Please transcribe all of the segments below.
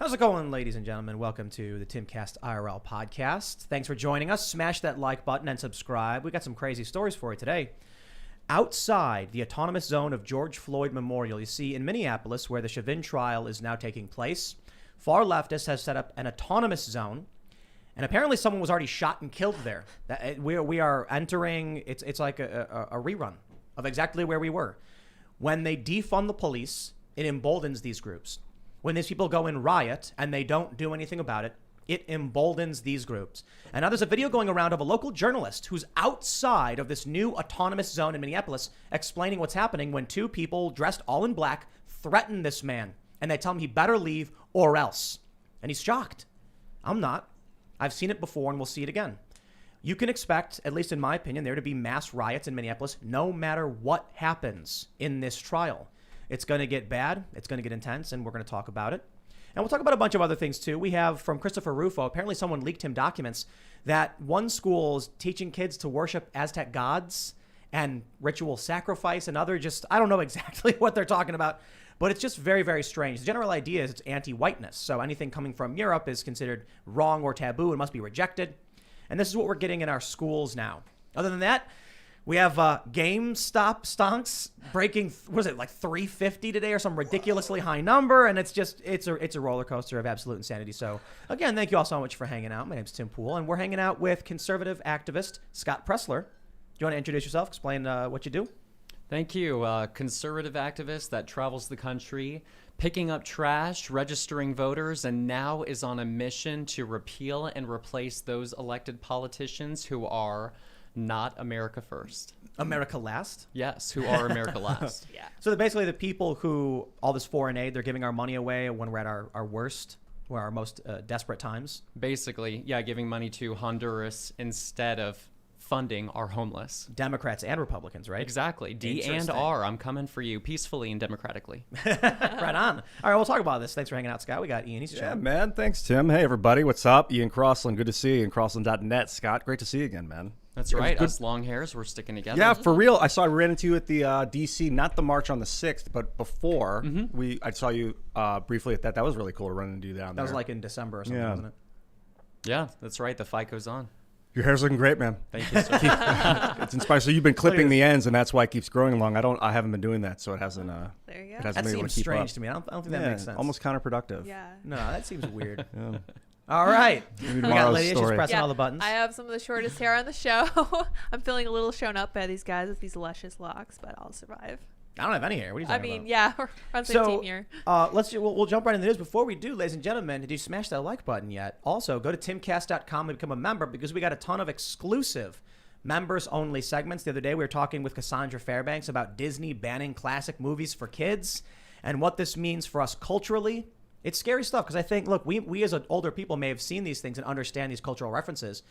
How's it going, ladies and gentlemen? Welcome to the Timcast IRL podcast. Thanks for joining us. Smash that like button and subscribe. We got some crazy stories for you today. Outside the autonomous zone of George Floyd Memorial, you see in Minneapolis, where the Chauvin trial is now taking place, far leftists have set up an autonomous zone, and apparently someone was already shot and killed there. We are entering, it's like a rerun of exactly where we were. When they defund the police, it emboldens these groups. When these people go in riot and they don't do anything about it, it emboldens these groups. And now there's a video going around of a local journalist who's outside of this new autonomous zone in Minneapolis explaining what's happening when two people dressed all in black threaten this man. And they tell him he better leave or else. And he's shocked. I'm not. I've seen it before and we'll see it again. You can expect, at least in my opinion, there to be mass riots in Minneapolis no matter what happens in this trial. It's going to get bad. It's going to get intense, and we're going to talk about it. And we'll talk about a bunch of other things, too. We have from Christopher Rufo, apparently someone leaked him documents that one school is teaching kids to worship Aztec gods and ritual sacrifice and other just, I don't know exactly what they're talking about, but it's just very, very strange. The general idea is it's anti-whiteness. So anything coming from Europe is considered wrong or taboo and must be rejected. And this is what we're getting in our schools now. Other than that, we have GameStop stonks breaking, what is it, like 350 today or some ridiculously high number. And it's a roller coaster of absolute insanity. So again, thank you all so much for hanging out. My name's Tim Poole, and we're hanging out with conservative activist Scott Presler. Do you want to introduce yourself, explain what you do? Thank you. Conservative activist that travels the country, picking up trash, registering voters, and now is on a mission to repeal and replace those elected politicians who are not America first. America last? Yes, who are America last. Yeah. So basically the people who, all this foreign aid, they're giving our money away when we're at our worst, or our most desperate times. Basically, yeah, giving money to Honduras instead of funding our homeless. Democrats and Republicans, right? Exactly. D and R. I'm coming for you peacefully and democratically. Right on. All right, we'll talk about this. Thanks for hanging out, Scott. We got Ian. He's chatting. Man. Thanks, Tim. Hey, everybody. What's up? Ian Crossland. Good to see you. IanCrossland.net. Scott, great to see you again, man. That's right. Us long hairs, we're sticking together. Yeah, for real. I ran into you at the D.C., not the march on the 6th, but before. I saw you briefly at that. That was really cool to run into you down there. That was like in December or something, wasn't it? Yeah, that's right. The fight goes on. Your hair's looking great, man. Thank you, sir. It's inspired. So you've been clipping the ends, and that's why it keeps growing along. I haven't been doing that, so it hasn't. There you go. It hasn't That been able seems to keep strange up. to me. I don't think that makes sense. Almost counterproductive. Yeah. No, that seems weird. All right. We got Lydia. She's pressing all the buttons. I have some of the shortest hair on the show. I'm feeling a little shown up by these guys with these luscious locks, but I'll survive. I don't have any hair. What are you talking about? Yeah, we're on the same team here. We'll jump right into the news. Before we do, ladies and gentlemen, did you smash that like button yet? Also, go to timcast.com and become a member because we got a ton of exclusive members-only segments. The other day, we were talking with Cassandra Fairbanks about Disney banning classic movies for kids and what this means for us culturally. It's scary stuff because I think, look, we as older people may have seen these things and understand these cultural references,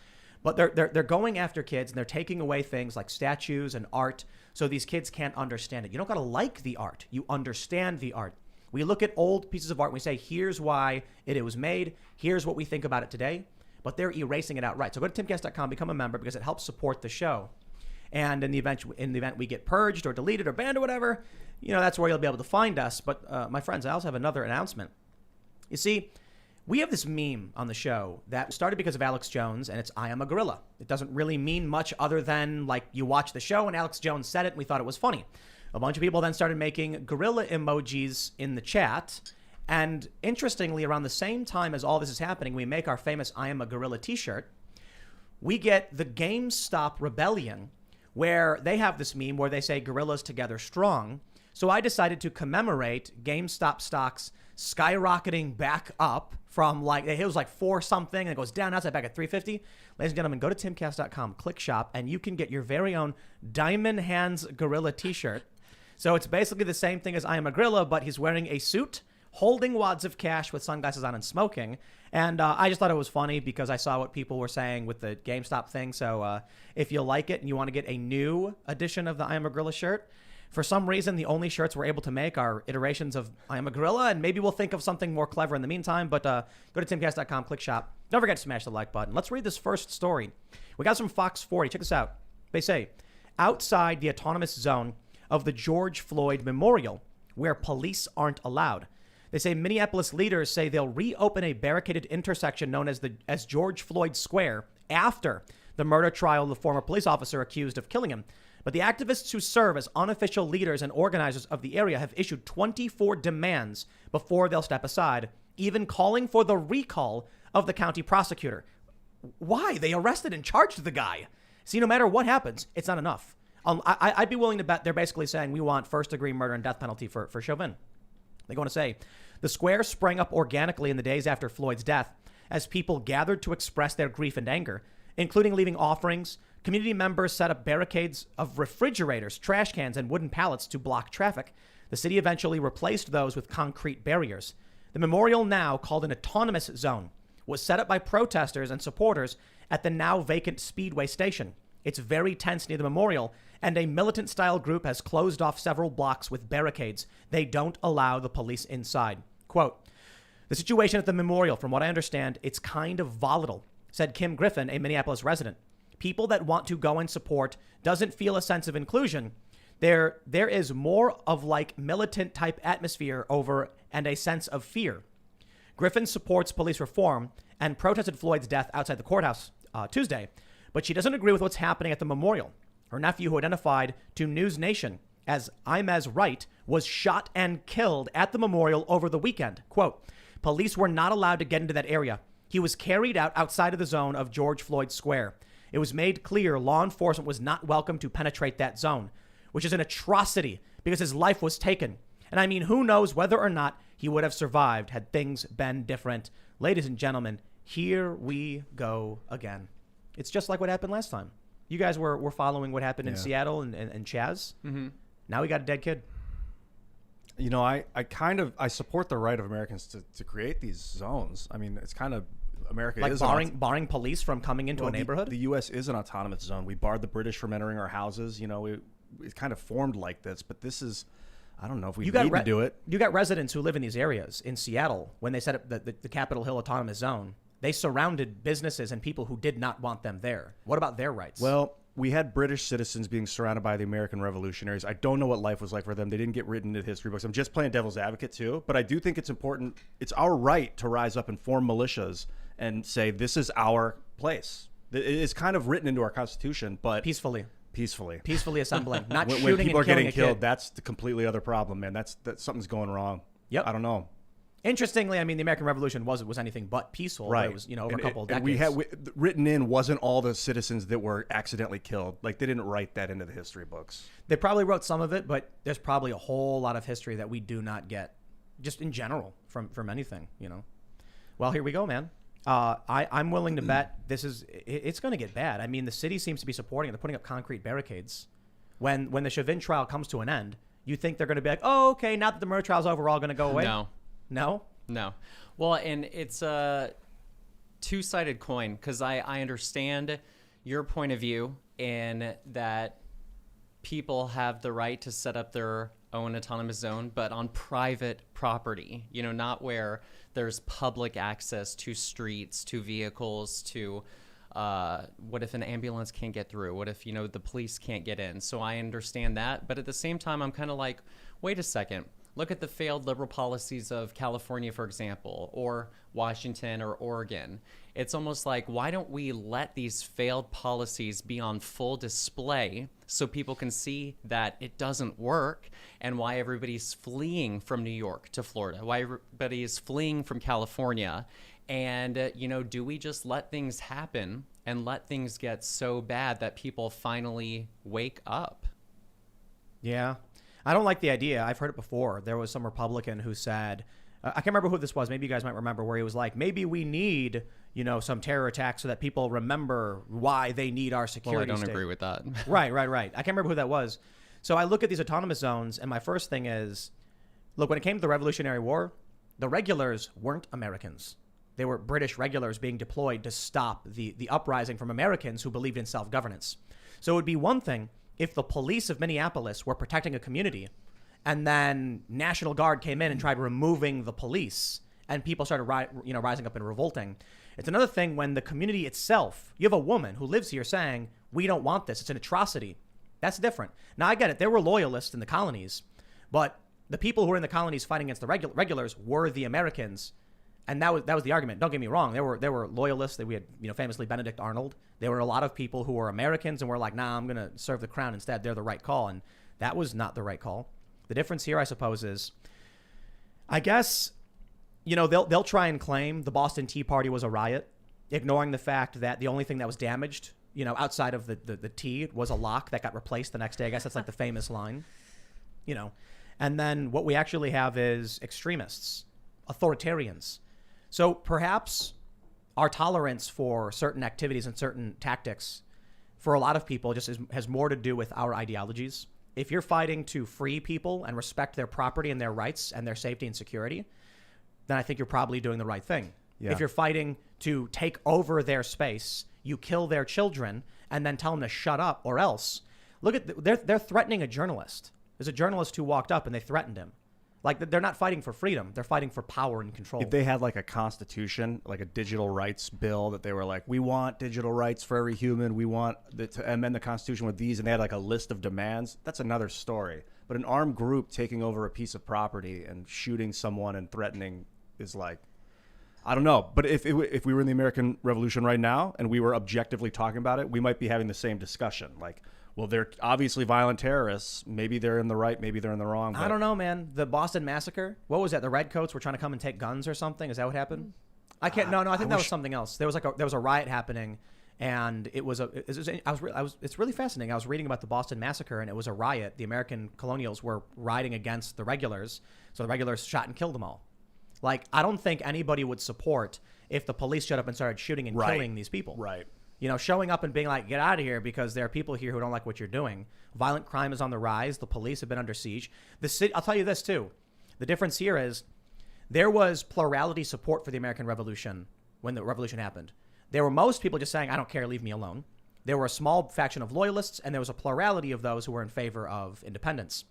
but they're going after kids and they're taking away things like statues and art so these kids can't understand it. You don't got to like the art. You understand the art. We look at old pieces of art and we say, here's why it was made. Here's what we think about it today. But they're erasing it outright. So go to timcast.com, become a member because it helps support the show. And in the event we get purged or deleted or banned or whatever, that's where you'll be able to find us. But my friends, I also have another announcement. You see, we have this meme on the show that started because of Alex Jones, and it's I am a gorilla. It doesn't really mean much other than, like, you watch the show and Alex Jones said it and we thought it was funny. A bunch of people then started making gorilla emojis in the chat. And interestingly, around the same time as all this is happening, we make our famous I am a gorilla t-shirt. We get the GameStop rebellion, where they have this meme where they say gorillas together strong. So I decided to commemorate GameStop stocks skyrocketing back up from it was like 4 something and it goes down. Now it's back at 350. Ladies and gentlemen, go to timcast.com, click shop, and you can get your very own Diamond Hands Gorilla t-shirt. So it's basically the same thing as I am a gorilla, but he's wearing a suit, holding wads of cash with sunglasses on and smoking. And I just thought it was funny because I saw what people were saying with the GameStop thing. So if you like it and you want to get a new edition of the I am a gorilla shirt, for some reason, the only shirts we're able to make are iterations of I am a gorilla, and maybe we'll think of something more clever in the meantime, but go to timcast.com, click shop. Don't forget to smash the like button. Let's read this first story. We got some Fox 40. Check this out. They say, outside the autonomous zone of the George Floyd Memorial, where police aren't allowed. They say Minneapolis leaders say they'll reopen a barricaded intersection known as George Floyd Square after the murder trial of the former police officer accused of killing him. But the activists who serve as unofficial leaders and organizers of the area have issued 24 demands before they'll step aside, even calling for the recall of the county prosecutor. Why? They arrested and charged the guy. See, no matter what happens, it's not enough. I'd be willing to bet they're basically saying we want first-degree murder and death penalty for Chauvin. They go on to say, the square sprang up organically in the days after Floyd's death as people gathered to express their grief and anger, including leaving offerings. Community members set up barricades of refrigerators, trash cans, and wooden pallets to block traffic. The city eventually replaced those with concrete barriers. The memorial, now called an autonomous zone, was set up by protesters and supporters at the now vacant Speedway station. It's very tense near the memorial, and a militant-style group has closed off several blocks with barricades. They don't allow the police inside. Quote, the situation at the memorial, from what I understand, it's kind of volatile, said Kim Griffin, a Minneapolis resident. People that want to go and support doesn't feel a sense of inclusion. There is more of like militant type atmosphere over and a sense of fear. Griffin supports police reform and protested Floyd's death outside the courthouse Tuesday, but she doesn't agree with what's happening at the memorial. Her nephew, who identified to News Nation as Imez Wright, was shot and killed at the memorial over the weekend. Quote, police were not allowed to get into that area. He was carried out outside of the zone of George Floyd Square. It was made clear law enforcement was not welcome to penetrate that zone, which is an atrocity because his life was taken. And I mean, who knows whether or not he would have survived had things been different. Ladies and gentlemen, here we go again. It's just like what happened last time. You guys were following what happened in Seattle and Chaz. Mm-hmm. Now we got a dead kid. You know, I support the right of Americans to create these zones. I mean, it's kind of America like is barring police from coming into a neighborhood. The U.S. is an autonomous zone. We barred the British from entering our houses. You know, it's kind of formed like this. But this is, I don't know if we need to do it. You got residents who live in these areas in Seattle when they set up the Capitol Hill Autonomous Zone. They surrounded businesses and people who did not want them there. What about their rights? Well, we had British citizens being surrounded by the American revolutionaries. I don't know what life was like for them. They didn't get written into history books. I'm just playing devil's advocate too. But I do think it's important. It's our right to rise up and form militias and say, this is our place. It's kind of written into our Constitution, but peacefully assembling, not shooting when people and are getting killed. Kid. That's the completely other problem, man. That's something's going wrong. Yep. I don't know. Interestingly, I mean, the American Revolution was anything but peaceful. Right. It was, over a couple of decades. We had written in wasn't all the citizens that were accidentally killed. Like, they didn't write that into the history books. They probably wrote some of it, but there's probably a whole lot of history that we do not get, just in general, from anything, Well, here we go, man. I'm willing to bet it's going to get bad. I mean, the city seems to be supporting it. They're putting up concrete barricades. When the Chauvin trial comes to an end, you think they're going to be like, oh, okay, now that the murder trial's over, we're all going to go away? No? Well, and it's a two-sided coin because I understand your point of view in that people have the right to set up their own autonomous zone, but on private property, not where there's public access to streets, to vehicles, to what if an ambulance can't get through? What if, the police can't get in? So I understand that. But at the same time, I'm kind of like, wait a second. Look at the failed liberal policies of California, for example, or Washington or Oregon. It's almost like, why don't we let these failed policies be on full display so people can see that it doesn't work and why everybody's fleeing from New York to Florida, why everybody is fleeing from California. And, do we just let things happen and let things get so bad that people finally wake up? Yeah. I don't like the idea. I've heard it before. There was some Republican who said, I can't remember who this was. Maybe you guys might remember, where he was like, maybe we need, some terror attacks so that people remember why they need our security. Well, I don't agree with that. Right. I can't remember who that was. So I look at these autonomous zones, and my first thing is, look, when it came to the Revolutionary War, the regulars weren't Americans. They were British regulars being deployed to stop the uprising from Americans who believed in self-governance. So it would be one thing if the police of Minneapolis were protecting a community and then National Guard came in and tried removing the police and people started rising up and revolting. It's another thing when the community itself, you have a woman who lives here saying, we don't want this. It's an atrocity. That's different. Now, I get it. There were loyalists in the colonies, but The people who were in the colonies fighting against the regulars were the Americans. And that was the argument. Don't get me wrong. There were loyalists. That we had, famously Benedict Arnold. There were a lot of people who were Americans and were like, nah, I'm going to serve the crown instead. They're the right call. And that was not the right call. The difference here, I suppose, is, I guess, they'll try and claim the Boston Tea Party was a riot, ignoring the fact that the only thing that was damaged, outside of the tea was a lock that got replaced the next day. I guess that's like the famous line, And then what we actually have is extremists, authoritarians. So perhaps our tolerance for certain activities and certain tactics for a lot of people just has more to do with our ideologies. If you're fighting to free people and respect their property and their rights and their safety and security, then I think you're probably doing the right thing. Yeah. If you're fighting to take over their space, you kill their children and then tell them to shut up or else. Look at they're threatening a journalist. There's a journalist who walked up and they threatened him. Like, they're not fighting for freedom. They're fighting for power and control. If they had like a constitution, like a digital rights bill that they were like, we want digital rights for every human. We want to amend the constitution with these. And they had like a list of demands. That's another story. But an armed group taking over a piece of property and shooting someone and threatening is like, I don't know. But if we were in the American Revolution right now and we were objectively talking about it, we might be having the same discussion. Like, well, they're obviously violent terrorists. Maybe they're in the right. Maybe they're in the wrong. I don't know, man. The Boston Massacre. What was that? The Redcoats were trying to come and take guns or something. Is that what happened? I can't. No. I think that was something else. There was a riot happening, and it's really fascinating. I was reading about the Boston Massacre, and it was a riot. The American colonials were riding against the regulars, so the regulars shot and killed them all. Like, I don't think anybody would support if the police showed up and started shooting and killing these people. Right. Showing up and being like, get out of here because there are people here who don't like what you're doing. Violent crime is on the rise. The police have been under siege. The city, I'll tell you this too. The difference here is there was plurality support for the American Revolution when the revolution happened. There were most people just saying, I don't care, leave me alone. There were a small faction of loyalists, and there was a plurality of those who were in favor of independence.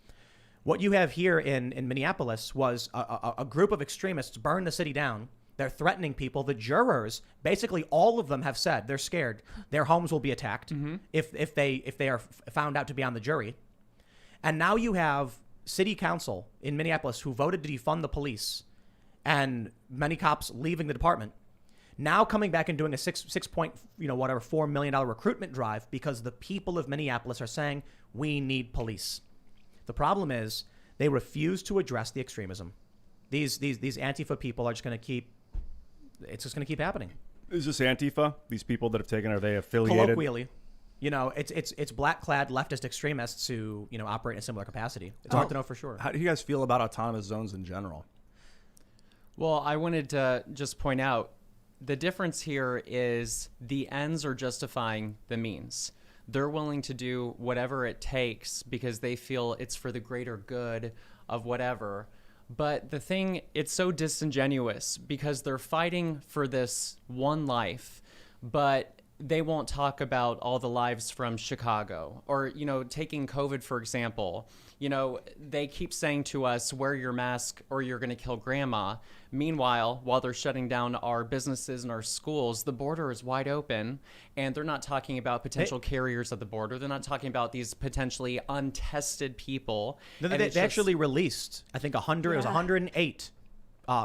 What you have here in Minneapolis was a group of extremists burned the city down. They're threatening people. The jurors, basically all of them have said they're scared. Their homes will be attacked if they are found out to be on the jury. And now you have city council in Minneapolis who voted to defund the police and many cops leaving the department. Now coming back and doing a $4 million recruitment drive because the people of Minneapolis are saying we need police. The problem is they refuse to address the extremism. These Antifa people are just going to keep. It's just going to keep happening. Is this Antifa? These people that have taken, are they affiliated? Colloquially, it's black-clad leftist extremists who operate in a similar capacity. It's hard to know for sure. How do you guys feel about autonomous zones in general? Well, I wanted to just point out the difference here is the ends are justifying the means. They're willing to do whatever it takes because they feel it's for the greater good of whatever. But the thing, it's so disingenuous because they're fighting for this one life, but they won't talk about all the lives from Chicago or, taking COVID, for example. They keep saying to us, wear your mask or you're going to kill grandma. Meanwhile, while they're shutting down our businesses and our schools, the border is wide open and they're not talking about potential carriers at the border. They're not talking about these potentially untested people. They actually released, I think, 108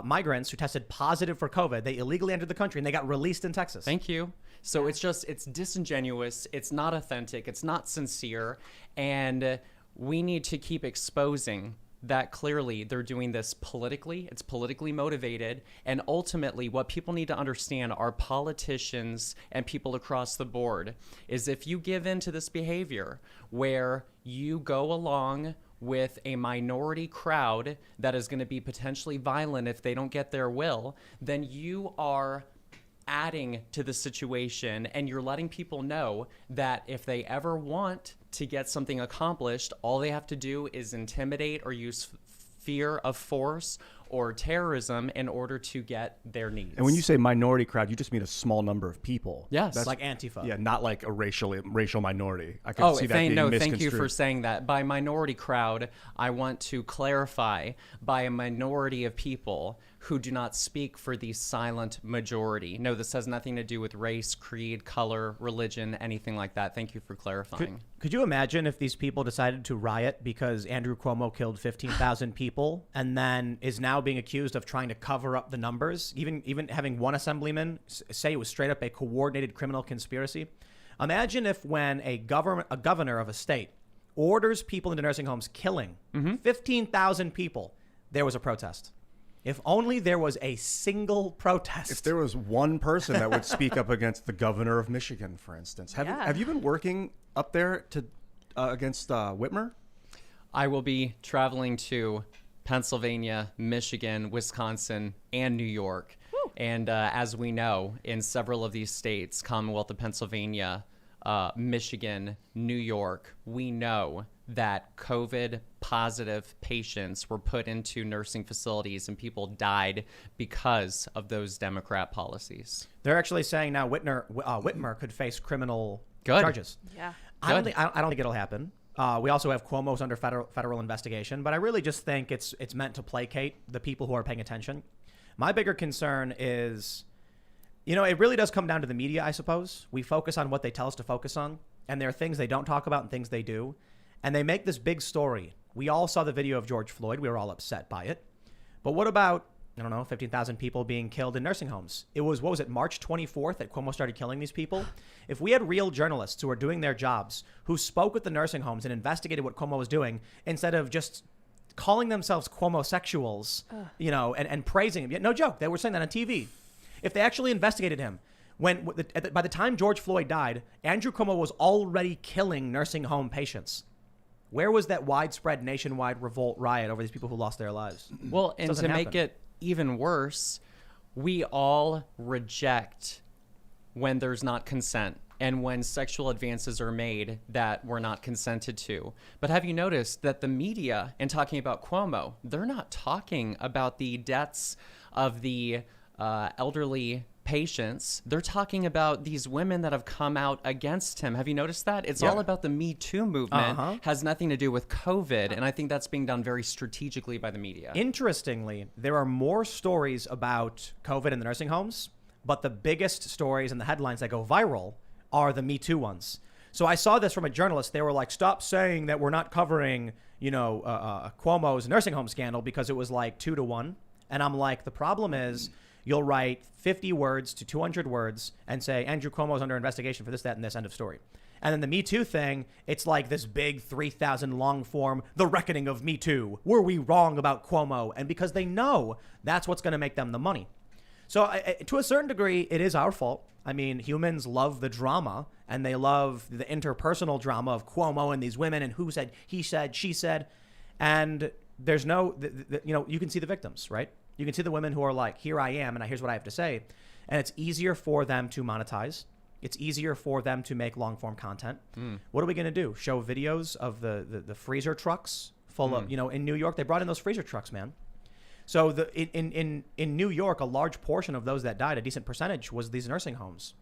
migrants who tested positive for COVID. They illegally entered the country and they got released in Texas. Thank you. So it's disingenuous. It's not authentic. It's not sincere. And we need to keep exposing that clearly they're doing this politically. It's politically motivated. And ultimately, what people need to understand are politicians and people across the board is if you give in to this behavior where you go along with a minority crowd that is going to be potentially violent if they don't get their will, then you are adding to the situation and you're letting people know that if they ever want to get something accomplished, all they have to do is intimidate or use fear of force or terrorism in order to get their needs. And when you say minority crowd, you just mean a small number of people. Yes. It's like Antifa. Yeah, not like a racial minority. I could see that being thank you for misconstrued. saying that. By minority crowd, I want to clarify by a minority of people who do not speak for the silent majority. No, this has nothing to do with race, creed, color, religion, anything like that. Thank you for clarifying. Could you imagine if these people decided to riot because Andrew Cuomo killed 15,000 people and then is now being accused of trying to cover up the numbers, even having one assemblyman say it was straight up a coordinated criminal conspiracy? Imagine if when a governor of a state orders people into nursing homes killing 15,000 people, there was a protest. If only there was a single protest. If there was one person that would speak up against the governor of Michigan, for instance. Have you been working up there to against Whitmer? I will be traveling to Pennsylvania, Michigan, Wisconsin, and New York. Woo. And as we know, in several of these states, Commonwealth of Pennsylvania, Michigan, New York, we know that COVID positive patients were put into nursing facilities and people died because of those Democrat policies. They're actually saying now Whitmer could face criminal Good. charges. Yeah. I don't think it'll happen. We also have Cuomo's under federal investigation, but I really just think it's meant to placate the people who are paying attention. My bigger concern is, it really does come down to the media, I suppose. We focus on what they tell us to focus on, and there are things they don't talk about and things they do. And they make this big story. We all saw the video of George Floyd. We were all upset by it. But what about, 15,000 people being killed in nursing homes? It was, March 24th that Cuomo started killing these people? If we had real journalists who were doing their jobs, who spoke with the nursing homes and investigated what Cuomo was doing, instead of just calling themselves Cuomo-sexuals, and praising him. No joke, they were saying that on TV. If they actually investigated him, by the time George Floyd died, Andrew Cuomo was already killing nursing home patients. Where was that widespread nationwide revolt riot over these people who lost their lives? Well, and to make it even worse, we all reject when there's not consent and when sexual advances are made that were not consented to. But have you noticed that the media, in talking about Cuomo, they're not talking about the deaths of the elderly patients. They're talking about these women that have come out against him. Have you noticed that? It's all about the Me Too movement. Has nothing to do with COVID. And I think that's being done very strategically by the media. Interestingly, there are more stories about COVID in the nursing homes, but the biggest stories and the headlines that go viral are the Me Too ones. So I saw this from a journalist. They were like, stop saying that we're not covering, Cuomo's nursing home scandal because it was like 2 to 1. And I'm like, the problem is, you'll write 50 words to 200 words and say, Andrew Cuomo's under investigation for this, that, and this, end of story. And then the Me Too thing, it's like this big 3,000 long form, the reckoning of Me Too. Were we wrong about Cuomo? And because they know that's what's going to make them the money. So to a certain degree, it is our fault. I mean, humans love the drama and they love the interpersonal drama of Cuomo and these women and who said, he said, she said. And there's no, you can see the victims, right? You can see the women who are like, here I am, and here's what I have to say. And it's easier for them to monetize. It's easier for them to make long-form content. What are we going to do? Show videos of the freezer trucks full of, in New York, they brought in those freezer trucks, man. So in New York, a large portion of those that died, a decent percentage, was these nursing homes.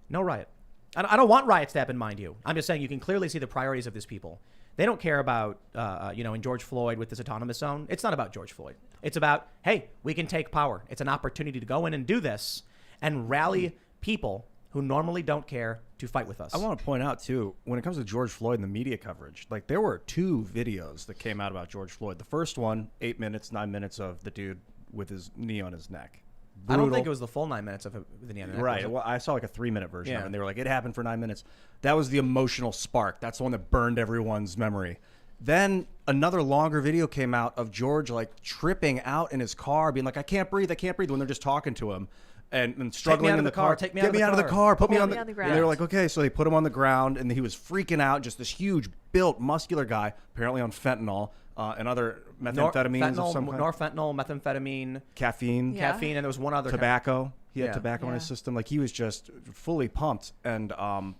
No riot. I don't want riots to happen, mind you. I'm just saying you can clearly see the priorities of these people. They don't care about, in George Floyd with this autonomous zone. It's not about George Floyd. It's about, hey, we can take power. It's an opportunity to go in and do this and rally people who normally don't care to fight with us. I want to point out, too, when it comes to George Floyd and the media coverage, like there were 2 videos that came out about George Floyd. The first one, 8 minutes, 9 minutes of the dude with his knee on his neck. Brutal. I don't think it was the full 9 minutes of the knee on the neck. Right. Well, I saw like a 3-minute version of it, and they were like, it happened for 9 minutes. That was the emotional spark. That's the one that burned everyone's memory. Then another longer video came out of George like tripping out in his car, being like, I can't breathe, when they're just talking to him. and struggling in the car. Take me Get out me of out the of the car. car. Put me on the ground. And they were like, okay. So they put him on the ground, and he was freaking out. Just this huge, built, muscular guy, apparently on fentanyl and other methamphetamines of some kind. Norfentanyl, methamphetamine, Caffeine. Yeah. caffeine, and there was one other. Tobacco. He had Yeah. tobacco in his Yeah. system. Like, he was just fully pumped. And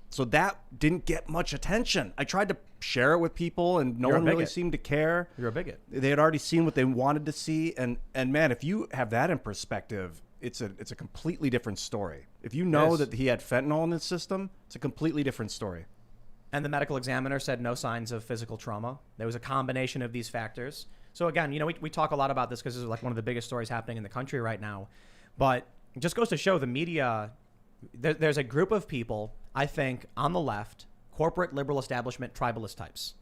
so that didn't get much attention. I tried to share it with people, and no You're a one really bigot. seemed to care. You're a bigot. They had already seen what they wanted to see. And man, if you have that in perspective, it's a completely different story. If you know Yes. that he had fentanyl in his system, it's a completely different story. And the medical examiner said no signs of physical trauma. There was a combination of these factors. So again, we talk a lot about this because it's like one of the biggest stories happening in the country right now. But it just goes to show the media, there's a group of people, I think, on the left, corporate liberal establishment, tribalist types.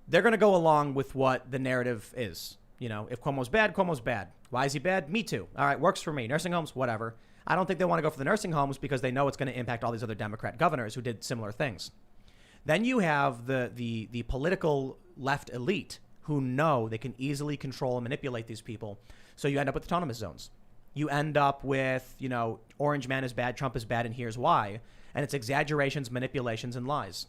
They're going to go along with what the narrative is. If Cuomo's bad, Cuomo's bad. Why is he bad? Me too. All right, works for me. Nursing homes, whatever. I don't think they want to go for the nursing homes because they know it's going to impact all these other Democrat governors who did similar things. Then you have the political left elite who know they can easily control and manipulate these people. So you end up with autonomous zones. You end up with, Orange man is bad, Trump is bad, and here's why. And it's exaggerations, manipulations, and lies.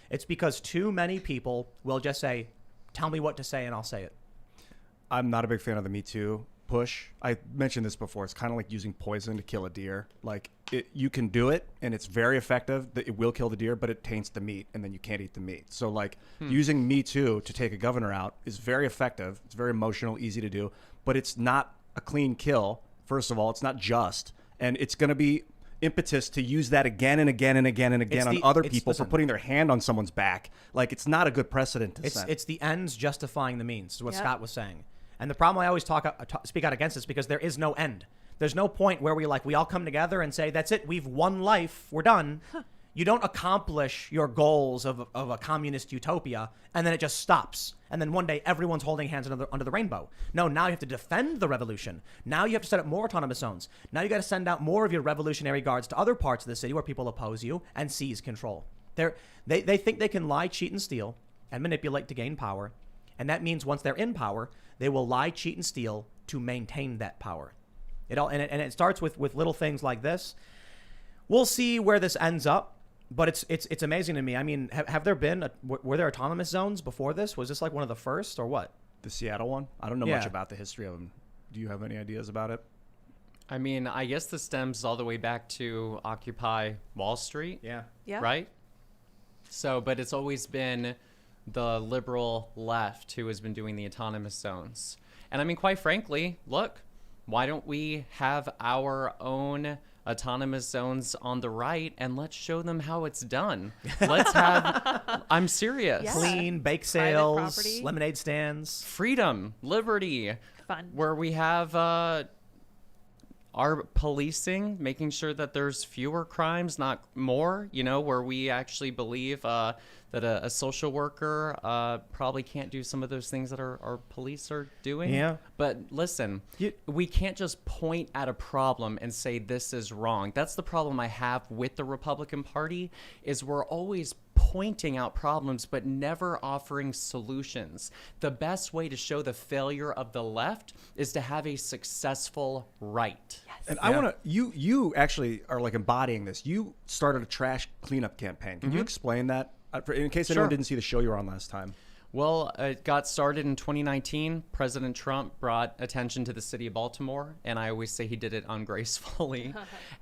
It's because too many people will just say, tell me what to say and I'll say it. I'm not a big fan of the Me Too push. I mentioned this before. It's kind of like using poison to kill a deer. Like, you can do it, and it's very effective. It will kill the deer, but it taints the meat, and then you can't eat the meat. So, like, using Me Too to take a governor out is very effective. It's very emotional, easy to do, but it's not a clean kill. First of all, it's not just, and it's going to be impetus to use that again and again and again and again on other people for putting their hand on someone's back. Like, it's not a good precedent to set. It's the ends justifying the means, is what Yep. Scott was saying. And the problem I always speak out against is because there is no end. There's no point where we all come together and say, that's it, we've won life, we're done. You don't accomplish your goals of a communist utopia, and then it just stops. And then one day, everyone's holding hands under the rainbow. No, now you have to defend the revolution. Now you have to set up more autonomous zones. Now you got to send out more of your revolutionary guards to other parts of the city where people oppose you and seize control. They think they can lie, cheat, and steal and manipulate to gain power. And that means once they're in power, they will lie, cheat, and steal to maintain that power. It starts with little things like this. We'll see where this ends up, but it's amazing to me. I mean, have there been were there autonomous zones before this? Was this like one of the first or what? The Seattle one? I don't know Yeah. much about the history of them. Do you have any ideas about it? I mean, I guess this stems all the way back to Occupy Wall Street, Yeah. Yeah. right? So, but it's always been the liberal left who has been doing the autonomous zones. And I mean, quite frankly, look, why don't we have our own autonomous zones on the right and let's show them how it's done? Let's have, I'm serious. Yeah. Clean bake Private sales, property. lemonade stands. Freedom, liberty, Fun. where we have our policing, making sure that there's fewer crimes, not more, where we actually believe that a social worker probably can't do some of those things that our police are doing. Yeah. But listen, we can't just point at a problem and say this is wrong. That's the problem I have with the Republican Party, is we're always pointing out problems but never offering solutions. The best way to show the failure of the left is to have a successful right. And I want to, you actually are like embodying this. You started a trash cleanup campaign. Can you explain that? In case anyone Sure. didn't see the show you were on last time. Well, it got started in 2019. President Trump brought attention to the city of Baltimore, and I always say he did it ungracefully.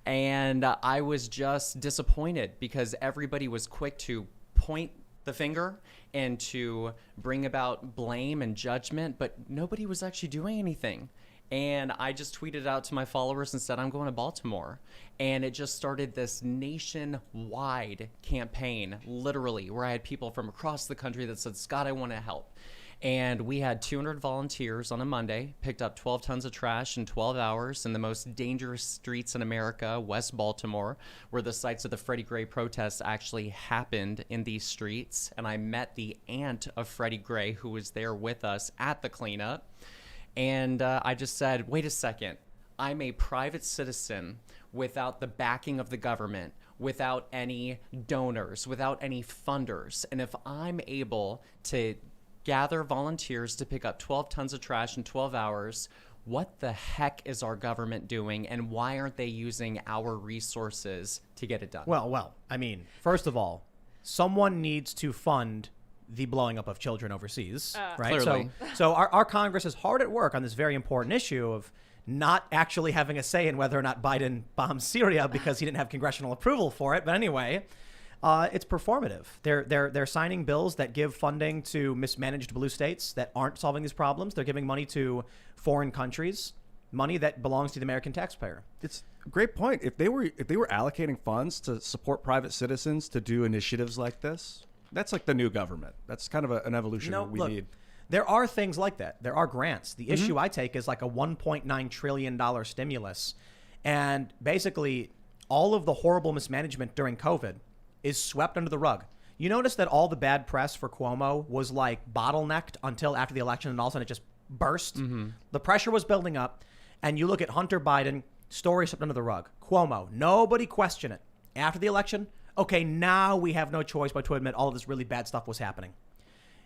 And I was just disappointed because everybody was quick to point the finger and to bring about blame and judgment, but nobody was actually doing anything. And I just tweeted out to my followers and said, I'm going to Baltimore. And it just started this nationwide campaign, literally, where I had people from across the country that said, Scott, I want to help. And we had 200 volunteers on a Monday, picked up 12 tons of trash in 12 hours in the most dangerous streets in America, West Baltimore, where the sites of the Freddie Gray protests actually happened in these streets. And I met the aunt of Freddie Gray, who was there with us at the cleanup. And I just said, wait a second, I'm a private citizen without the backing of the government, without any donors, without any funders. And if I'm able to gather volunteers to pick up 12 tons of trash in 12 hours, what the heck is our government doing, and why aren't they using our resources to get it done? Well, I mean, first of all, someone needs to fund the blowing up of children overseas, right? Clearly. So our Congress is hard at work on this very important issue of not actually having a say in whether or not Biden bombed Syria because he didn't have congressional approval for it. But anyway, it's performative. They're signing bills that give funding to mismanaged blue states that aren't solving these problems. They're giving money to foreign countries, money that belongs to the American taxpayer. It's a great point. If they were allocating funds to support private citizens to do initiatives like this, that's like the new government. That's kind of an evolution we need. There are things like that. There are grants. The issue I take is like a $1.9 trillion stimulus. And basically, all of the horrible mismanagement during COVID is swept under the rug. You notice that all the bad press for Cuomo was like bottlenecked until after the election, and all of a sudden it just burst. The pressure was building up. And you look at Hunter Biden, story swept under the rug. Cuomo, nobody question it. After the election, okay, now we have no choice but to admit all of this really bad stuff was happening.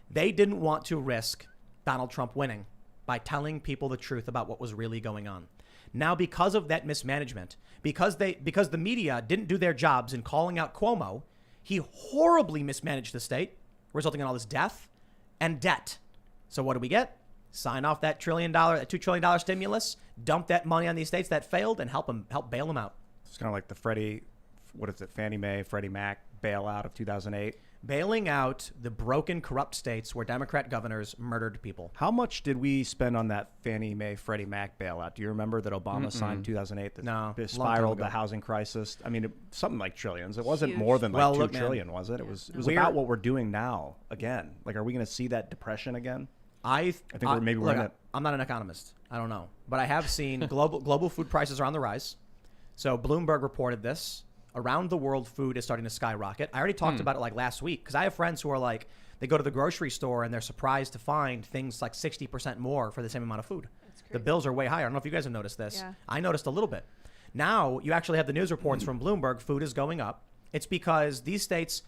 They didn't want to risk Donald Trump winning by telling people the truth about what was really going on. Now, because of that mismanagement, because the media didn't do their jobs in calling out Cuomo, he horribly mismanaged the state, resulting in all this death and debt. So what do we get? Sign off that $2 trillion stimulus, dump that money on these states that failed, and help bail them out. It's kind of like the Fannie Mae, Freddie Mac bailout of 2008. Bailing out the broken, corrupt states where Democrat governors murdered people. How much did we spend on that Fannie Mae, Freddie Mac bailout? Do you remember that Obama signed in 2008? No, It long spiraled time ago. the housing crisis. I mean, something like trillions. It wasn't Huge. more than like Well, $2 look, man. trillion, was it? It was We're- about what we're doing now again. Like, are we going to see that depression again? I think we're in it. I'm not an economist. I don't know. But I have seen global food prices are on the rise. So Bloomberg reported this. Around the world, food is starting to skyrocket. I already talked about it like last week because I have friends who are like, they go to the grocery store and they're surprised to find things like 60% more for the same amount of food. That's The crazy. bills are way higher. I don't know if you guys have noticed this. Yeah. I noticed a little bit. Now you actually have the news reports from Bloomberg. Food is going up. It's because these states,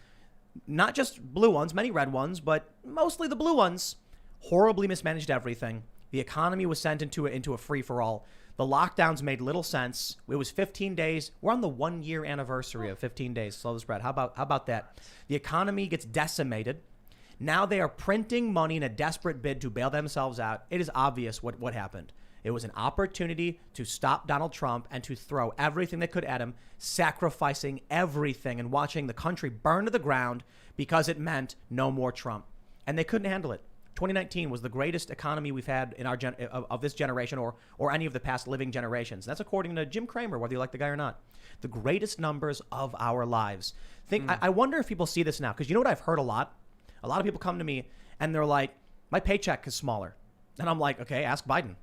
not just blue ones, many red ones, but mostly the blue ones, horribly mismanaged everything. The economy was sent into a free-for-all. The lockdowns made little sense. It was 15 days. We're on the 1-year anniversary of 15 days. Slow the spread. How about that? The economy gets decimated. Now they are printing money in a desperate bid to bail themselves out. It is obvious what happened. It was an opportunity to stop Donald Trump and to throw everything they could at him, sacrificing everything and watching the country burn to the ground because it meant no more Trump. And they couldn't handle it. 2019 was the greatest economy we've had in our of this generation or any of the past living generations. That's according to Jim Cramer, whether you like the guy or not. The greatest numbers of our lives. I wonder if people see this now, because you know what I've heard a lot? A lot of people come to me and they're like, my paycheck is smaller. And I'm like, okay, ask Biden.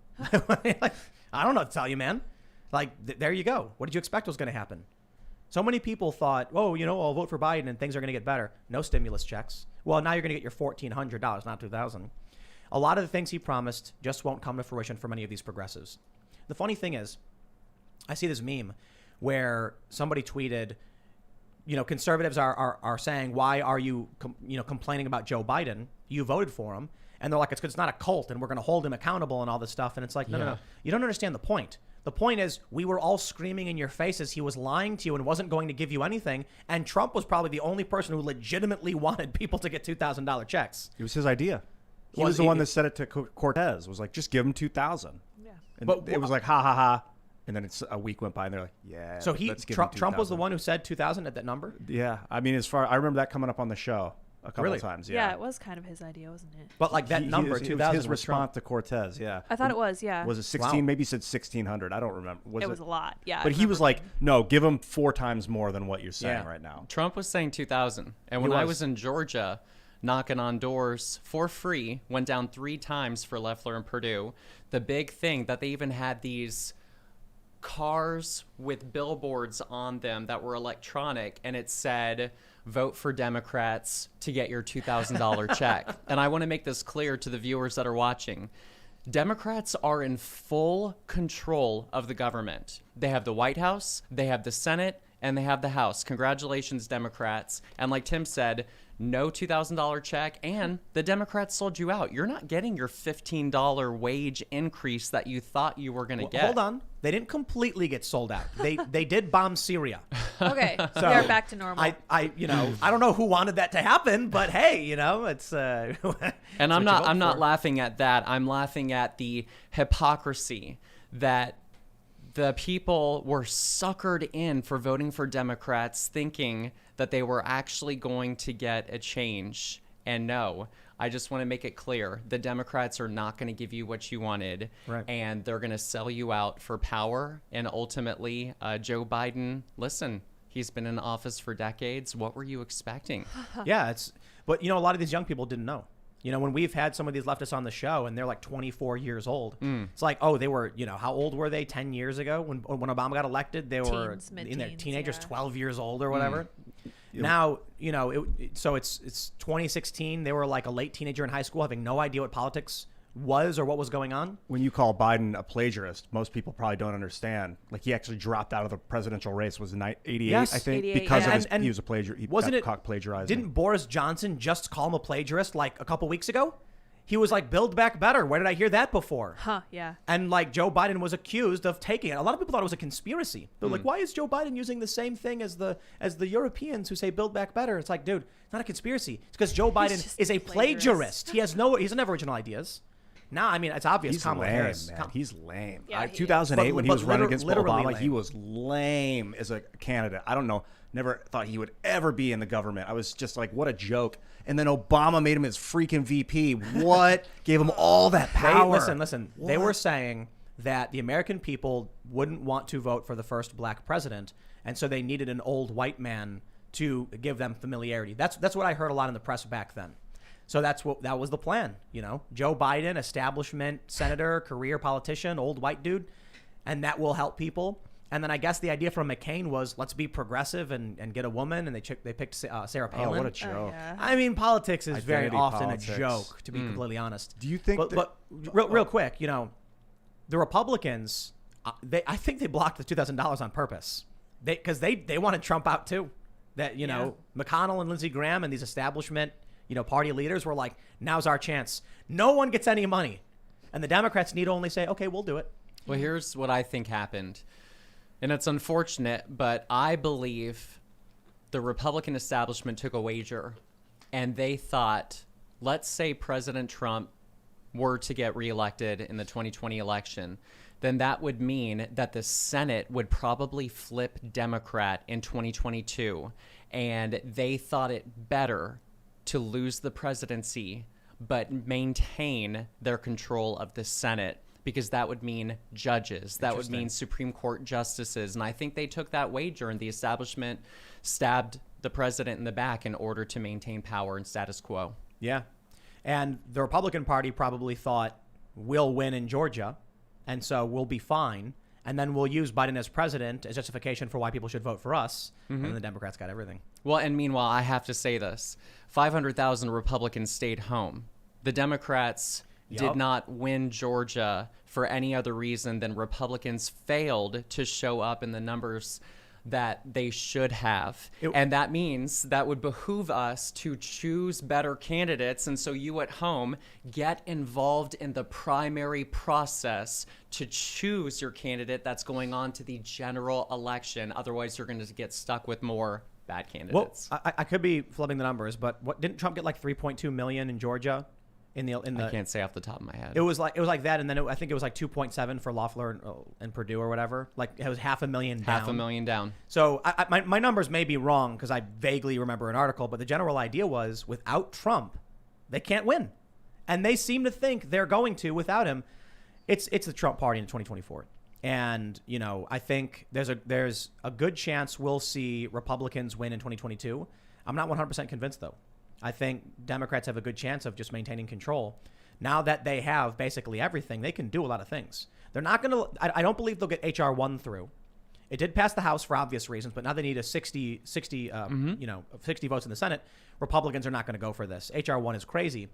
Like, I don't know what to tell you, man. Like, there you go. What did you expect was going to happen? So many people thought, oh, I'll vote for Biden and things are going to get better. No stimulus checks. Well, now you're going to get your $1,400, not $2,000. A lot of the things he promised just won't come to fruition for many of these progressives. The funny thing is, I see this meme where somebody tweeted, conservatives are saying, why are you, complaining about Joe Biden? You voted for him. And they're like, it's because it's not a cult and we're going to hold him accountable and all this stuff. And it's like, no. You don't understand the point. The point is, we were all screaming in your faces he was lying to you and wasn't going to give you anything. And Trump was probably the only person who legitimately wanted people to get $2,000 checks. It was his idea. He was the one that said it to Cortez. Was like, just give him 2,000. Yeah. And But- it was like, ha, ha, ha. And then a week went by and they're like, yeah. So let's give him Trump was the 2,000. one who said 2,000 at that number? Yeah. I mean, I remember that coming up on the show a couple Really? of times. Yeah, Yeah. it was kind of his idea, wasn't it? But like that number, it was 2,000 his was Trump. response to Cortez. Yeah. I thought it was, yeah. Was it 16? Wow. Maybe he said 1,600. I don't remember. It was a lot, yeah. I But he remember was like, reading. no, give him 4 times more than what you're saying Yeah. right now. Trump was saying 2,000. And when I was in Georgia knocking on doors for free, went down 3 times for Loeffler and Purdue. The big thing that they even had these cars with billboards on them that were electronic, and it said, vote for Democrats to get your $2,000 check. And I want to make this clear to the viewers that are watching. Democrats are in full control of the government. They have the White House, they have the Senate, and they have the House. Congratulations, Democrats. And like Tim said, no $2,000 check, and the Democrats sold you out. You're not getting your $15 wage increase that you thought you were going to get. Hold on. They didn't completely get sold out. They did bomb Syria. Okay, so they're back to normal. I don't know who wanted that to happen, but hey, it's and I'm not laughing at that. I'm laughing at the hypocrisy that the people were suckered in for voting for Democrats, thinking that they were actually going to get a change. And no, I just want to make it clear. The Democrats are not going to give you what you wanted. Right. And they're going to sell you out for power. And ultimately, Joe Biden, listen, he's been in office for decades. What were you expecting? Yeah, but a lot of these young people didn't know. When we've had some of these leftists on the show and they're like 24 years old, it's like, oh, they were, how old were they 10 years ago when Obama got elected? They were in their teenagers, 12 years old or whatever. Now, so it's 2016. They were like a late teenager in high school having no idea what politics was or what was going on. When you call Biden a plagiarist, most people probably don't understand. Like, he actually dropped out of the presidential race, was in 88, Yes. I think, 88, because yeah. of he was a plagiarist. He Wasn't got it caught plagiarizing. Didn't Boris Johnson just call him a plagiarist like a couple weeks ago? He was like, "Build back better." Where did I hear that before? Huh, yeah. And like Joe Biden was accused of taking it. A lot of people thought it was a conspiracy. They're like, "Why is Joe Biden using the same thing as the Europeans who say build back better?" It's like, dude, it's not a conspiracy. It's because Joe Biden just is a a plagiarist. plagiarist. He doesn't have original ideas. Now, I mean, it's obvious. He's Kamala lame, Harris. man. He's lame. Yeah, he is. 2008, when he But was running against literally Obama, lame. he was lame as a candidate. I don't know. Never thought he would ever be in the government. I was just like, what a joke. And then Obama made him his freaking VP. What? Gave him all that power. Listen. They were saying that the American people wouldn't want to vote for the first black president, and so they needed an old white man to give them familiarity. That's what I heard a lot in the press back then. So that was the plan. Joe Biden, establishment senator, career politician, old white dude, and that will help people. And then I guess the idea from McCain was, let's be progressive and get a woman, and they picked Sarah Palin. Oh, what a joke. Yeah. I mean, politics is very Identity often politics. a joke, to be completely honest. Do you think But real quick, the Republicans, I think they blocked the $2,000 on purpose. Because they wanted Trump out too. That McConnell and Lindsey Graham and these establishment party leaders were like, now's our chance. No one gets any money, and the Democrats need only say, okay, we'll do it. Well, here's what I think happened. And it's unfortunate, but I believe the Republican establishment took a wager, and they thought, let's say President Trump were to get reelected in the 2020 election, then that would mean that the Senate would probably flip Democrat in 2022. And they thought it better to lose the presidency, but maintain their control of the Senate, because that would mean judges. That would mean Supreme Court justices. And I think they took that wager, and the establishment stabbed the president in the back in order to maintain power and status quo. Yeah. And the Republican Party probably thought, we'll win in Georgia, and so we'll be fine. And then we'll use Biden as president as justification for why people should vote for us. And then the Democrats got everything. Well, and meanwhile, I have to say this. 500,000 Republicans stayed home. The Democrats did not win Georgia for any other reason than Republicans failed to show up in the numbers that they should have. And that means that would behoove us to choose better candidates. And so you at home, get involved in the primary process to choose your candidate that's going on to the general election. Otherwise, you're going to get stuck with more bad candidates. Well, I could be flipping the numbers, but didn't Trump get like 3.2 million in Georgia? I can't say off the top of my head. It was like that, and then I think it was like 2.7 for Loeffler and Purdue or whatever. Like it was 500,000 down. 500,000 down. So my numbers may be wrong because I vaguely remember an article, but the general idea was without Trump, they can't win, and they seem to think they're going to without him. It's the Trump party in 2024, and I think there's a good chance we'll see Republicans win in 2022. I'm not 100% convinced though. I think Democrats have a good chance of just maintaining control. Now that they have basically everything, they can do a lot of things. They're not going to, I don't believe they'll get HR 1 through. It did pass the House for obvious reasons, but now they need a 60 votes in the Senate. Republicans are not going to go for this. HR 1 is crazy,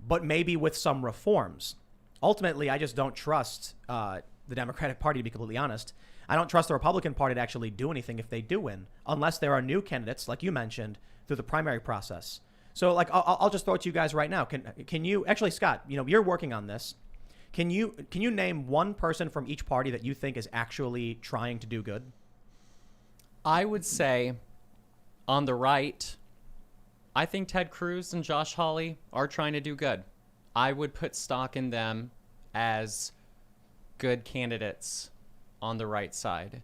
but maybe with some reforms. Ultimately, I just don't trust the Democratic Party, to be completely honest. I don't trust the Republican Party to actually do anything if they do win, unless there are new candidates, like you mentioned, through the primary process. So, like, I'll just throw it to you guys right now. Can you actually, Scott? You're working on this. Can you name one person from each party that you think is actually trying to do good? I would say, on the right, I think Ted Cruz and Josh Hawley are trying to do good. I would put stock in them as good candidates on the right side.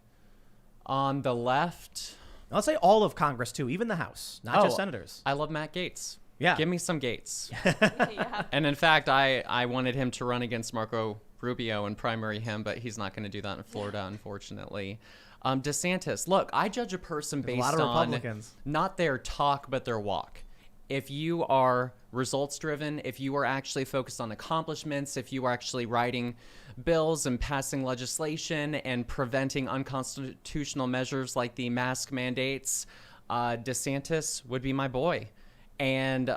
On the left, Let's say all of Congress too, even the House, not just senators. I love Matt Gaetz. Yeah. Give me some Gaetz. Yeah. And in fact, I wanted him to run against Marco Rubio and primary him, but he's not going to do that in Florida, unfortunately. DeSantis, look, I judge a person There's based a lot of on Republicans. not their talk, but their walk. If you are results driven, if you are actually focused on accomplishments, if you are actually writing bills and passing legislation and preventing unconstitutional measures like the mask mandates, DeSantis would be my boy. And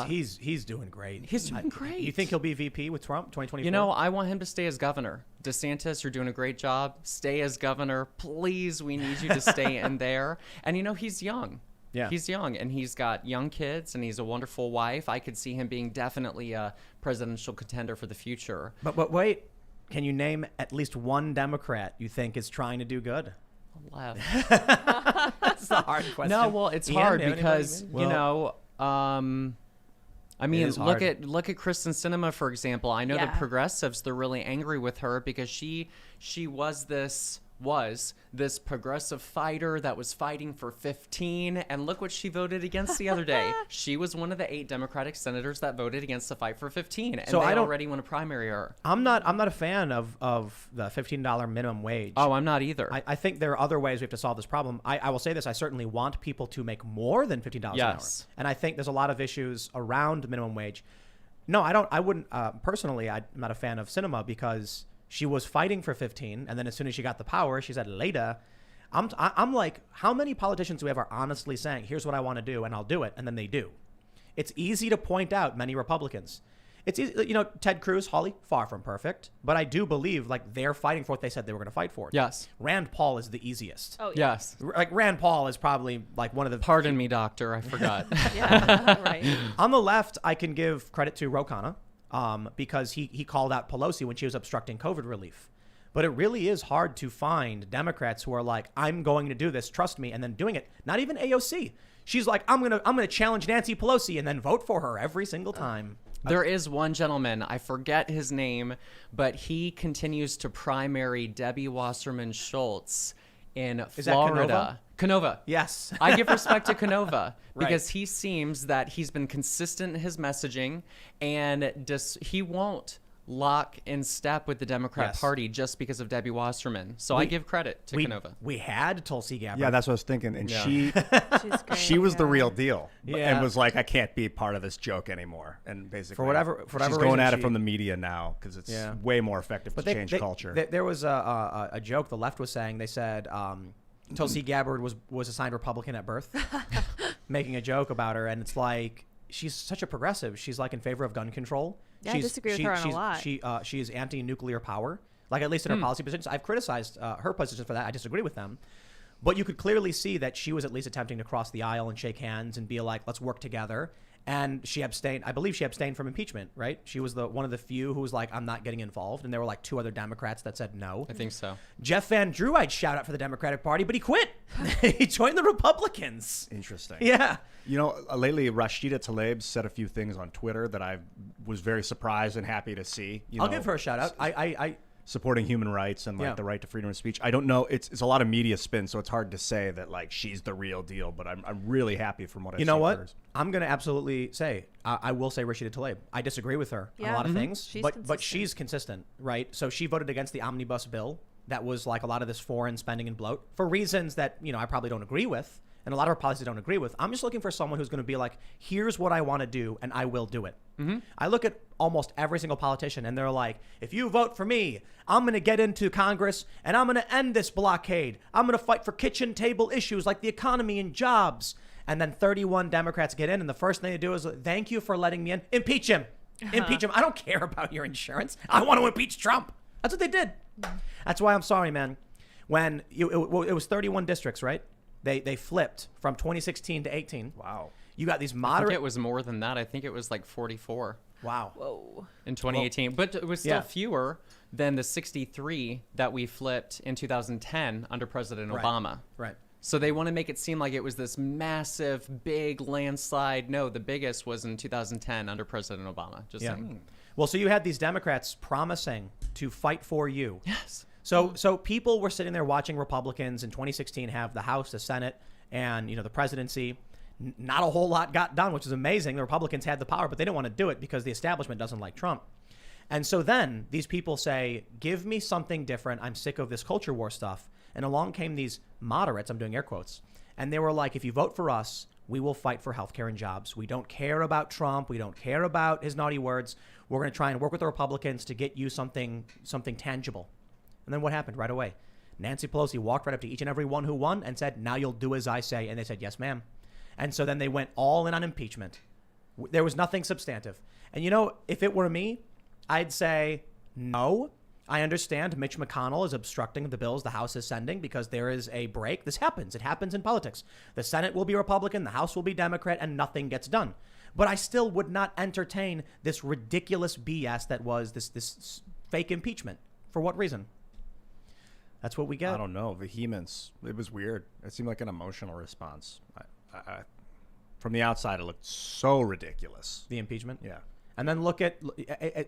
he's doing great. He's doing great. You think he'll be VP with Trump 2024? You know, I want him to stay as governor. DeSantis, you're doing a great job. Stay as governor. Please, we need you to stay in there. And, he's young. Yeah. He's young, and he's got young kids, and he's a wonderful wife. I could see him being definitely a presidential contender for the future. But wait, can you name at least one Democrat you think is trying to do good? Left. That's the hard question. No, well, it's Ian, hard do you have because, anybody? I mean, is look hard. at Kristen Sinema, for example. I know the Yeah. progressives, they're really angry with her because she was this progressive fighter that was fighting for 15, and look what she voted against the other day. She was one of the 8 Democratic senators that voted against the fight for 15, and So they I don't- already want to primary her. I'm not a fan of the $15 minimum wage. Oh, I'm not either. I think there are other ways we have to solve this problem. I will say this: I certainly want people to make more than $15 an hour, Yes. and I think there's a lot of issues around minimum wage. No, I don't. I wouldn't personally. I'm not a fan of Sinema because she was fighting for 15, and then as soon as she got the power, she said later. I'm like, how many politicians do we have are honestly saying, "Here's what I want to do, and I'll do it," and then they do? It's easy to point out many Republicans. It's easy, Ted Cruz, Hawley, far from perfect, but I do believe like they're fighting for what they said they were going to fight for. Yes. Rand Paul is the easiest. Oh, yeah. Yes. Like Rand Paul is probably like one of the. Pardon me, doctor. I forgot. Yeah. Right. On the left, I can give credit to Ro Khanna, because he called out Pelosi when she was obstructing COVID relief. But it really is hard to find Democrats who are like, I'm going to do this, trust me, and then doing it. Not even AOC. She's like, I'm gonna challenge Nancy Pelosi and then vote for her every single time. There is one gentleman, I forget his name, but he continues to primary Debbie Wasserman Schultz in Is that Florida. Canova. Yes. I give respect to Canova Right. because he seems that he's been consistent in his messaging, and he won't lock in step with the Democrat Yes. Party just because of Debbie Wasserman. So I give credit to Canova. We had Tulsi Gabbard. Yeah, that's what I was thinking. And Yeah. She's great. she was the yeah. real deal, Yeah. and was like, I can't be part of this joke anymore. And basically, For whatever she's reason, going at it she- from the media now because it's Yeah. way more effective But to change culture. There was a joke the left was saying. They said Tulsi Gabbard was assigned Republican at birth, making a joke about her, and it's like she's such a progressive. She's like in favor of gun control. Yeah, I disagree with her on a lot. She is anti-nuclear power, like at least in her policy positions. I've criticized her positions for that. I disagree with them. But you could clearly see that she was at least attempting to cross the aisle and shake hands and be like, let's work together. And she abstained. I believe she abstained from impeachment, right? She was one of the few who was like, I'm not getting involved. And there were like 2 other Democrats that said no. I think so. Jeff Van Drew, I'd shout out for the Democratic Party, but he quit. He joined the Republicans. Interesting. Yeah. Lately, Rashida Tlaib said a few things on Twitter that I was very surprised and happy to see. I'll give her a shout out. I supporting human rights and like Yeah. the right to freedom of speech. I don't know. It's a lot of media spin, so it's hard to say that like she's the real deal. But I'm really happy from what I've You seen. know of what? hers. I'm going to absolutely say, I will say Rashida Tlaib. I disagree with her on a Yeah. lot of things, She's but consistent. she's consistent, right? So she voted against the omnibus bill that was like a lot of this foreign spending and bloat for reasons that, I probably don't agree with. And a lot of her policies I don't agree with. I'm just looking for someone who's going to be like, here's what I want to do, and I will do it. I look at almost every single politician, and they're like, if you vote for me, I'm going to get into Congress, and I'm going to end this blockade. I'm going to fight for kitchen table issues like the economy and jobs. And then 31 Democrats get in, and the first thing they do is, thank you for letting me in. Impeach him. Impeach him. I don't care about your insurance. I want to impeach Trump. That's what they did. That's why I'm sorry, man. when it was 31 districts, right? They flipped from 2016 to 18. Wow. You got these I think moderate. it was more than that. I think it was like 44 Wow. Whoa. in 2018, but it was still yeah. fewer than the 63 that we flipped in 2010 under President Right. Obama. Right. So they want to make it seem like it was this massive, big landslide. No, the biggest was in 2010 under President Obama. Just Yeah. saying. Well, so you had these Democrats promising to fight for you. Yes. So people were sitting there watching Republicans in 2016 have the House, the Senate, and the presidency. Not a whole lot got done, which is amazing. The Republicans had the power, but they didn't want to do it because the establishment doesn't like Trump. And so then these people say, give me something different. I'm sick of this culture war stuff. And along came these moderates, I'm doing air quotes, and they were like, if you vote for us, we will fight for healthcare and jobs. We don't care about Trump. We don't care about his naughty words. We're going to try and work with the Republicans to get you something tangible. And then what happened right away? Nancy Pelosi walked right up to each and every one who won and said, now you'll do as I say. And they said, yes, ma'am. And so then they went all in on impeachment. There was nothing substantive. And if it were me, I'd say, no, I understand Mitch McConnell is obstructing the bills the House is sending because there is a break. This happens. It happens in politics. The Senate will be Republican, the House will be Democrat, and nothing gets done. But I still would not entertain this ridiculous BS that was this fake impeachment. For what reason? That's what we get. I don't know. Vehemence. It was weird. It seemed like an emotional response. From the outside, it looked so ridiculous. The impeachment? Yeah. And then look at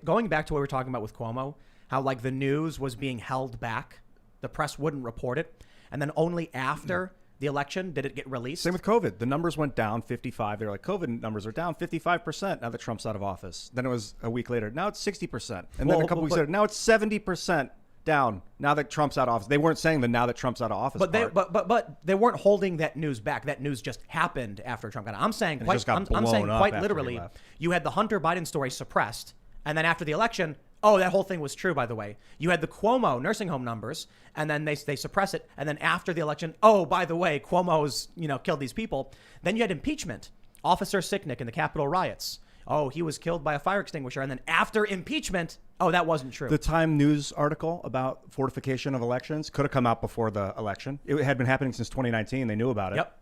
going back to what we were talking about with Cuomo, how like the news was being held back. The press wouldn't report it. And then only after the election did it get released. Same with COVID. The numbers went down 55. They were like, COVID numbers are down 55% now that Trump's out of office. Then it was a week later. Now it's 60%. And then a couple weeks later, now it's 70% down now that Trump's out of office. They weren't saying the now that Trump's out of office But part. they weren't holding that news back. That news just happened after Trump got out. I'm saying It just got I'm blown saying up quite after he literally, left. you had the Hunter Biden story suppressed, and then after the election, oh, that whole thing was true, by the way. You had the Cuomo nursing home numbers, and then they suppress it, and then after the election, oh, by the way, Cuomo's killed these people. Then you had impeachment, Officer Sicknick in the Capitol riots. Oh, he was killed by a fire extinguisher, and then after impeachment, oh, that wasn't true. The Time News article about fortification of elections could have come out before the election. It had been happening since 2019. They knew about it. Yep.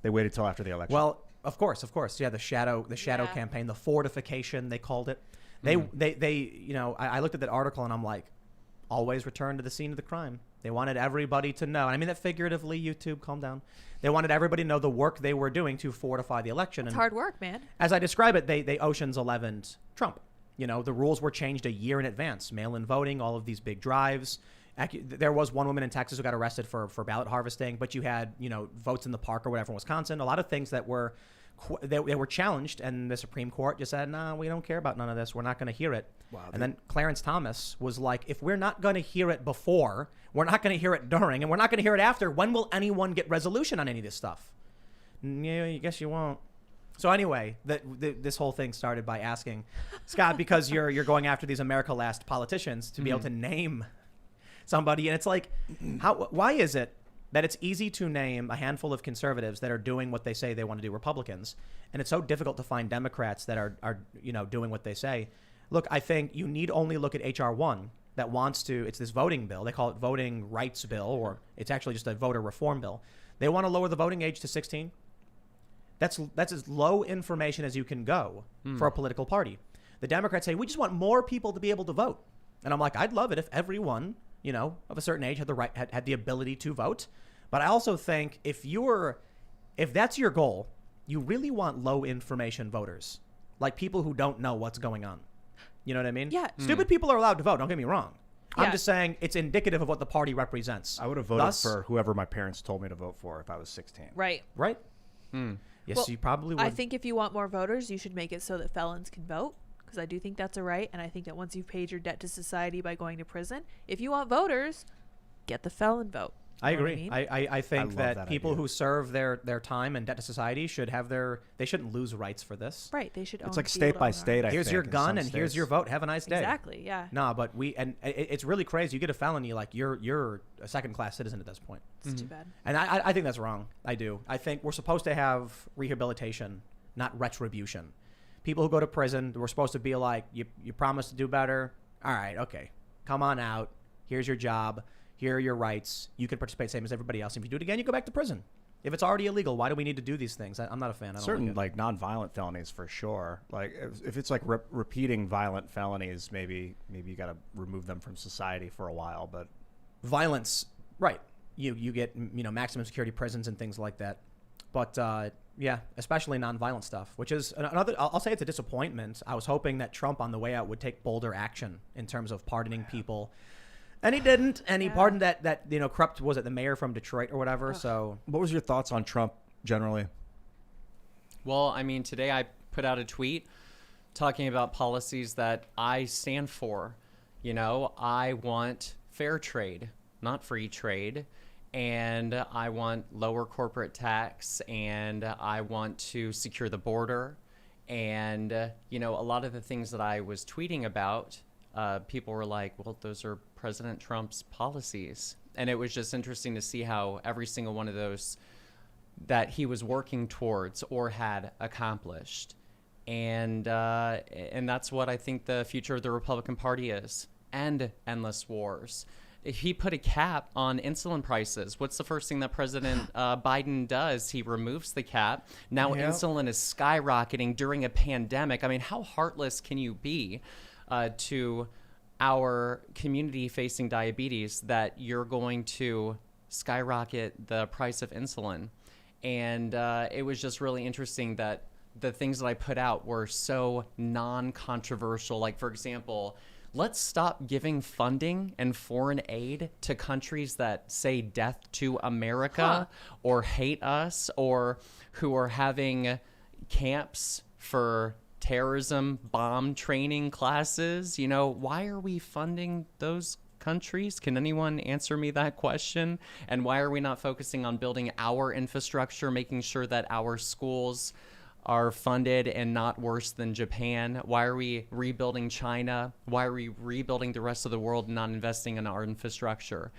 They waited till after the election. Well, of course. Yeah, the shadow Yeah. campaign, the fortification, they called it. They I looked at that article and I'm like, always return to the scene of the crime. They wanted everybody to know. And I mean that figuratively, YouTube, calm down. They wanted everybody to know the work they were doing to fortify the election. It's And hard work, man. as I describe it, they Ocean's 11'd Trump. The rules were changed a year in advance. Mail-in voting, all of these big drives. There was one woman in Texas who got arrested for ballot harvesting, but you had, votes in the park or whatever in Wisconsin. A lot of things that were they were challenged, and the Supreme Court just said, no, we don't care about none of this. We're not going to hear it. Wow, and then Clarence Thomas was like, if we're not going to hear it before, we're not going to hear it during, and we're not going to hear it after, when will anyone get resolution on any of this stuff? Yeah, I guess you won't. So anyway, this whole thing started by asking, Scott, because you're going after these America Last politicians to be able to name somebody, and it's like, why is it that it's easy to name a handful of conservatives that are doing what they say they want to do, Republicans, and it's so difficult to find Democrats that are doing what they say? Look, I think you need only look at H.R. 1 that wants to, it's this voting bill. They call it voting rights bill, or it's actually just a voter reform bill. They want to lower the voting age to 16. That's as low information as you can go for a political party. The Democrats say, we just want more people to be able to vote. And I'm like, I'd love it if everyone, of a certain age had the ability to vote. But I also think if that's your goal, you really want low information voters, like people who don't know what's going on. You know what I mean? Yeah. Stupid people are allowed to vote. Don't get me wrong. Yeah. I'm just saying it's indicative of what the party represents. I would have voted for whoever my parents told me to vote for if I was 16. Right. Right? Yes, Well, you probably would. I think if you want more voters, you should make it so that felons can vote, because I do think that's a right. And I think that once you've paid your debt to society by going to prison, if you want voters, get the felon vote. I You know what agree. I mean? I think love that that people idea. who serve their time and debt to society should have they shouldn't lose rights for this. Right. They should own It's like be state able to by own state. arms. Here's your in gun some and here's states. your vote. Have a nice day. Exactly. Yeah. No, but it's really crazy. You get a felony, like you're a second class citizen at this point. It's too bad. And I think that's wrong. I do. I think we're supposed to have rehabilitation, not retribution. People who go to prison, we're supposed to be like, you promise to do better. All right, okay, come on out. Here's your job. Here are your rights. You can participate same as everybody else. If you do it again, you go back to prison. If it's already illegal, why do we need to do these things? I'm not a fan. I don't Certain like it. non-violent felonies for sure. Like if it's like repeating violent felonies, maybe you got to remove them from society for a while. But Violence, right? You get maximum security prisons and things like that. But yeah, especially non-violent stuff, which is another. I'll say it's a disappointment. I was hoping that Trump on the way out would take bolder action in terms of pardoning people. And he didn't, and he pardoned that corrupt, was it the mayor from Detroit or whatever? Ugh. So what was your thoughts on Trump generally? Well, I mean, today I put out a tweet talking about policies that I stand for. I want fair trade, not free trade, and I want lower corporate tax, and I want to secure the border. And, a lot of the things that I was tweeting about, people were like, well, those are President Trump's policies. And it was just interesting to see how every single one of those that he was working towards or had accomplished. And that's what I think the future of the Republican Party is. And endless wars. If he put a cap on insulin prices, what's the first thing that President Biden does? He removes the cap. Now insulin is skyrocketing during a pandemic. I mean, how heartless can you be to our community facing diabetes that you're going to skyrocket the price of insulin? And it was just really interesting that the things that I put out were so non-controversial. Like, for example, let's stop giving funding and foreign aid to countries that say death to America or hate us or who are having camps for terrorism bomb training classes. Why are we funding those countries? Can anyone answer me that question? And why are we not focusing on building our infrastructure, making sure that our schools are funded and not worse than Japan? Why are we rebuilding China? Why are we rebuilding the rest of the world and not investing in our infrastructure?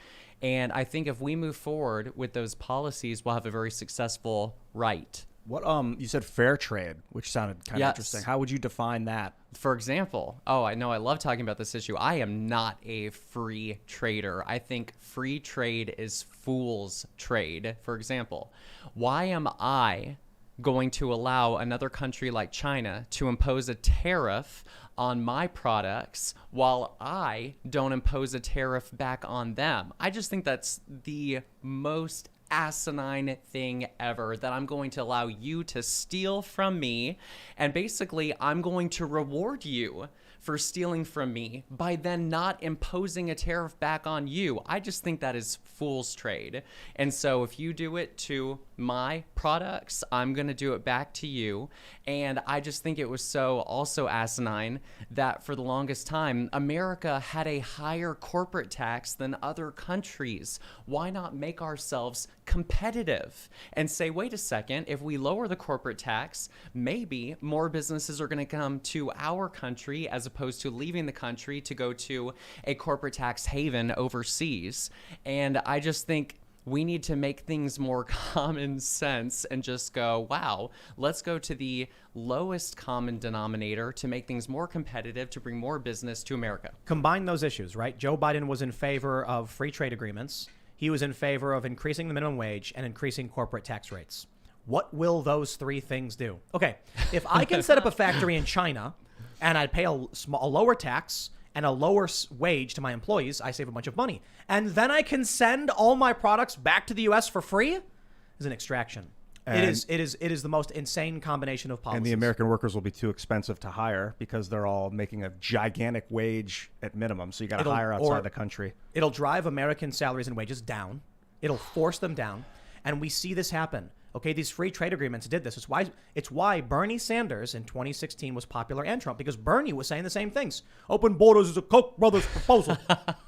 And I think if we move forward with those policies, we'll have a very successful right. What you said fair trade, which sounded kind of interesting. How would you define that? For example, I know I love talking about this issue. I am not a free trader. I think free trade is fool's trade. For example, why am I going to allow another country like China to impose a tariff on my products while I don't impose a tariff back on them? I just think that's the most asinine thing ever, that I'm going to allow you to steal from me, and basically I'm going to reward you for stealing from me by then not imposing a tariff back on you. I just think that is fool's trade. And so if you do it to my products, I'm going to do it back to you. And I just think it was so also asinine that for the longest time, America had a higher corporate tax than other countries. Why not make ourselves competitive and say, wait a second, if we lower the corporate tax, maybe more businesses are going to come to our country as opposed to leaving the country to go to a corporate tax haven overseas. And I just think we need to make things more common sense and just go, wow, let's go to the lowest common denominator to make things more competitive, to bring more business to America. Combine those issues, right? Joe Biden was in favor of free trade agreements. He was in favor of increasing the minimum wage and increasing corporate tax rates. What will those three things do? Okay, if I can set up a factory in China and I pay a lower tax and a lower wage to my employees, I save a bunch of money. And then I can send all my products back to the U.S. for free? Is an extraction. It is the most insane combination of policies. And the American workers will be too expensive to hire because they're all making a gigantic wage at minimum. So you got to hire outside the country. It'll drive American salaries and wages down. It'll force them down. And we see this happen. Okay, these free trade agreements did this. It's why Bernie Sanders in 2016 was popular and Trump, because Bernie was saying the same things. Open borders is a Koch brothers proposal.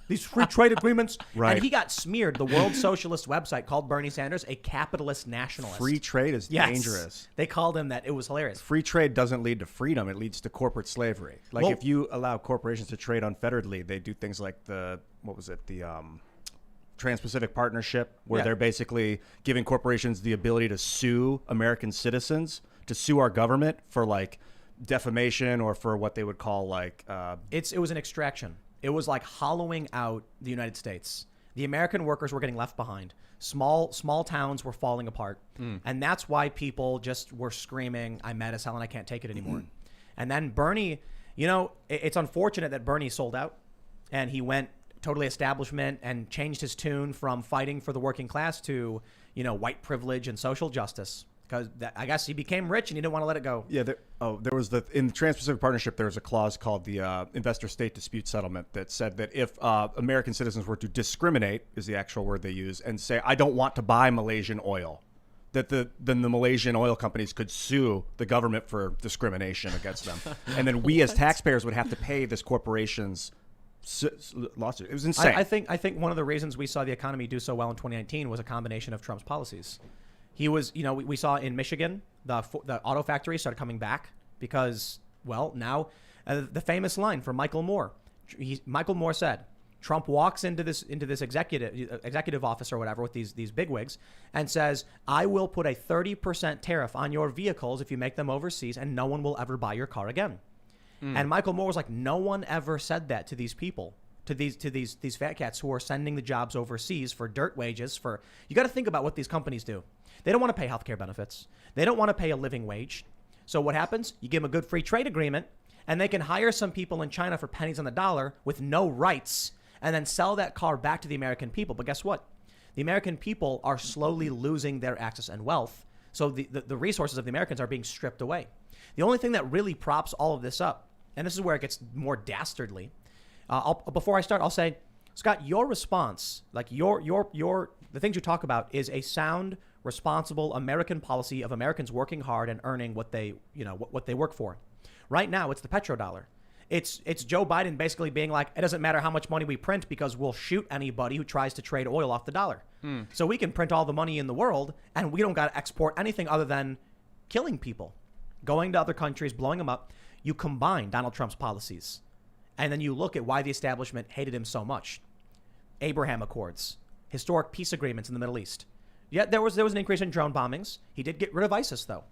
These free trade agreements. Right. And he got smeared. The World Socialist website called Bernie Sanders a capitalist nationalist. Free trade is dangerous. They called him that. It was hilarious. Free trade doesn't lead to freedom. It leads to corporate slavery. Like if you allow corporations to trade unfetteredly, they do things like the Trans-Pacific Partnership, where they're basically giving corporations the ability to sue American citizens, to sue our government for like defamation or for what they would call like... It was an extraction. It was like hollowing out the United States. The American workers were getting left behind. Small towns were falling apart. And that's why people just were screaming, I'm mad as hell and I can't take it anymore. And then Bernie, it's unfortunate that Bernie sold out and he went totally establishment and changed his tune from fighting for the working class to, white privilege and social justice. Because I guess he became rich and he didn't want to let it go. Yeah, there was in the Trans-Pacific Partnership, there was a clause called the Investor-State Dispute Settlement that said that if American citizens were to discriminate, is the actual word they use, and say, I don't want to buy Malaysian oil, that then the Malaysian oil companies could sue the government for discrimination against them. And then we as taxpayers would have to pay this corporation's lawsuit. It was insane. I think one of the reasons we saw the economy do so well in 2019 was a combination of Trump's policies. He was, we saw in Michigan, the auto factories started coming back because, now the famous line from Michael Moore. Michael Moore said, Trump walks into this executive office or whatever with these bigwigs and says, I will put a 30% tariff on your vehicles if you make them overseas and no one will ever buy your car again. And Michael Moore was like, no one ever said that to these people. To these fat cats who are sending the jobs overseas for dirt wages. You got to think about what these companies do. They don't want to pay healthcare benefits. They don't want to pay a living wage. So what happens? You give them a good free trade agreement, and they can hire some people in China for pennies on the dollar with no rights, and then sell that car back to the American people. But guess what? The American people are slowly losing their access and wealth. So the resources of the Americans are being stripped away. The only thing that really props all of this up, and this is where it gets more dastardly. Before I start, I'll say, Scott, your response, like the things you talk about, is a sound, responsible American policy of Americans working hard and earning what they work for. Right now, it's the petrodollar. It's Joe Biden basically being like, it doesn't matter how much money we print because we'll shoot anybody who tries to trade oil off the dollar. So we can print all the money in the world and we don't got to export anything other than killing people, going to other countries, blowing them up. You combine Donald Trump's policies. And then you look at why the establishment hated him so much. Abraham Accords, historic peace agreements in the Middle East. Yeah, there was an increase in drone bombings. He did get rid of ISIS, though.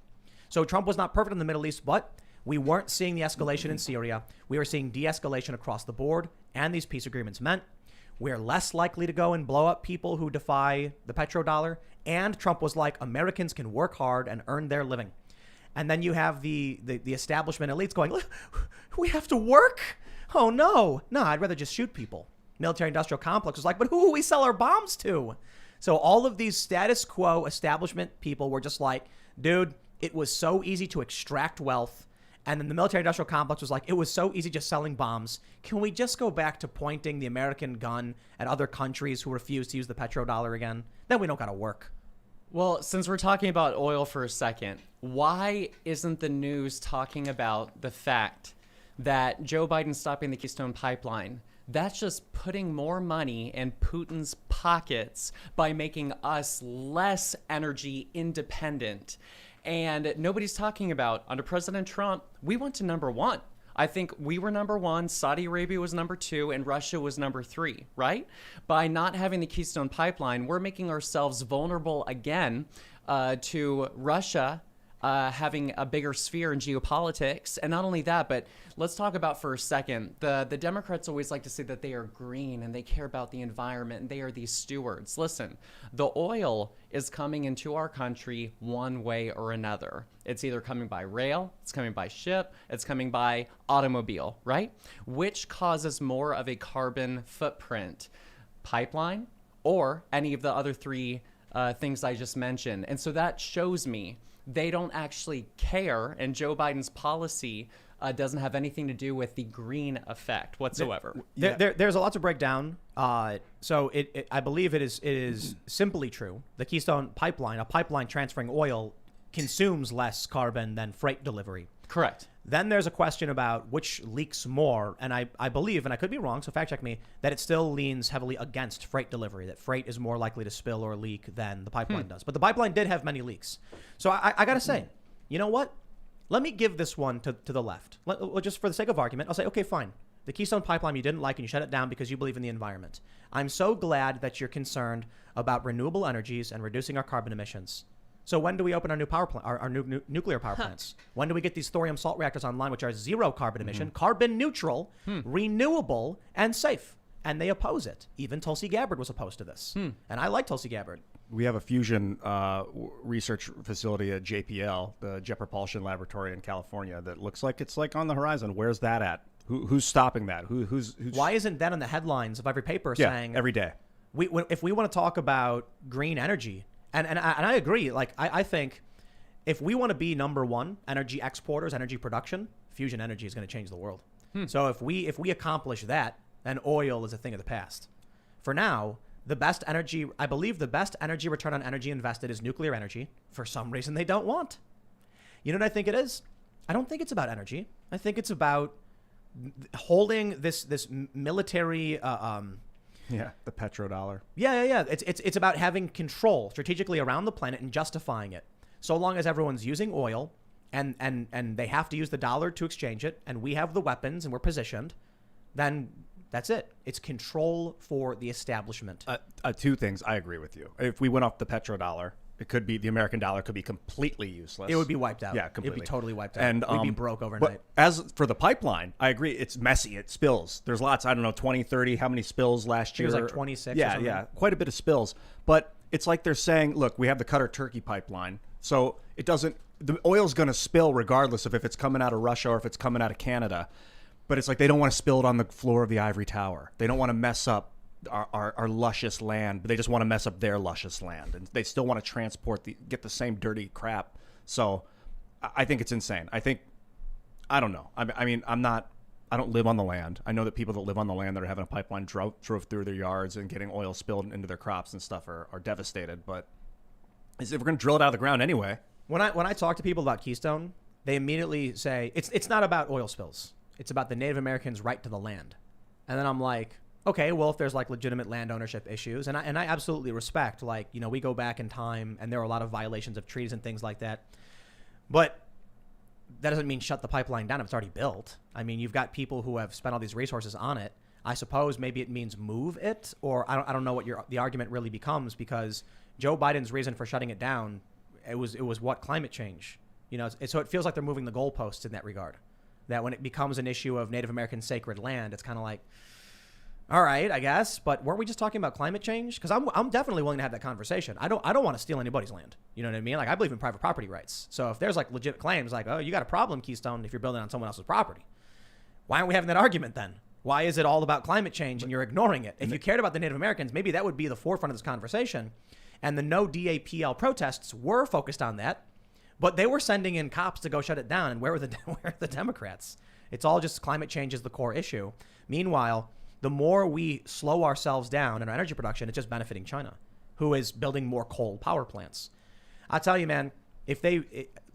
So Trump was not perfect in the Middle East, but we weren't seeing the escalation in Syria. We were seeing de-escalation across the board, and these peace agreements meant we're less likely to go and blow up people who defy the petrodollar. And Trump was like, Americans can work hard and earn their living. And then you have the establishment elites going, we have to work? Oh, no, I'd rather just shoot people. Military-industrial complex was like, but who will we sell our bombs to? So all of these status quo establishment people were just like, dude, it was so easy to extract wealth. And then the military-industrial complex was like, it was so easy just selling bombs. Can we just go back to pointing the American gun at other countries who refuse to use the petrodollar again? Then we don't got to work. Well, since we're talking about oil for a second, why isn't the news talking about the fact that Joe Biden stopping the Keystone Pipeline, that's just putting more money in Putin's pockets by making us less energy independent? And nobody's talking about, under President Trump, we went to number one. I think we were number one, Saudi Arabia was number two, and Russia was number three, right? By not having the Keystone Pipeline, we're making ourselves vulnerable again to Russia having a bigger sphere in geopolitics. And not only that, but let's talk about for a second, the Democrats always like to say that they are green and they care about the environment and they are these stewards. Listen, the oil is coming into our country one way or another. It's either coming by rail, it's coming by ship, it's coming by automobile, right? Which causes more of a carbon footprint, pipeline or any of the other three things I just mentioned? And so that shows me they don't actually care, and Joe Biden's policy doesn't have anything to do with the green effect whatsoever. There's a lot to break down. So I believe it is simply true. The Keystone Pipeline, a pipeline transferring oil, consumes less carbon than freight delivery. Correct. Then there's a question about which leaks more, and I believe, and I could be wrong, so fact check me, that it still leans heavily against freight delivery, that freight is more likely to spill or leak than the pipeline does. But the pipeline did have many leaks. So I got to say, you know what? Let me give this one to the left. Just for the sake of argument, I'll say, okay, fine. The Keystone Pipeline you didn't like and you shut it down because you believe in the environment. I'm so glad that you're concerned about renewable energies and reducing our carbon emissions. So when do we open our new power plant, our new nuclear power plants? When do we get these thorium salt reactors online, which are zero carbon emission, carbon neutral, renewable, and safe? and they oppose it. Even Tulsi Gabbard was opposed to this. And I like Tulsi Gabbard. We have a fusion research facility at JPL, the Jet Propulsion Laboratory in California, that looks like it's like on the horizon. Where's that at? Who's stopping that? Who's Why isn't that in the headlines of every paper saying every day? If we want to talk about green energy, and I agree, like I think if we want to be number one energy exporters, energy production, fusion energy is going to change the world. So if we accomplish that, then oil is a thing of the past. For now, I believe the best energy return on energy invested is nuclear energy. For some reason, they don't want. You know what I think it is? I don't think it's about energy. I think it's about holding this military. Yeah, the petrodollar. Yeah. It's about having control strategically around the planet and justifying it. So long as everyone's using oil, and they have to use the dollar to exchange it, and we have the weapons and we're positioned, then that's it. It's control for the establishment. Two things. I agree with you. If we went off the petrodollar, it could be the American dollar could be completely useless. It would be wiped out. Yeah, completely. It'd be totally wiped out. And we'd be broke overnight. But as for the pipeline, I agree. It's messy. It spills. There's lots. I don't know, 20, 30. How many spills last year? It was like 26. Yeah, or something. yeah, quite a bit of spills. But it's like they're saying, look, we have the Qatar Turkey pipeline, so it doesn't. The oil's going to spill regardless of if it's coming out of Russia or if it's coming out of Canada. But it's like they don't want to spill it on the floor of the ivory tower. They don't want to mess up our luscious land, but they just want to mess up their luscious land. And they still want to get the same dirty crap. So I think it's insane. I don't know. I mean, I don't live on the land. I know that people that live on the land that are having a pipeline drove through their yards and getting oil spilled into their crops and stuff are devastated. But if we're going to drill it out of the ground anyway. When I talk to people about Keystone, they immediately say it's not about oil spills. It's about the Native Americans' right to the land. And then I'm like, okay, well, if there's like legitimate land ownership issues, and I absolutely respect, like, you know, we go back in time and there are a lot of violations of treaties and things like that. But that doesn't mean shut the pipeline down if it's already built. I mean, you've got people who have spent all these resources on it. I suppose maybe it means move it, or I don't know what the argument really becomes, because Joe Biden's reason for shutting it down, it was what, climate change. You know, so it feels like they're moving the goalposts in that regard. That when it becomes an issue of Native American sacred land, it's kind of like, all right, I guess, but weren't we just talking about climate change? Because I'm definitely willing to have that conversation. I don't want to steal anybody's land. You know what I mean? Like, I believe in private property rights. So if there's like legit claims, like, oh, you got a problem, Keystone, if you're building on someone else's property, why aren't we having that argument then? Why is it all about climate change and you're ignoring it? If you cared about the Native Americans, maybe that would be the forefront of this conversation. And the no DAPL protests were focused on that, but they were sending in cops to go shut it down. And where are the Democrats? It's all just climate change is the core issue. Meanwhile, the more we slow ourselves down in our energy production, it's just benefiting China, who is building more coal power plants. I'll tell you, man,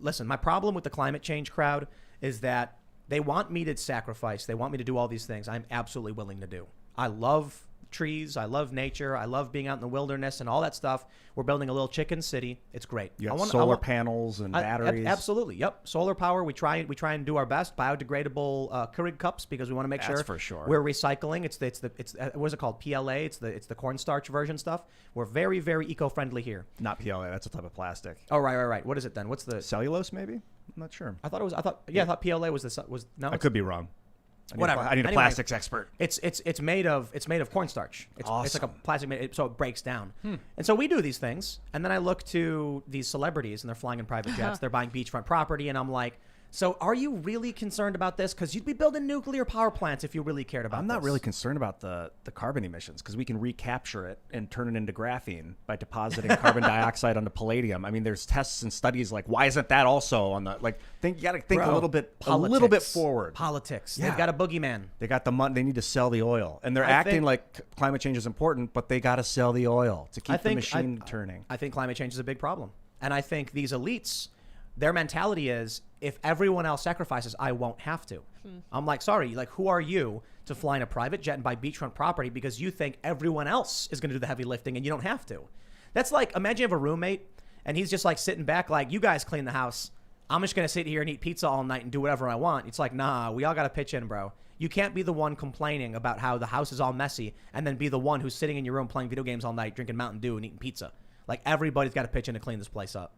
listen, my problem with the climate change crowd is that they want me to sacrifice. They want me to do all these things I'm absolutely willing to do. I love trees. I love nature. I love being out in the wilderness and all that stuff. We're building a little chicken city. It's great. You got solar panels and batteries. Absolutely. Yep. Solar power. We try and do our best. Biodegradable Keurig cups, because we want to make That's for sure. we're recycling. It's what is it called? PLA. It's the cornstarch version stuff. We're very, very eco-friendly here. Not PLA. That's a type of plastic. Oh, right. What is it then? What's the Cellulose? Maybe. I'm not sure. I thought PLA was no. I could be wrong. Whatever. I need a plastics expert. It's made of cornstarch. Awesome. It's like a plastic, so it breaks down. And so we do these things, and then I look to these celebrities, and they're flying in private jets. They're buying beachfront property, and I'm like, so are you really concerned about this? Because you'd be building nuclear power plants if you really cared about. I'm not really concerned about the carbon emissions, because we can recapture it and turn it into graphene by depositing carbon dioxide onto palladium. I mean, there's tests and studies like, why isn't that also on the you got to think a little bit forward. Politics. Yeah. They've got a boogeyman. They got the money. They need to sell the oil, and they're acting like climate change is important, but they got to sell the oil to keep the machine turning. I think climate change is a big problem, and I think these elites, their mentality is, if everyone else sacrifices, I won't have to. I'm like, sorry, like, who are you to fly in a private jet and buy beachfront property because you think everyone else is going to do the heavy lifting and you don't have to? That's like, imagine you have a roommate and he's just like sitting back like, you guys clean the house. I'm just going to sit here and eat pizza all night and do whatever I want. It's like, nah, we all got to pitch in, bro. You can't be the one complaining about how the house is all messy and then be the one who's sitting in your room playing video games all night, drinking Mountain Dew and eating pizza. Like, everybody's got to pitch in to clean this place up.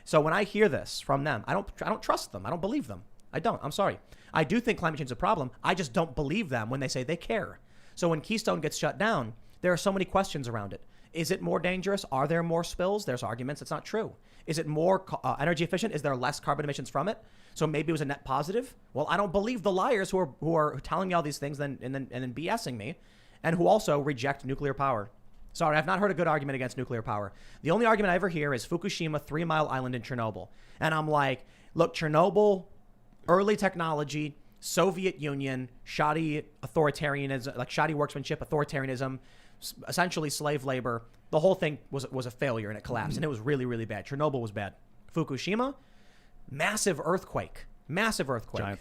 So when I hear this from them, I don't trust them. I don't believe them. I don't. I'm sorry. I do think climate change is a problem. I just don't believe them when they say they care. So when Keystone gets shut down, there are so many questions around it. Is it more dangerous? Are there more spills? There's arguments it's not true. Is it more energy efficient? Is there less carbon emissions from it? So maybe it was a net positive. Well, I don't believe the liars who are telling me all these things and then BSing me, and who also reject nuclear power. Sorry, I've not heard a good argument against nuclear power. The only argument I ever hear is Fukushima, 3 Mile Island in Chernobyl. And I'm like, look, Chernobyl, early technology, Soviet Union, shoddy authoritarianism, like shoddy workmanship, authoritarianism, essentially slave labor. The whole thing was a failure and it collapsed. And it was really, really bad. Chernobyl was bad. Fukushima, massive earthquake. Giant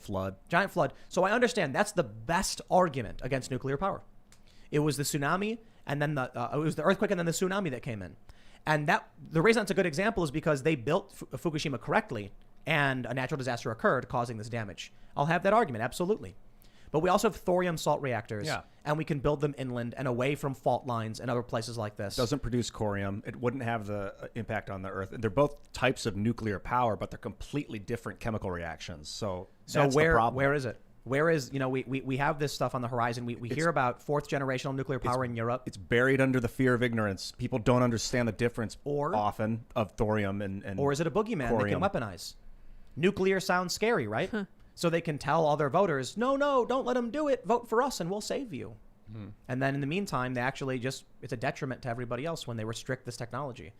flood. So I understand that's the best argument against nuclear power. It was the tsunami, and then it was the earthquake, and then the tsunami that came in. And the reason that's a good example is because they built Fukushima correctly, and a natural disaster occurred, causing this damage. I'll have that argument, absolutely. But we also have thorium salt reactors, and we can build them inland and away from fault lines and other places like this. Doesn't produce corium. It wouldn't have the impact on the Earth. They're both types of nuclear power, but they're completely different chemical reactions. So that's the problem. Where is it? Where is, we have this stuff on the horizon. We hear about fourth generational nuclear power in Europe. It's buried under the fear of ignorance. People don't understand the difference often of thorium and or is it a boogeyman corium. They can weaponize? Nuclear sounds scary, right? So they can tell all their voters, no, don't let them do it. Vote for us and we'll save you. And then in the meantime, they actually it's a detriment to everybody else when they restrict this technology.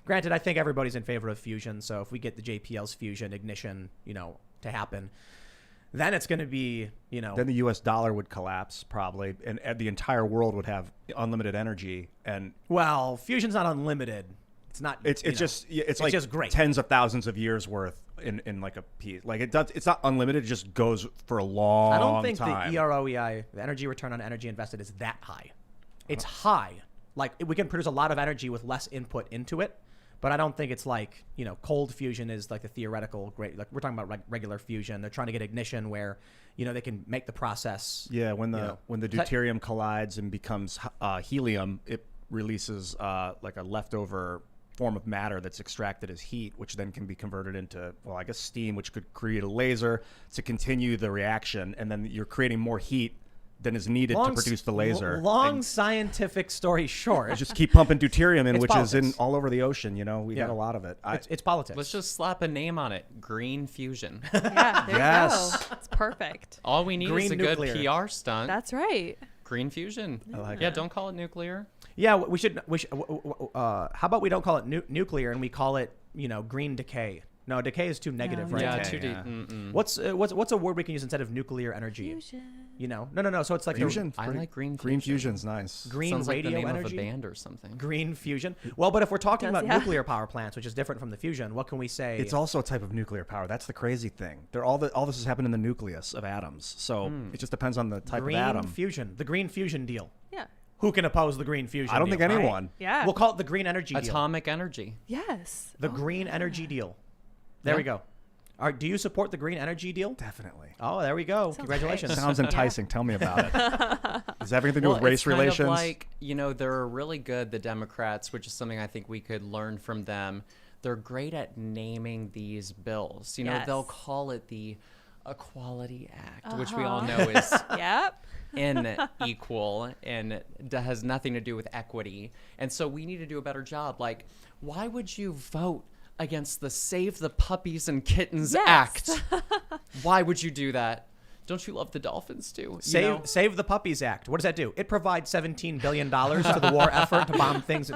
Granted, I think everybody's in favor of fusion. So if we get the JPL's fusion ignition, to happen, then it's going to be, Then the U.S. dollar would collapse probably, and the entire world would have unlimited energy. And well, fusion's not unlimited. It's not. It's like just great. Tens of thousands of years worth in like a piece. Like it does. It's not unlimited. It just goes for a long time. I don't think the EROEI, the energy return on energy invested, is that high. It's high. Like we can produce a lot of energy with less input into it. But I don't think it's like, cold fusion is like the theoretical great. Like we're talking about regular fusion. They're trying to get ignition where, they can make the process. Yeah, when the deuterium collides and becomes helium, it releases like a leftover form of matter that's extracted as heat, which then can be converted into, steam, which could create a laser to continue the reaction. And then you're creating more heat than is needed to produce the laser. Long scientific story short. Just keep pumping deuterium in, It's which politics. is in all over the ocean. We got a lot of it. It's politics. Let's just slap a name on it. Green fusion. Yeah, there Yes. you go. It's perfect. All we need Green is a nuclear. good PR stunt. That's right. Green fusion. I like Yeah, it. don't call it nuclear. Yeah, we should. How about we don't call it nuclear and we call it, green decay? No, decay is too negative, right? Yeah, Okay, too deep. yeah. What's a word we can use instead of nuclear energy? Fusion. No. So it's like Fusion. I like green Green fusion. fusion's nice. green Sounds like the radio name energy. of a band or something. Green fusion. Well, but if we're talking Does, about yeah. nuclear power plants, which is different from the fusion, what can we say? It's also a type of nuclear power. That's the crazy thing. All this has happened in the nucleus of atoms. So it just depends on the type green of atom. fusion. The green fusion deal. Yeah. Who can oppose the green fusion? I don't think deal, right? anyone. Yeah. We'll call it the green energy deal. Atomic energy. Yes. The Oh, green yeah. energy deal. There we go. Do you support the green energy deal? Definitely. Oh, there we go. Sounds Congratulations. Sounds enticing. Tell me about it. Does everything to do with Well, race it's kind relations? of like, they're really good, the Democrats, which is something I think we could learn from them. They're great at naming these bills. Yes. They'll call it the Equality Act, which we all know is Yep. unequal and has nothing to do with equity. And so we need to do a better job. Like, why would you vote against the Save the Puppies and Kittens Yes. Act? Why would you do that? Don't you love the dolphins too? Save the Puppies Act. What does that do? It provides $17 billion to the war effort to bomb things.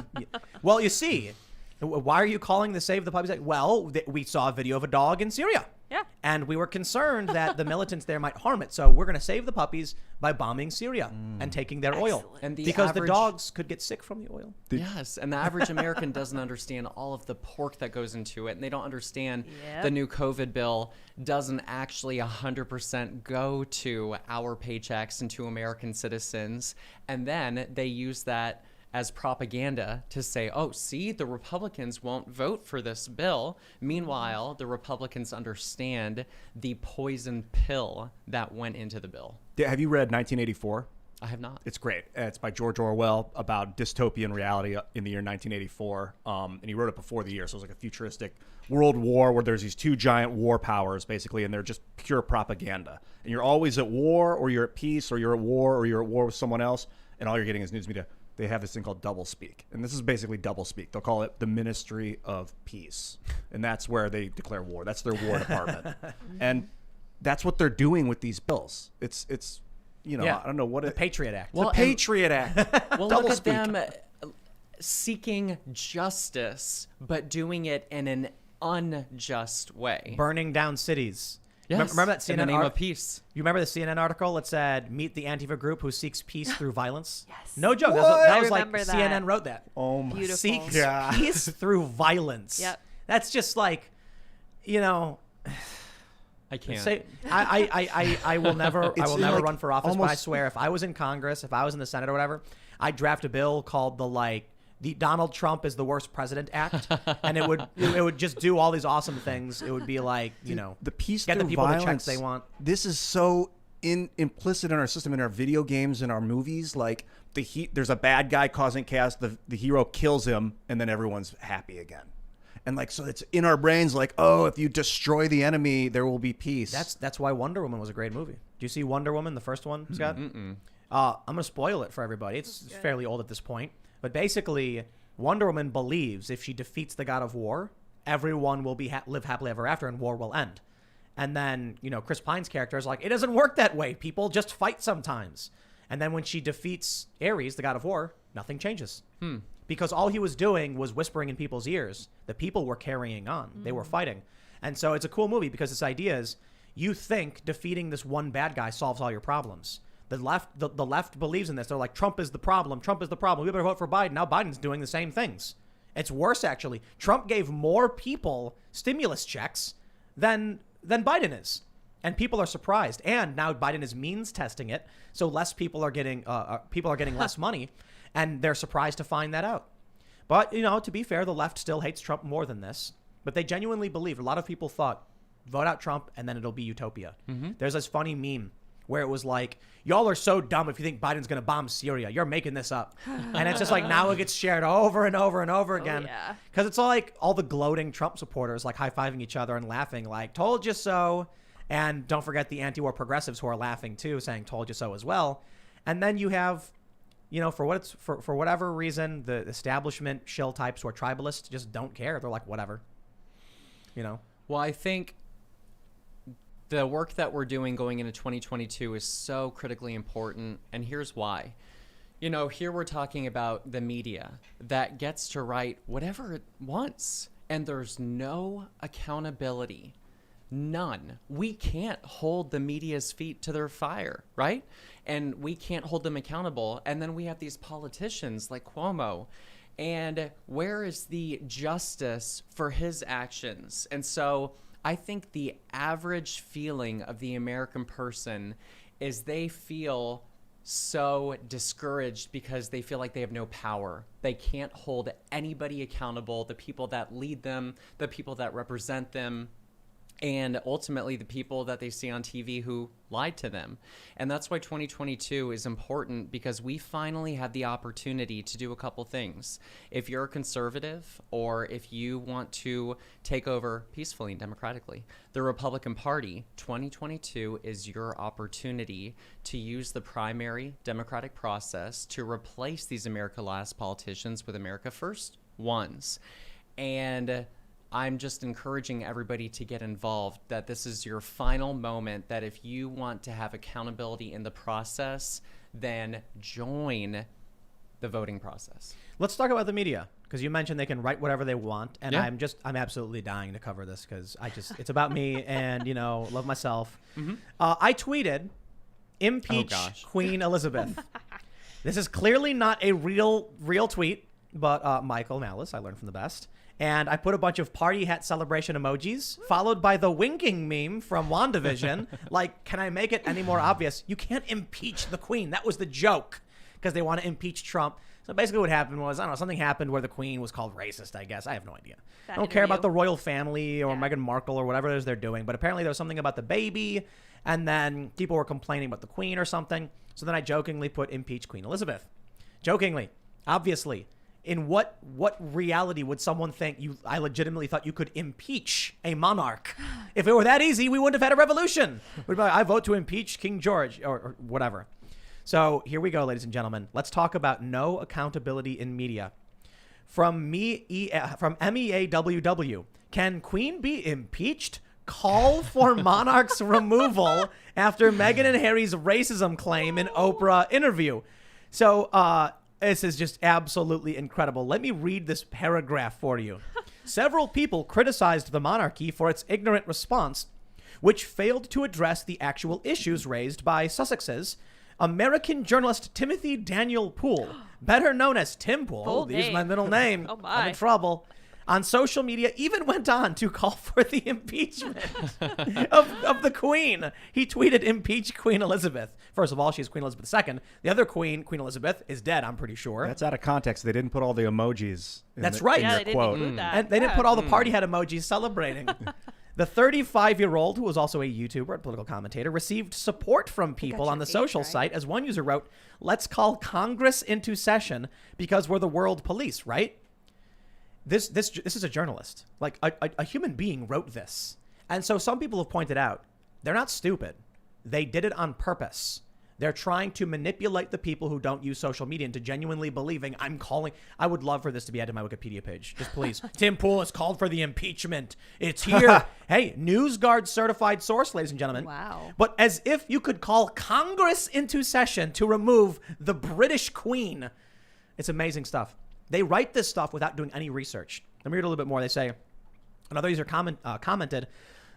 Well, you see, why are you calling the Save the Puppies Act? Well, we saw a video of a dog in Syria. Yeah. And we were concerned that the militants there might harm it. So we're going to save the puppies by bombing Syria and taking their oil. Excellent. And the because the average- dogs could get sick from the oil. Yes, and the average American doesn't understand all of the pork that goes into it, and they don't understand Yep. the new COVID bill doesn't actually 100% go to our paychecks and to American citizens, and then they use that as propaganda to say, oh, see, the Republicans won't vote for this bill. Meanwhile, the Republicans understand the poison pill that went into the bill. Have you read 1984? I have not. It's great. It's by George Orwell about dystopian reality in the year 1984. And he wrote it before the year. So it was like a futuristic world war where there's these two giant war powers, basically, and they're just pure propaganda. And you're always at war, or you're at peace, or you're at war, or you're at war with someone else. And all you're getting is news media. They have this thing called doublespeak. And this is basically doublespeak. They'll call it the Ministry of Peace. And that's where they declare war. That's their war department. And that's what they're doing with these bills. It's you know, I don't know what the Patriot Act. the Patriot Act. Well, look at them seeking justice, but doing it in an unjust way. Burning down cities. Yes, Remember that CNN in the name art- of peace. You remember the CNN article that said, "Meet the Antifa group who seeks peace through violence"? Yes. No joke. What? That I was like remember that. CNN wrote that. Oh my Beautiful. Seeks God. peace through violence. Yep. That's just like, you know, I can't. say I will never I It's will never like run for office, but I almost- swear if I was in Congress, if I was in the Senate or whatever, I'd draft a bill called the Donald Trump is the worst president act, and it would just do all these awesome things. It would be like, you know, The peace get the through people violence, the checks they want. This is so implicit in our system, in our video games, in our movies. Like there's a bad guy causing chaos. The hero kills him, and then everyone's happy again. And like, so it's in our brains. Like, oh, if you destroy the enemy, there will be peace. That's why Wonder Woman was a great movie. Do you see Wonder Woman, the first one, Scott? I'm gonna spoil it for everybody. It's fairly old at this point, but basically, Wonder Woman believes if she defeats the god of war, everyone will be live happily ever after, and war will end. And then, you know, Chris Pine's character is like, it doesn't work that way. People just fight sometimes. And then when she defeats Ares, the god of war, nothing changes. Because all he was doing was whispering in people's ears. The people were carrying on. They were fighting. And so it's a cool movie because this idea is you think defeating this one bad guy solves all your problems. The left believes in this. They're like, Trump is the problem. Trump is the problem. We better vote for Biden. Now Biden's doing the same things. It's worse, actually. Trump gave more people stimulus checks than Biden is. And people are surprised. And now Biden is means testing it. So less people are getting less money. And they're surprised to find that out. But, you know, to be fair, the left still hates Trump more than this. But they genuinely believe. A lot of people thought, vote out Trump and then it'll be utopia. There's this funny meme where it was like, y'all are so dumb if you think Biden's going to bomb Syria. You're making this up. And it's just like now it gets shared over and over and over again. yeah. Because it's all like all the gloating Trump supporters like high-fiving each other and laughing like, told you so. And don't forget the anti-war progressives who are laughing too, saying told you so as well. And then you have, you know, for whatever reason, the establishment shill types who are tribalists just don't care. They're like, whatever, you know? Well, I think the work that we're doing going into 2022 is so critically important, and here's why. You know, here we're talking about the media that gets to write whatever it wants, and there's no accountability. None. We can't hold the media's feet to their fire, right? And we can't hold them accountable. And then we have these politicians like Cuomo. And where is the justice for his actions? And so I think the average feeling of the American person is they feel so discouraged because they feel like they have no power. They can't hold anybody accountable, the people that lead them, the people that represent them, and ultimately the people that they see on TV who lied to them. And that's why 2022 is important, because we finally have the opportunity to do a couple things. If you're a conservative, or if you want to take over peacefully and democratically, the Republican Party, 2022 is your opportunity to use the primary democratic process to replace these America Last politicians with America First ones. And I'm just encouraging everybody to get involved, that this is your final moment, that if you want to have accountability in the process, then join the voting process. Let's talk about the media, because you mentioned they can write whatever they want, and Yeah. I'm absolutely dying to cover this because it's about me and, you know, love myself. I tweeted, impeach Queen Elizabeth. This is clearly not a real tweet, but Michael Malice, I learned from the best. And I put a bunch of party hat celebration emojis, followed by the winking meme from WandaVision. Like, can I make it any more obvious? You can't impeach the queen. That was the joke, because they want to impeach Trump. So basically what happened was, I don't know, something happened where the queen was called racist, I guess. I have no idea. That I don't care about interview. the royal family or Yeah. Meghan Markle or whatever it is they're doing, but apparently there was something about the baby, and then people were complaining about the queen or something. So then I jokingly put impeach Queen Elizabeth. Jokingly. Obviously. In what reality would someone think I legitimately thought you could impeach a monarch? If it were that easy, we wouldn't have had a revolution. We'd be like, I vote to impeach King George or whatever. So here we go, ladies and gentlemen. Let's talk about no accountability in media. From MEAWW, can Queen be impeached? Call for monarch's removal after Meghan and Harry's racism claim in Oprah interview. So this is just absolutely incredible. Let me read this paragraph for you. Several people criticized the monarchy for its ignorant response, which failed to address the actual issues raised by Sussex's American journalist Timothy Daniel Poole, better known as Tim Poole. Full These name. my middle name. Oh, I'm my. in trouble. On social media, even went on to call for the impeachment of the Queen. He tweeted, impeach Queen Elizabeth. First of all, she's Queen Elizabeth II. The other Queen, Queen Elizabeth, is dead, I'm pretty sure. That's out of context. They didn't put all the emojis. That's right. In Yeah, your they didn't quote. include that. And they didn't Yeah. put all the party hat emojis celebrating. The 35-year-old, who was also a YouTuber and political commentator, received support from people your on the age social right. site. As one user wrote, let's call Congress into session because we're the world police, right? This is a journalist. Like, a human being wrote this. And so some people have pointed out, they're not stupid. They did it on purpose. They're trying to manipulate the people who don't use social media into genuinely believing I'm calling. I would love for this to be added to my Wikipedia page. Just please. Tim Poole has called for the impeachment. It's here. Hey, NewsGuard certified source, ladies and gentlemen. Wow. But as if you could call Congress into session to remove the British Queen. It's amazing stuff. They write this stuff without doing any research. Let me read a little bit more. They say, another user commented,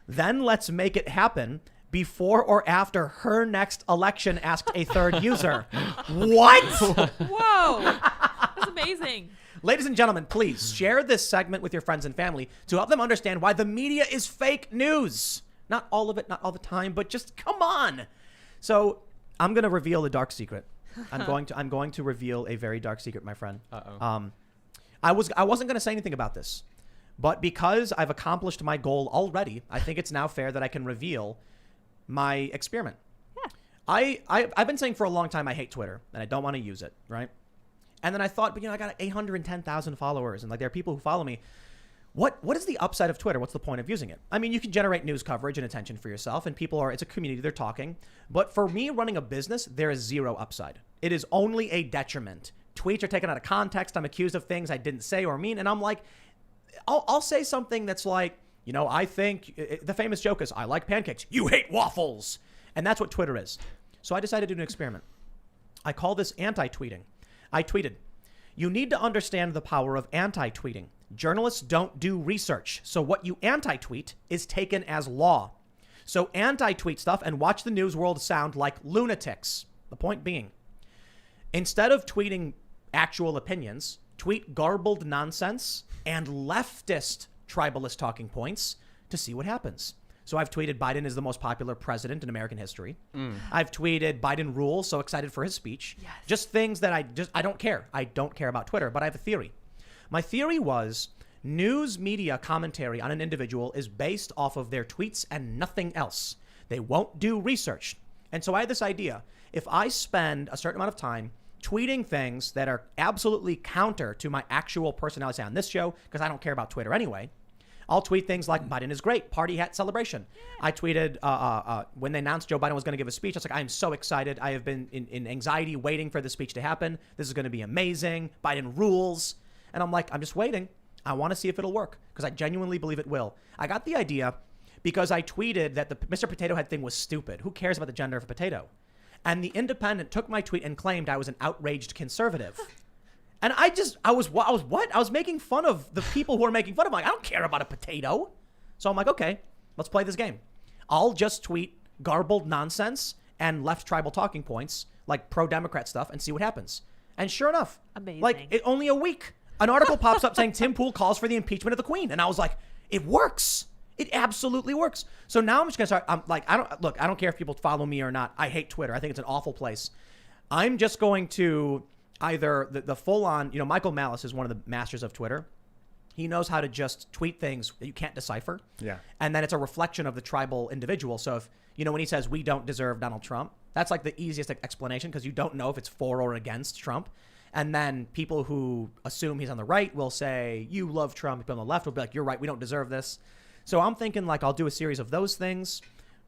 then let's make it happen. Before or after her next election, asked a third user. What? Whoa. That's amazing. Ladies and gentlemen, please share this segment with your friends and family to help them understand why the media is fake news. Not all of it, not all the time, but just come on. So I'm going to reveal a dark secret. I'm going to reveal a very dark secret, my friend. Uh-oh. I wasn't going to say anything about this, but because I've accomplished my goal already, I think it's now fair that I can reveal my experiment. Yeah. I've been saying for a long time I hate Twitter and I don't want to use it, right? And then I thought, but I got 810,000 followers and like there are people who follow me. What is the upside of Twitter? What's the point of using it? I mean, you can generate news coverage and attention for yourself, and it's a community, they're talking. But for me running a business, there is zero upside. It is only a detriment. Tweets are taken out of context. I'm accused of things I didn't say or mean, and I'm like, I'll say something that's like, I think the famous joke is, I like pancakes. You hate waffles. And that's what Twitter is. So I decided to do an experiment. I call this anti-tweeting. I tweeted, you need to understand the power of anti-tweeting. Journalists don't do research. So what you anti-tweet is taken as law. So anti-tweet stuff and watch the news world sound like lunatics. The point being, instead of tweeting actual opinions, tweet garbled nonsense and leftist tribalist talking points to see what happens. So I've tweeted Biden is the most popular president in American history. I've tweeted Biden rules, so excited for his speech. Yes. Just things that I don't care. I don't care about Twitter, but I have a theory. My theory was news media commentary on an individual is based off of their tweets and nothing else. They won't do research. And so I had this idea. If I spend a certain amount of time tweeting things that are absolutely counter to my actual personality on this show, because I don't care about Twitter anyway, I'll tweet things like Biden is great, party hat celebration. I tweeted when they announced Joe Biden was going to give a speech, I was like, I am so excited. I have been in anxiety waiting for the speech to happen. This is going to be amazing. Biden rules. And I'm like, I'm just waiting. I want to see if it'll work because I genuinely believe it will. I got the idea because I tweeted that the Mr. Potato Head thing was stupid. Who cares about the gender of a potato? And the Independent took my tweet and claimed I was an outraged conservative. And I was what? I was making fun of the people who are making fun of me. Like, I don't care about a potato. So I'm like, okay, let's play this game. I'll just tweet garbled nonsense and left tribal talking points, like pro-Democrat stuff, and see what happens. And sure enough, Amazing. like only a week, an article pops up saying Tim Poole calls for the impeachment of the Queen. And I was like, it works. It absolutely works. So now I'm just going to start. I'm like, I don't care if people follow me or not. I hate Twitter. I think it's an awful place. I'm just going to either the full on, Michael Malice is one of the masters of Twitter. He knows how to just tweet things that you can't decipher. Yeah. And then it's a reflection of the tribal individual. So if, when he says we don't deserve Donald Trump, that's like the easiest explanation because you don't know if it's for or against Trump. And then people who assume he's on the right will say, you love Trump. People on the left will be like, you're right, we don't deserve this. So I'm thinking like I'll do a series of those things,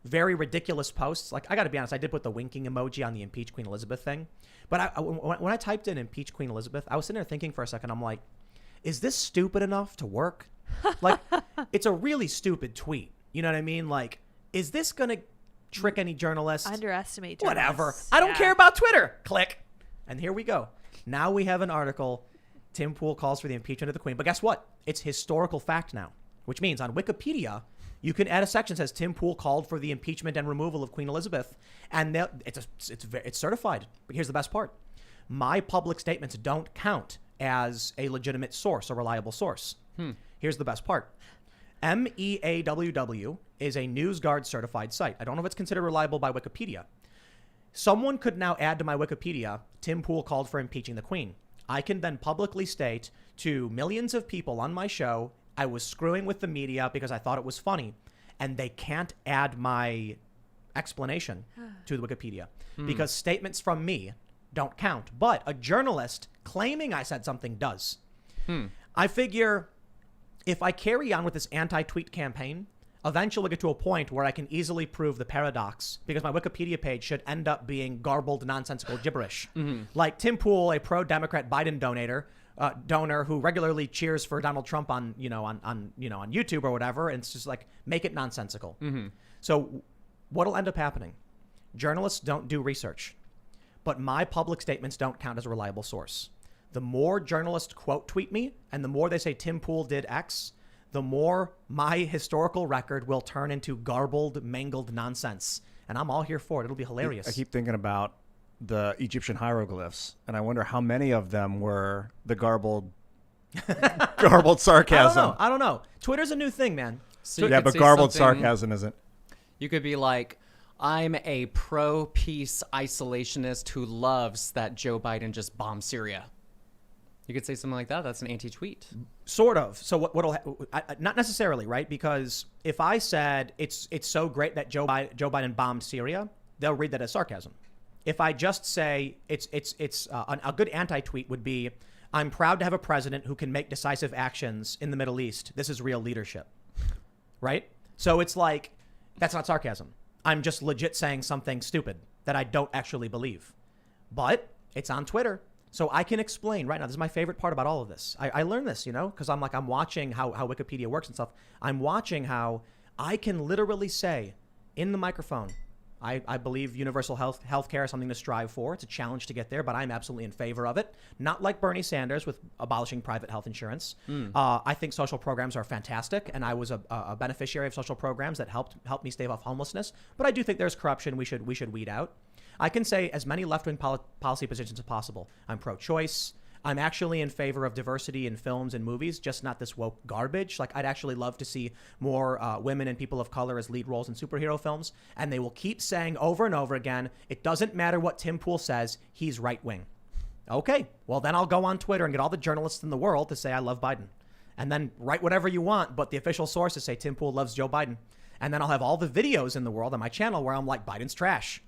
very ridiculous posts. Like I got to be honest, I did put the winking emoji on the impeach Queen Elizabeth thing. But when I typed in impeach Queen Elizabeth, I was sitting there thinking for a second, I'm like, is this stupid enough to work? Like, it's a really stupid tweet. You know what I mean? Like, is this going to trick any journalist? Underestimate Whatever. journalists. I don't Yeah. care about Twitter. Click. And here we go. Now we have an article. Tim Pool calls for the impeachment of the Queen. But guess what? It's historical fact now, which means on Wikipedia, you can add a section that says Tim Pool called for the impeachment and removal of Queen Elizabeth. And it's certified. But here's the best part. My public statements don't count as a legitimate source, a reliable source. Here's the best part. MEAWW is a NewsGuard certified site. I don't know if it's considered reliable by Wikipedia. Someone could now add to my Wikipedia, Tim Pool called for impeaching the Queen. I can then publicly state to millions of people on my show, I was screwing with the media because I thought it was funny, and they can't add my explanation to the Wikipedia because statements from me don't count. But a journalist claiming I said something does. I figure if I carry on with this anti-tweet campaign, eventually we'll get to a point where I can easily prove the paradox because my Wikipedia page should end up being garbled, nonsensical gibberish. Like Tim Pool, a pro-Democrat Biden donor who regularly cheers for Donald Trump on YouTube or whatever, and it's just like make it nonsensical. So what'll end up happening? Journalists don't do research, but my public statements don't count as a reliable source. The more journalists quote tweet me and the more they say Tim Pool did X, the more my historical record will turn into garbled, mangled nonsense. And I'm all here for it. It'll be hilarious. I keep thinking about the Egyptian hieroglyphs, and I wonder how many of them were the garbled sarcasm. I don't know. Twitter's a new thing, man. So you Yeah, could but say garbled something- sarcasm isn't. You could be like, I'm a pro-peace isolationist who loves that Joe Biden just bombed Syria. You could say something like that. That's an anti-tweet. Sort of. So not necessarily, right? Because if I said it's so great that Joe Biden bombed Syria, they'll read that as sarcasm. If I just say a good anti-tweet would be, I'm proud to have a president who can make decisive actions in the Middle East. This is real leadership, right? So it's like, that's not sarcasm. I'm just legit saying something stupid that I don't actually believe. But it's on Twitter. So I can explain right now. This is my favorite part about all of this. I learned this, because I'm watching how Wikipedia works and stuff. I'm watching how I can literally say in the microphone, I believe universal health care is something to strive for. It's a challenge to get there, but I'm absolutely in favor of it. Not like Bernie Sanders with abolishing private health insurance. I think social programs are fantastic, and I was a beneficiary of social programs that helped me stave off homelessness. But I do think there's corruption we should weed out. I can say as many left-wing policy positions as possible. I'm pro-choice. I'm actually in favor of diversity in films and movies, just not this woke garbage. Like, I'd actually love to see more women and people of color as lead roles in superhero films. And they will keep saying over and over again, it doesn't matter what Tim Pool says, he's right-wing. Okay, well, then I'll go on Twitter and get all the journalists in the world to say I love Biden. And then write whatever you want, but the official sources say Tim Pool loves Joe Biden. And then I'll have all the videos in the world on my channel where I'm like, Biden's trash.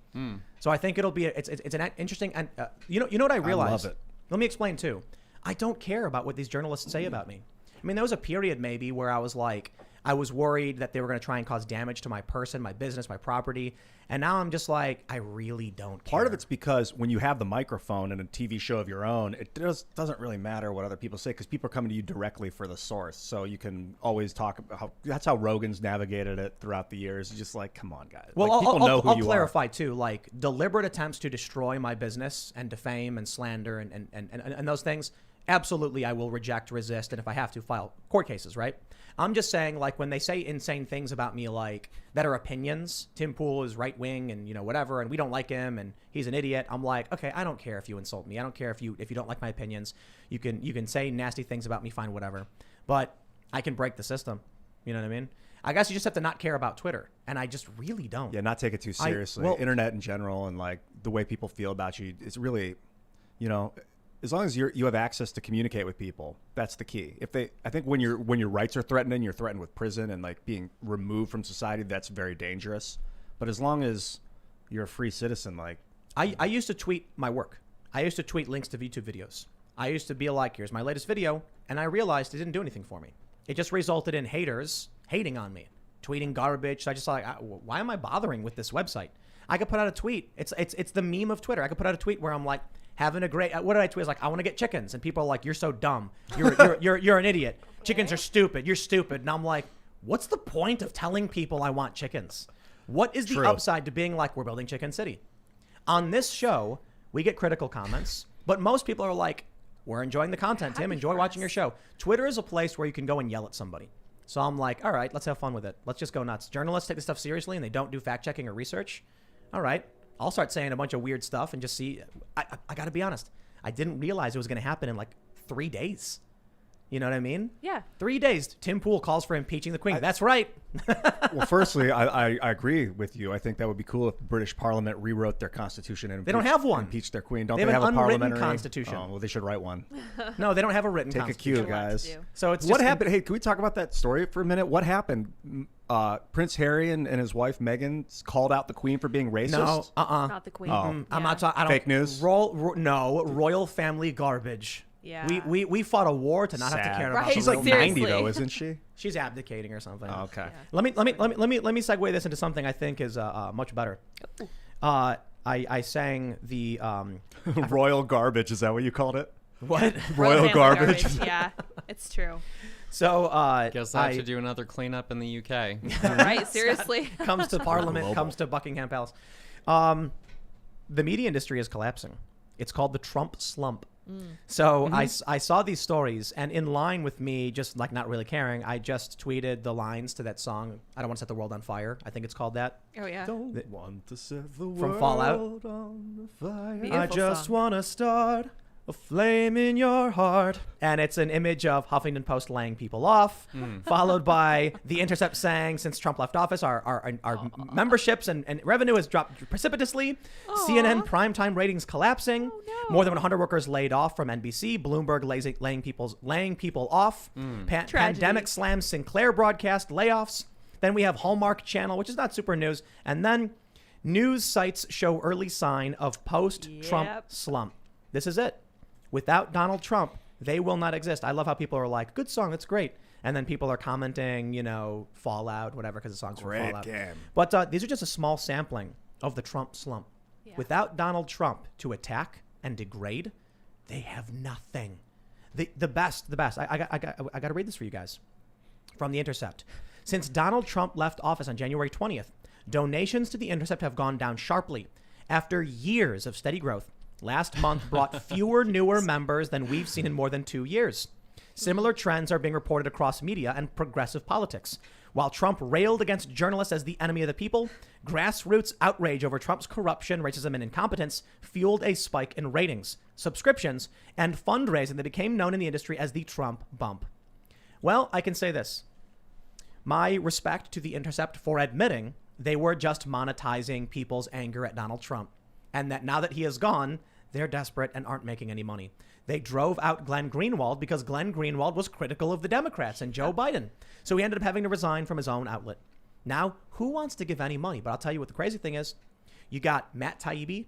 So I think it'll be it's an interesting, and you know what I realized? I love it. Let me explain too. I don't care about what these journalists say about me. I mean, there was a period maybe where I was worried that they were going to try and cause damage to my person, my business, my property. And now I'm just like, I really don't care. Part of it's because when you have the microphone and a TV show of your own, it doesn't really matter what other people say because people are coming to you directly for the source. So you can always talk about that's how Rogan's navigated it throughout the years. It's just like, come on, guys. Well, like, people know who I'll you clarify too, like deliberate attempts to destroy my business and defame and slander and those things. Absolutely, I will reject, resist, and if I have to, file court cases, right? I'm just saying, like, when they say insane things about me, like, that are opinions, Tim Pool is right-wing and, whatever, and we don't like him, and he's an idiot, I'm like, okay, I don't care if you insult me. I don't care if you don't like my opinions. You can say nasty things about me, fine, whatever. But I can break the system. You know what I mean? I guess you just have to not care about Twitter, and I just really don't. Yeah, not take it too seriously. Internet in general and, like, the way people feel about you, it's really, as long as you have access to communicate with people, that's the key. I think when your rights are threatened and you're threatened with prison and like being removed from society, that's very dangerous. But as long as you're a free citizen, like I used to tweet my work. I used to tweet links to YouTube videos. I used to be like, here's my latest video. And I realized it didn't do anything for me. It just resulted in haters hating on me, tweeting garbage. So I just like, why am I bothering with this website? I could put out a tweet. It's the meme of Twitter. I could put out a tweet where I'm like, having a great, what did I tweet? I was like, I want to get chickens. And people are like, you're so dumb. You're an idiot. Okay. Chickens are stupid. You're stupid. And I'm like, what's the point of telling people I want chickens? What is the upside to being like, we're building Chicken City? On this show, we get critical comments, but most people are like, we're enjoying the content, Tim. Enjoy watching your show. Twitter is a place where you can go and yell at somebody. So I'm like, all right, let's have fun with it. Let's just go nuts. Journalists take this stuff seriously and they don't do fact checking or research. All right, I'll start saying a bunch of weird stuff and just see. I got to be honest. I didn't realize it was going to happen in like 3 days. You know what I mean? Yeah. 3 days. Tim Pool calls for impeaching the Queen. That's right. Well, firstly, I agree with you. I think that would be cool if the British Parliament rewrote their constitution and they don't have one. Impeach their Queen. Don't they have an a unwritten parliamentary constitution? Oh, well, they should write one. No, they don't have a written Take constitution. a cue, guys. So it's what just happened? Hey, can we talk about that story for a minute? What happened? Prince Harry and his wife Meghan called out the Queen for being racist. No, Not the Queen. Oh. I'm not talking. Fake news? No, royal family garbage. Yeah. We fought a war to not have to Sad. care Right. about. She's the like royal 90 Seriously. though, isn't she? She's abdicating or something. Oh, okay. Yeah. Let me segue this into something I think is much better. I sang the Royal garbage. Is that what you called it? what? Royal Family garbage. Yeah, it's true. So Guess I have to do another cleanup in the UK. Right? Seriously. comes to Parliament, Global. comes to Buckingham Palace. The media industry is collapsing. It's called the Trump Slump. So I saw these stories, and in line with me just like not really caring, I just tweeted the lines to that song, I Don't Want to Set the World on Fire. I think it's called that. Oh yeah. Don't want to set the From world Fallout. on fire. Beautiful I just song. want to start a flame in your heart. And it's an image of Huffington Post laying people off, followed by The Intercept saying, since Trump left office, our memberships and revenue has dropped precipitously. CNN primetime ratings collapsing. Oh, no. More than 100 workers laid off from NBC. Bloomberg laying people off. Pandemic slams Sinclair broadcast layoffs. Then we have Hallmark Channel, which is not super news. And then news sites show early sign of post-Trump Yep. slump. This is it. Without Donald Trump, they will not exist. I love how people are like, good song, that's great. And then people are commenting, Fallout, whatever, because the song's from Great Fallout. game. But these are just a small sampling of the Trump slump. Yeah. Without Donald Trump to attack and degrade, they have nothing. The best. I got to read this for you guys. From The Intercept. Since Donald Trump left office on January 20th, donations to The Intercept have gone down sharply. After years of steady growth, last month brought fewer newer members than we've seen in more than 2 years. Similar trends are being reported across media and progressive politics. While Trump railed against journalists as the enemy of the people, grassroots outrage over Trump's corruption, racism, and incompetence fueled a spike in ratings, subscriptions, and fundraising that became known in the industry as the Trump bump. Well, I can say this. My respect to The Intercept for admitting they were just monetizing people's anger at Donald Trump, and that now that he is gone, they're desperate and aren't making any money. They drove out Glenn Greenwald because Glenn Greenwald was critical of the Democrats and Joe Biden. So he ended up having to resign from his own outlet. Now, who wants to give any money? But I'll tell you what the crazy thing is. You got Matt Taibbi,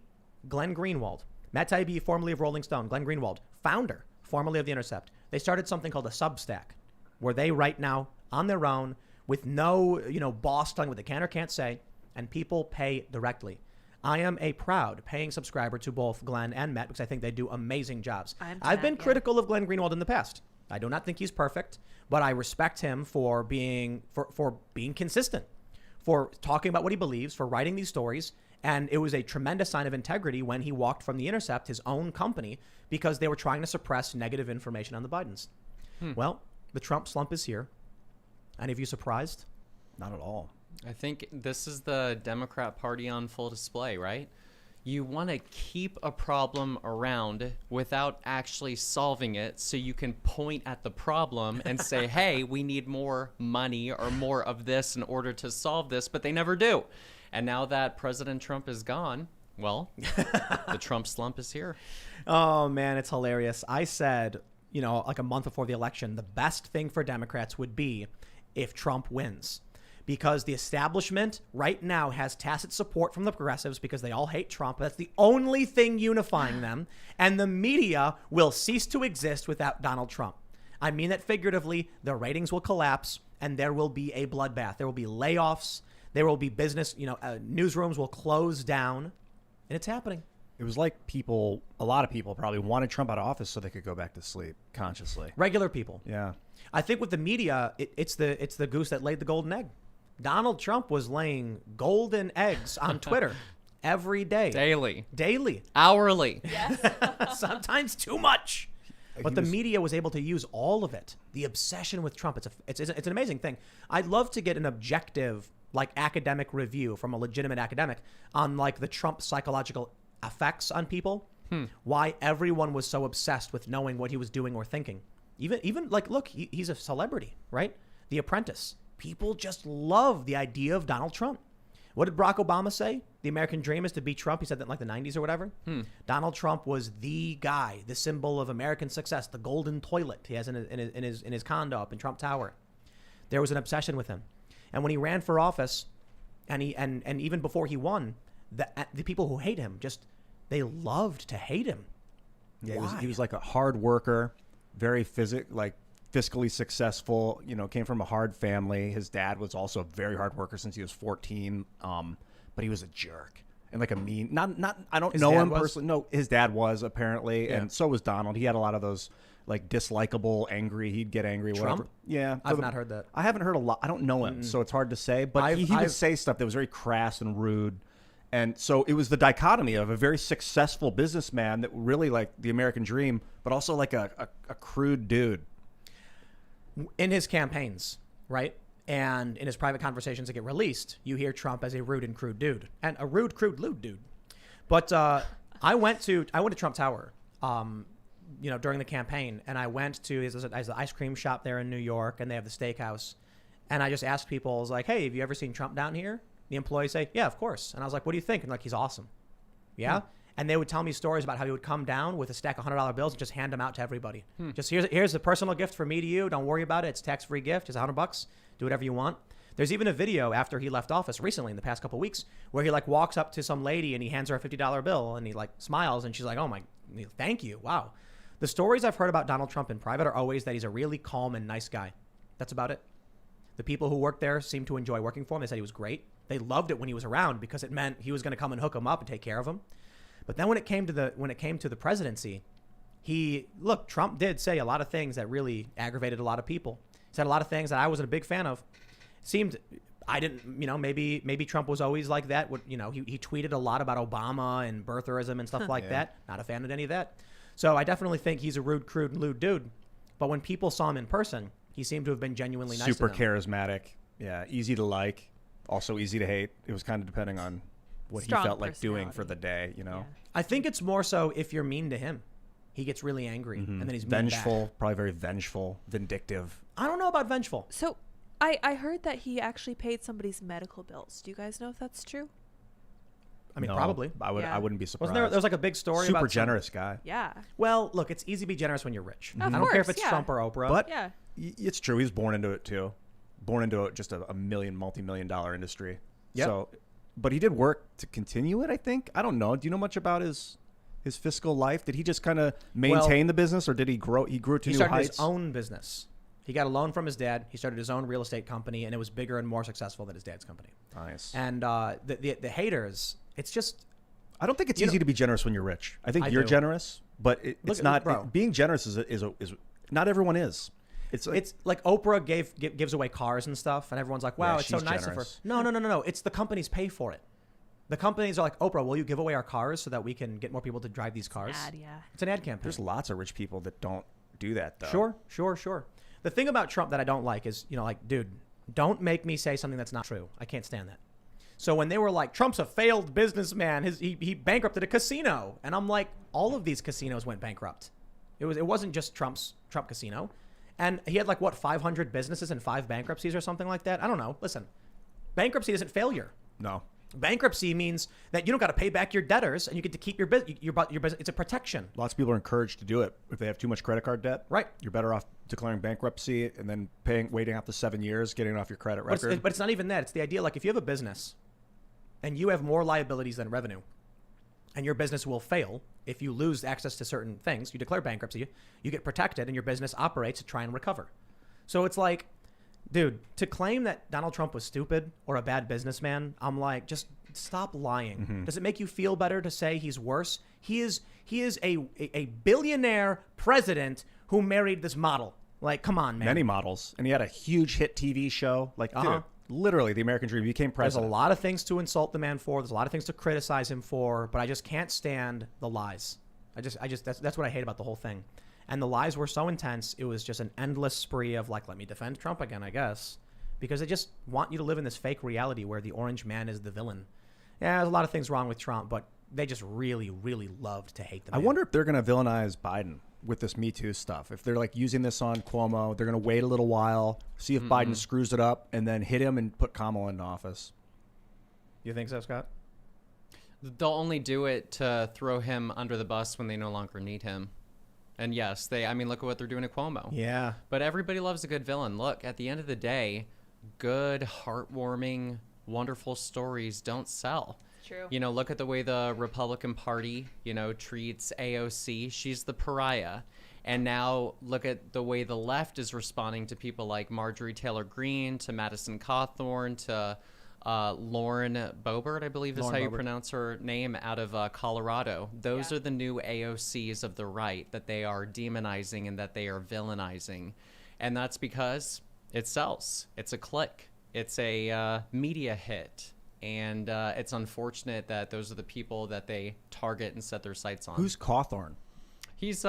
Glenn Greenwald. Matt Taibbi, formerly of Rolling Stone. Glenn Greenwald, founder, formerly of The Intercept. They started something called a Substack, where they write now on their own with no, boss telling what they can or can't say, and people pay directly. I am a proud paying subscriber to both Glenn and Matt because I think they do amazing jobs. I've been critical of Glenn Greenwald in the past. I do not think he's perfect, but I respect him for being consistent, for talking about what he believes, for writing these stories. And it was a tremendous sign of integrity when he walked from The Intercept, his own company, because they were trying to suppress negative information on the Bidens. Well, the Trump slump is here. Any of you surprised? Not at all. I think this is the Democrat Party on full display, right? You want to keep a problem around without actually solving it so you can point at the problem and say, hey, we need more money or more of this in order to solve this, but they never do. And now that President Trump is gone, Well, the Trump slump is here. Oh, man, it's hilarious. I said, like a month before the election, the best thing for Democrats would be if Trump wins. Because the establishment right now has tacit support from the progressives because they all hate Trump. That's the only thing unifying them. And the media will cease to exist without Donald Trump. I mean that figuratively. The ratings will collapse and there will be a bloodbath. There will be layoffs. There will be business, newsrooms will close down. And it's happening. It was like a lot of people probably wanted Trump out of office so they could go back to sleep consciously. Regular people. Yeah. I think with the media, it's the goose that laid the golden egg. Donald Trump was laying golden eggs on Twitter every day. Daily. Hourly. Yes. Sometimes too much. But the media was able to use all of it. The obsession with Trump. It's an amazing thing. I'd love to get an objective, academic review from a legitimate academic on the Trump psychological effects on people. Why everyone was so obsessed with knowing what he was doing or thinking. Even look, he's a celebrity, right? The Apprentice. People just love the idea of Donald Trump. What did Barack Obama say? The American dream is to beat Trump. He said that in the 90s or whatever. Donald Trump was the guy, the symbol of American success, the golden toilet he has in his condo up in Trump Tower. There was an obsession with him. And when he ran for office, and even before he won, the people who hate him they loved to hate him. Yeah, he was like a hard worker, very fiscally successful, came from a hard family. His dad was also a very hard worker since he was 14. But he was a jerk and a mean, I don't know him personally. No, his dad was apparently. Yeah. And so was Donald. He had a lot of those dislikable, angry. He'd get angry. Trump? Whatever. Yeah. I've not heard that. I haven't heard a lot. I don't know him. So it's hard to say, but he would say stuff that was very crass and rude. And so it was the dichotomy of a very successful businessman that really the American dream, but also a crude dude. In his campaigns, right? And in his private conversations that get released, you hear Trump as a rude and crude dude. And a rude, crude, lewd dude. But I went to Trump Tower, during the campaign. And I went to his ice cream shop there in New York. And they have the steakhouse. And I just asked people, I was like, hey, have you ever seen Trump down here? The employees say, yeah, of course. And I was like, what do you think? And he's awesome. Yeah? And they would tell me stories about how he would come down with a stack of $100 bills and just hand them out to everybody. Just here's a personal gift from me to you. Don't worry about it. It's a tax-free gift. It's $100. Do whatever you want. There's even a video after he left office recently in the past couple of weeks where he walks up to some lady and he hands her a $50 bill and he smiles and she's like, oh my, thank you. Wow. The stories I've heard about Donald Trump in private are always that he's a really calm and nice guy. That's about it. The people who worked there seemed to enjoy working for him. They said he was great. They loved it when he was around because it meant he was going to come and hook them up and take care of them. But then when it came to the presidency, Trump did say a lot of things that really aggravated a lot of people. He said a lot of things that I wasn't a big fan of. Maybe Trump was always like that. He tweeted a lot about Obama and birtherism and stuff like that. Not a fan of any of that. So I definitely think he's a rude, crude, and lewd dude. But when people saw him in person, he seemed to have been genuinely nice to them. Super charismatic. Yeah, easy to like. Also easy to hate. It was kind of depending on what he felt like doing for the day, Yeah. I think it's more so if you're mean to him, he gets really angry and then he's vengeful, back. Probably very vengeful, vindictive. I don't know about vengeful. So I heard that he actually paid somebody's medical bills. Do you guys know if that's true? I mean, probably. I wouldn't be surprised. Wasn't there was a big story Super about generous guy. Yeah. Well, look, it's easy to be generous when you're rich. Of I don't care if it's Trump or Oprah. But yeah, it's true. He was born into it too. Born into just a multi-million-dollar industry. Yeah. So, but he did work to continue it, I think. I don't know. Do you know much about his fiscal life? Did he just kind of maintain the business, or did he grow? He grew to new heights. He started his own business. He got a loan from his dad. He started his own real estate company, and it was bigger and more successful than his dad's company. Nice. And the haters, it's just. I don't think it's easy to be generous when you're rich. I think you're generous, but it's not. Being generous is not everyone is. It's like Oprah gives away cars and stuff, and everyone's like, "Wow, it's so nice of her." No. It's the companies pay for it. The companies are like, "Oprah, will you give away our cars so that we can get more people to drive these cars?" It's an ad campaign. There's lots of rich people that don't do that, though. Sure. The thing about Trump that I don't like is, dude, don't make me say something that's not true. I can't stand that. So when they were like, Trump's a failed businessman, he bankrupted a casino, and I'm like, all of these casinos went bankrupt. It wasn't just Trump casino. And he had 500 businesses and 5 bankruptcies or something like that. I don't know. Listen, bankruptcy isn't failure. No. Bankruptcy means that you don't got to pay back your debtors and you get to keep your business. Your business. It's a protection. Lots of people are encouraged to do it. If they have too much credit card debt, Right. you're better off declaring bankruptcy and then waiting out the 7 years, getting it off your credit But record. it's not even that. It's the idea like if you have a business and you have more liabilities than revenue and your business will fail if you lose access to certain things, you declare bankruptcy, you get protected and your business operates to try and recover. So it's like, dude, to claim that Donald Trump was stupid or a bad businessman, I'm like, just stop lying. Does it make you feel better to say he's worse? He is a billionaire president who married this model. Like, come on, man. Many models. And he had a huge hit TV show. Like, dude, literally the American dream. He became There's president. a lot of things to insult the man for. There's a lot of things to criticize him for, but I just can't stand the lies. That's what I hate about the whole thing. And the lies were so intense, it was just an endless spree of like, let me defend Trump again, I guess. Because they just want you to live in this fake reality where the orange man is the villain. Yeah, there's a lot of things wrong with Trump, but they just really, really loved to hate the man. I wonder if they're going to villainize Biden with this Me Too stuff. If they're like using this on Cuomo, they're going to wait a little while, see if Biden screws it up, and then hit him and put Kamala into office. You think so, Scott? They'll only do it to throw him under the bus when they no longer need him. And yes, look at what they're doing to Cuomo. Yeah. But everybody loves a good villain. Look, at the end of the day, good, heartwarming, wonderful stories don't sell. True. Look at the way the Republican Party, treats AOC. She's the pariah. And now look at the way the left is responding to people like Marjorie Taylor Greene, to Madison Cawthorn, to Lauren Boebert, I believe is how you pronounce her name, out of Colorado. Those are the new AOCs of the right that they are demonizing and that they are villainizing. And that's because it sells. It's a click. It's a media hit. And it's unfortunate that those are the people that they target and set their sights on. Who's Cawthorn? He's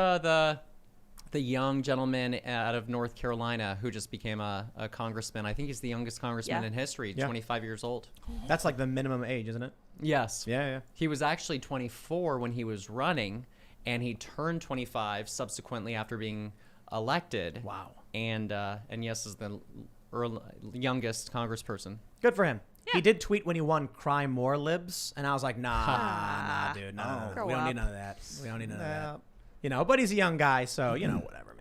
the young gentleman out of North Carolina who just became a congressman. I think he's the youngest congressman in history, 25 years old. That's like the minimum age, isn't it? Yes. Yeah. He was actually 24 when he was running, and he turned 25 subsequently after being elected. Wow. And yes, is the youngest congressperson. Good for him. Yeah. He did tweet when he won "Crime More Libs," and I was like, nah, dude, no. We don't need none of that. We don't need none of that. But he's a young guy, so whatever,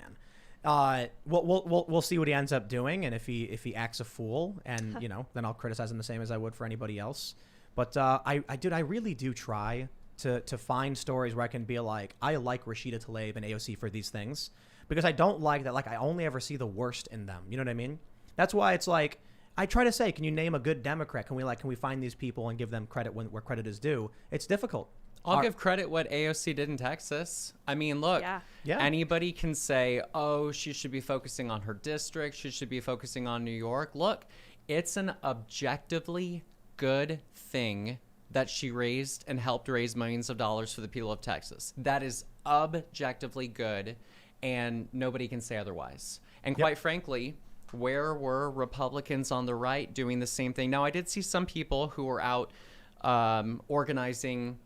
man. We'll see what he ends up doing, and if he acts a fool, and then I'll criticize him the same as I would for anybody else. But I really do try to find stories where I can be like, I like Rashida Tlaib and AOC for these things, because I don't like that. Like, I only ever see the worst in them. You know what I mean? That's why it's like, I try to say, can you name a good Democrat? Can we find these people and give them credit where credit is due? It's difficult. I'll give credit what AOC did in Texas. I mean, look, anybody can say, oh, she should be focusing on her district. She should be focusing on New York. Look, it's an objectively good thing that she raised and helped raise millions of dollars for the people of Texas. That is objectively good, and nobody can say otherwise. And quite frankly, where were Republicans on the right doing the same thing? Now, I did see some people who were out organizing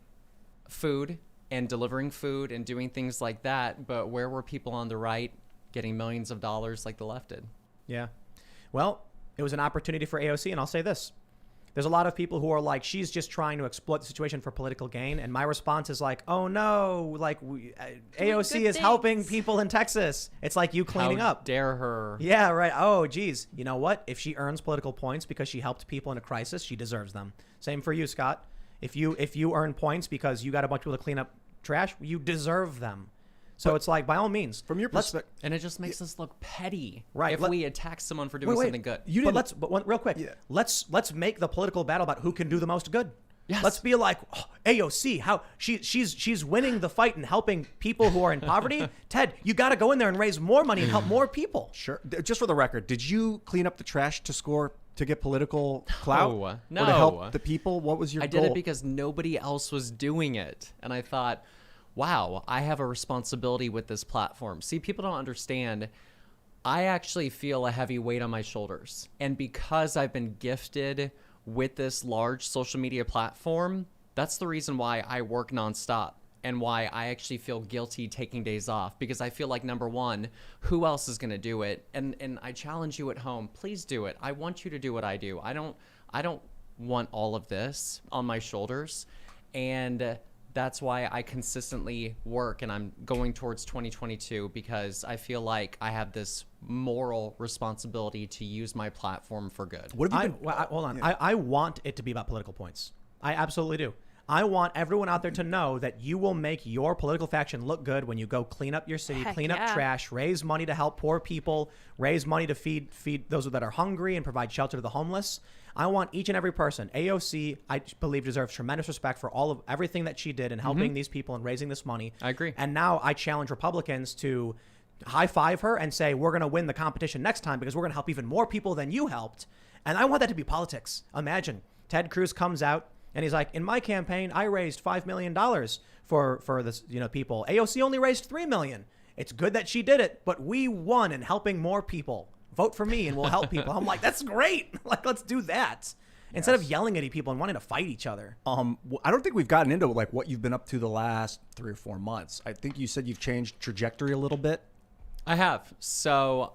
food and delivering food and doing things like that, but where were people on the right getting millions of dollars like the left did? Yeah. Well, it was an opportunity for AOC, and I'll say this. There's a lot of people who are like, she's just trying to exploit the situation for political gain. And my response is like, oh no, like AOC is helping people in Texas. It's like you cleaning up. Dare her. Yeah, right. Oh, geez. You know what? If she earns political points because she helped people in a crisis, she deserves them. Same for you, Scott. If you earn points because you got a bunch of people to clean up trash, you deserve them. So it's like, by all means, from your perspective, and it just makes us look petty, right? If we attack someone for doing something good. Real quick, let's make the political battle about who can do the most good. Yes. Let's be like, oh, AOC, how she's winning the fight and helping people who are in poverty. Ted, you got to go in there and raise more money and help more people. Sure. Just for the record, did you clean up the trash to get political clout? No. Or to help the people? What was your goal? I did it because nobody else was doing it, and I thought, wow, I have a responsibility with this platform. See, people don't understand. I actually feel a heavy weight on my shoulders. And because I've been gifted with this large social media platform, that's the reason why I work nonstop and why I actually feel guilty taking days off, because I feel like, number one, who else is going to do it? And I challenge you at home, please do it. I want you to do what I do. I don't want all of this on my shoulders. And that's why I consistently work, and I'm going towards 2022 because I feel like I have this moral responsibility to use my platform for good. What have you been? Hold on. I want it to be about political points. I absolutely do. I want everyone out there to know that you will make your political faction look good when you go clean up your city, Heck clean up yeah. trash, raise money to help poor people, raise money to feed those that are hungry and provide shelter to the homeless. I want each and every person. AOC, I believe, deserves tremendous respect for all of everything that she did in helping these people and raising this money. I agree. And now I challenge Republicans to high five her and say, we're going to win the competition next time because we're going to help even more people than you helped. And I want that to be politics. Imagine Ted Cruz comes out and he's like, in my campaign, I raised $5 million for this, people. AOC only raised $3 million. It's good that she did it, but we won in helping more people. Vote for me and we'll help people. I'm like, that's great. Like, let's do that. Instead of yelling at people and wanting to fight each other. I don't think we've gotten into like what you've been up to the last 3 or 4 months. I think you said you've changed trajectory a little bit. I have. So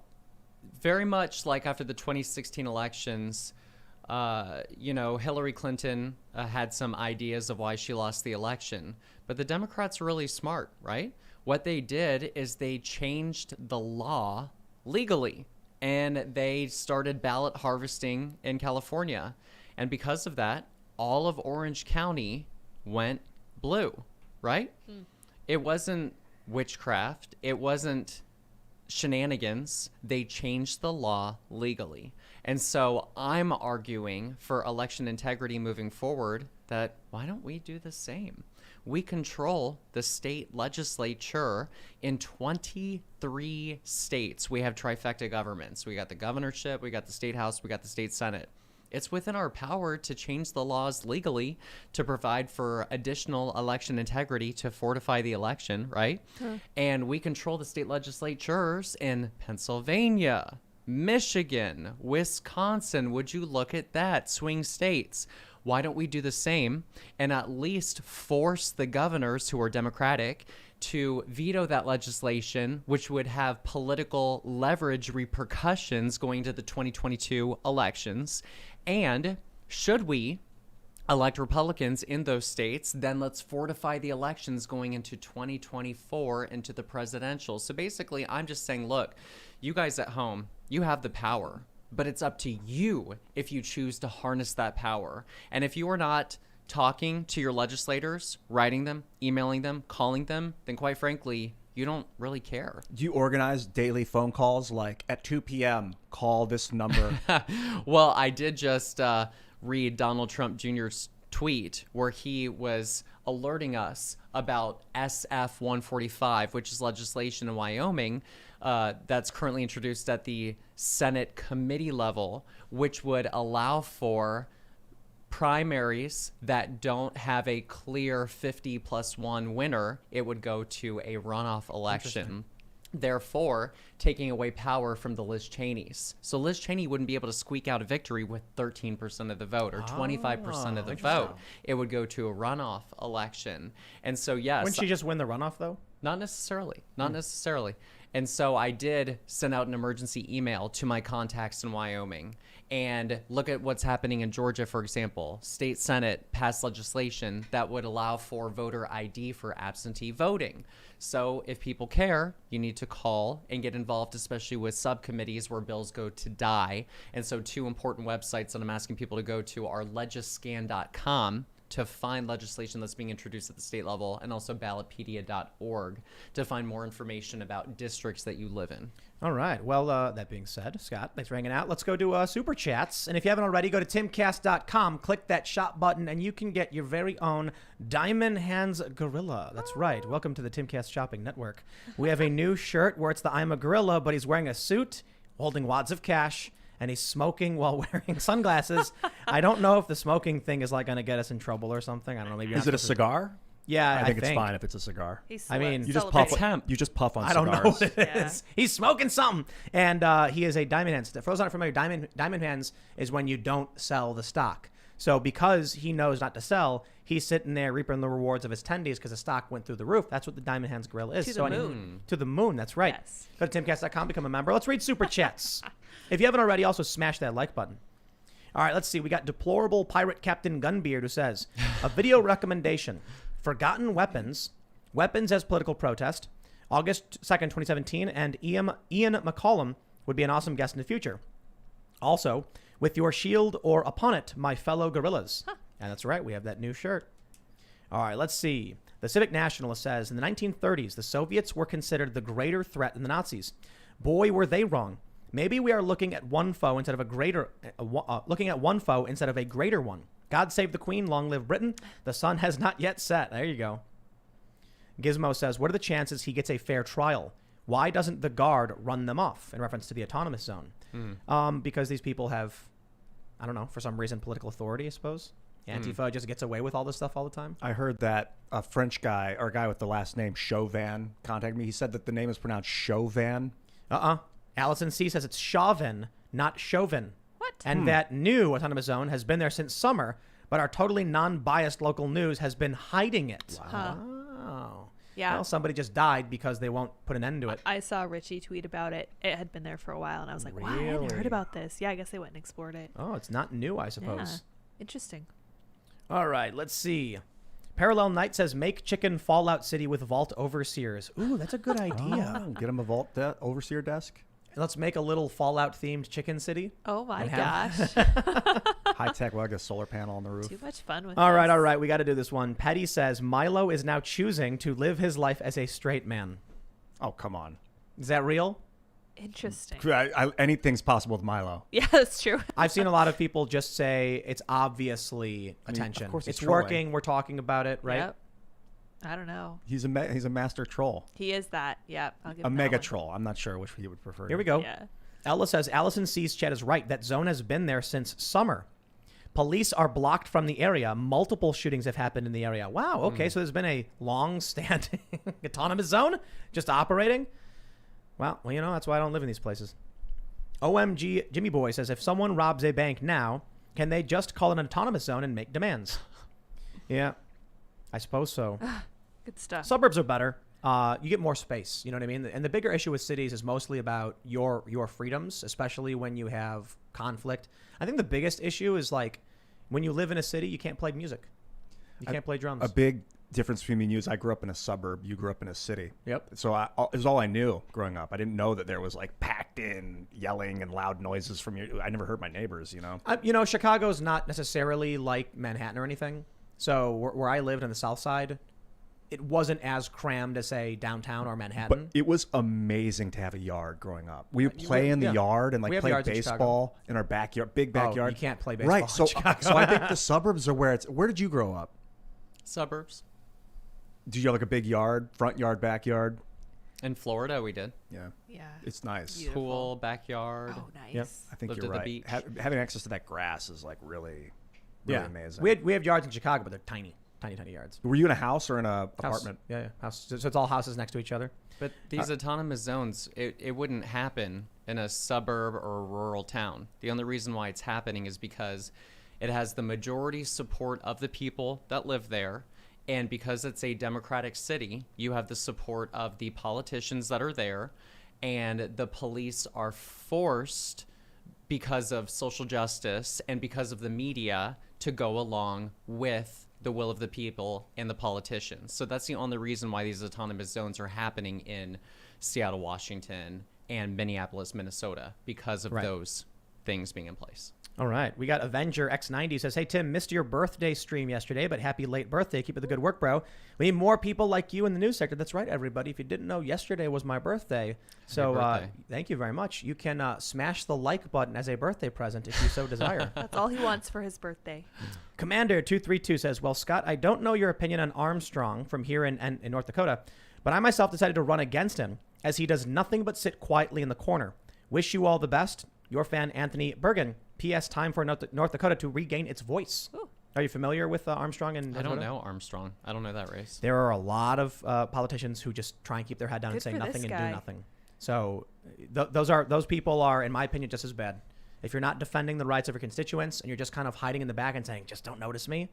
very much like after the 2016 elections, Hillary Clinton had some ideas of why she lost the election, but the Democrats were really smart, right? What they did is they changed the law legally, and they started ballot harvesting in California. And because of that, all of Orange County went blue, right? It wasn't witchcraft. It wasn't shenanigans. They changed the law legally. And so I'm arguing for election integrity moving forward that why don't we do the same? We control the state legislature in 23 states. We have trifecta governments. We got the governorship, we got the state house, we got the state senate. It's within our power to change the laws legally to provide for additional election integrity to fortify the election, right? And we control the state legislatures in Pennsylvania, Michigan, Wisconsin. Would you look at that? Swing states. Why don't we do the same and at least force the governors who are Democratic to veto that legislation, which would have political leverage repercussions going to the 2022 elections? And should we elect Republicans in those states, then let's fortify the elections going into 2024 into the presidential. So basically, I'm just saying, look, you guys at home, you have the power, but it's up to you if you choose to harness that power. And if you are not talking to your legislators, writing them, emailing them, calling them, then quite frankly, you don't really care. Do you organize daily phone calls like at 2 p.m., call this number? Well, I did just read Donald Trump Jr.'s tweet where he was alerting us about SF 145, which is legislation in Wyoming that's currently introduced at the Senate committee level, which would allow for primaries that don't have a clear 50+1 winner. It would go to a runoff election, therefore taking away power from the Liz Cheneys. So Liz Cheney wouldn't be able to squeak out a victory with 13% of the vote or 25% of the vote. It would go to a runoff election. And so, yes. Wouldn't she just win the runoff, though? Not necessarily. Not necessarily. And so I did send out an emergency email to my contacts in Wyoming and look at what's happening in Georgia, for example. State Senate passed legislation that would allow for voter ID for absentee voting. So if people care, you need to call and get involved, especially with subcommittees where bills go to die. And so 2 important websites that I'm asking people to go to are legiscan.com to find legislation that's being introduced at the state level, and also ballotpedia.org to find more information about districts that you live in. All right. Well, that being said, Scott, thanks for hanging out. Let's go to Super Chats. And if you haven't already, go to timcast.com, click that shop button, and you can get your very own Diamond Hands Gorilla. That's right. Welcome to the Timcast Shopping Network. We have a new shirt where it's the I'm a Gorilla, but he's wearing a suit, holding wads of cash, and he's smoking while wearing sunglasses. I don't know if the smoking thing is like going to get us in trouble or something. I don't know. Maybe Is it a cigar? Yeah, I think it's fine if it's a cigar. I mean, You just It's puff. hemp. You just puff on I cigars. don't know what it Yeah. is. He's smoking something. And he is a Diamond Hands. For those not familiar, Diamond Hands is when you don't sell the stock. So because he knows not to sell, he's sitting there reaping the rewards of his tendies because the stock went through the roof. That's what the Diamond Hands Gorilla is. To the So moon. To the moon. That's right. Yes. Go to timcast.com, become a member. Let's read Super Chats. If you haven't already, also smash that like button. All right, let's see. We got deplorable pirate Captain Gunbeard who says, a video recommendation, Forgotten Weapons, Weapons as Political Protest, August 2nd, 2017, and Ian McCollum would be an awesome guest in the future. Also, with your shield or upon it, my fellow guerrillas. Huh. And that's right, we have that new shirt. All right, let's see. The Civic Nationalist says, in the 1930s, the Soviets were considered the greater threat than the Nazis. Boy, were they wrong. Maybe we are looking at one foe instead of a greater one. God save the Queen, long live Britain. The sun has not yet set. There you go. Gizmo says, what are the chances he gets a fair trial? Why doesn't the guard run them off? In reference to the autonomous zone. Because these people have, I don't know, for some reason, political authority, I suppose. Antifa just gets away with all this stuff all the time. I heard that a French guy, or a guy with the last name Chauvin, contacted me. He said that the name is pronounced Chauvin. Allison C says it's Chauvin, not Chauvin. What? And that new autonomous zone has been there since summer, but our totally non-biased local news has been hiding it. Wow. Yeah. Well, somebody just died because they won't put an end to it. I saw Richie tweet about it. It had been there for a while, and I was like, wow, I hadn't Really? heard about this. Yeah, I guess they went and explored it. Oh, it's not new, I Yeah. suppose. Interesting. All right, let's see. Parallel Knight says, make chicken Fallout City with vault overseers. Ooh, that's a good idea. Oh, get him a vault overseer desk. Let's make a little Fallout-themed chicken city. Oh my And gosh. High tech, we'll have a solar panel on the roof. Too much fun with All this. right. We got to do this one. Petty says, Milo is now choosing to live his life as a straight man. Oh, come on. Is that real? Interesting. Anything's possible with Milo. Yeah, that's true. I've seen a lot of people just say it's obviously attention. of course it's he's trolling. working. We're talking about it, right? Yep. I don't know. He's a master troll. He is that. Yep. I'll give A him that mega one. troll. I'm not sure which he would prefer. Here we go. Yeah. Ella says, Allison C's chat is right. That zone has been there since summer. Police are blocked from the area. Multiple shootings have happened in the area. Wow. Okay. So there's been a long-standing autonomous zone just operating. Well, that's why I don't live in these places. OMG Jimmy Boy says, if someone robs a bank now, can they just call it an autonomous zone and make demands? Yeah, I suppose so. Good stuff. Suburbs are better. You get more space. You know what I mean? And the bigger issue with cities is mostly about your freedoms, especially when you have conflict. I think the biggest issue is like when you live in a city, you can't play music. You can't play drums. A big difference between me and you is I grew up in a suburb. You grew up in a city. Yep. So it was all I knew growing up. I didn't know that there was like packed in yelling and loud noises from I never heard my neighbors, Chicago's not necessarily like Manhattan or anything. So where I lived on the South Side, it wasn't as crammed as, say, downtown or Manhattan. But it was amazing to have a yard growing up. We would play in the yard and We like have play yards in baseball in our backyard, big backyard. You can't play baseball Right. So, in Chicago. so I think the suburbs are where it's. Where did you grow up? Suburbs. Did you have like a big yard, front yard, backyard? In Florida, we did. Yeah. Yeah. It's nice. Beautiful. Pool, backyard. Oh, nice. Yep. I think Lived you're at the right. beach. Having access to that grass is like really amazing. We have yards in Chicago, but they're tiny yards. Were you in a house or in a House. apartment? Yeah. House. So it's all houses next to each other. But these autonomous zones, it wouldn't happen in a suburb or a rural town. The only reason why it's happening is because it has the majority support of the people that live there. And because it's a democratic city, you have the support of the politicians that are there. And the police are forced, because of social justice and because of the media, to go along with the will of the people and the politicians. So that's the only reason why these autonomous zones are happening in Seattle, Washington, and Minneapolis, Minnesota, because of those things being in place. All right. We got Avenger X90 says, hey, Tim, missed your birthday stream yesterday, but happy late birthday. Keep up the good work, bro. We need more people like you in the news sector. That's right, everybody. If you didn't know, yesterday was my birthday. So birthday. Thank you very much. You can smash the like button as a birthday present if you so desire. That's all he wants for his birthday. Commander232 says, well, Scott, I don't know your opinion on Armstrong from here in North Dakota, but I myself decided to run against him as he does nothing but sit quietly in the corner. Wish you all the best. Your fan, Anthony Bergen. P.S. Time for North Dakota to regain its voice. Ooh. Are you familiar with Armstrong and I don't know Armstrong. I don't know that race. There are a lot of politicians who just try and keep their head down and Good say for nothing this and guy. do nothing. So those people are, in my opinion, just as bad. If you're not defending the rights of your constituents and you're just kind of hiding in the back and saying, just don't notice me,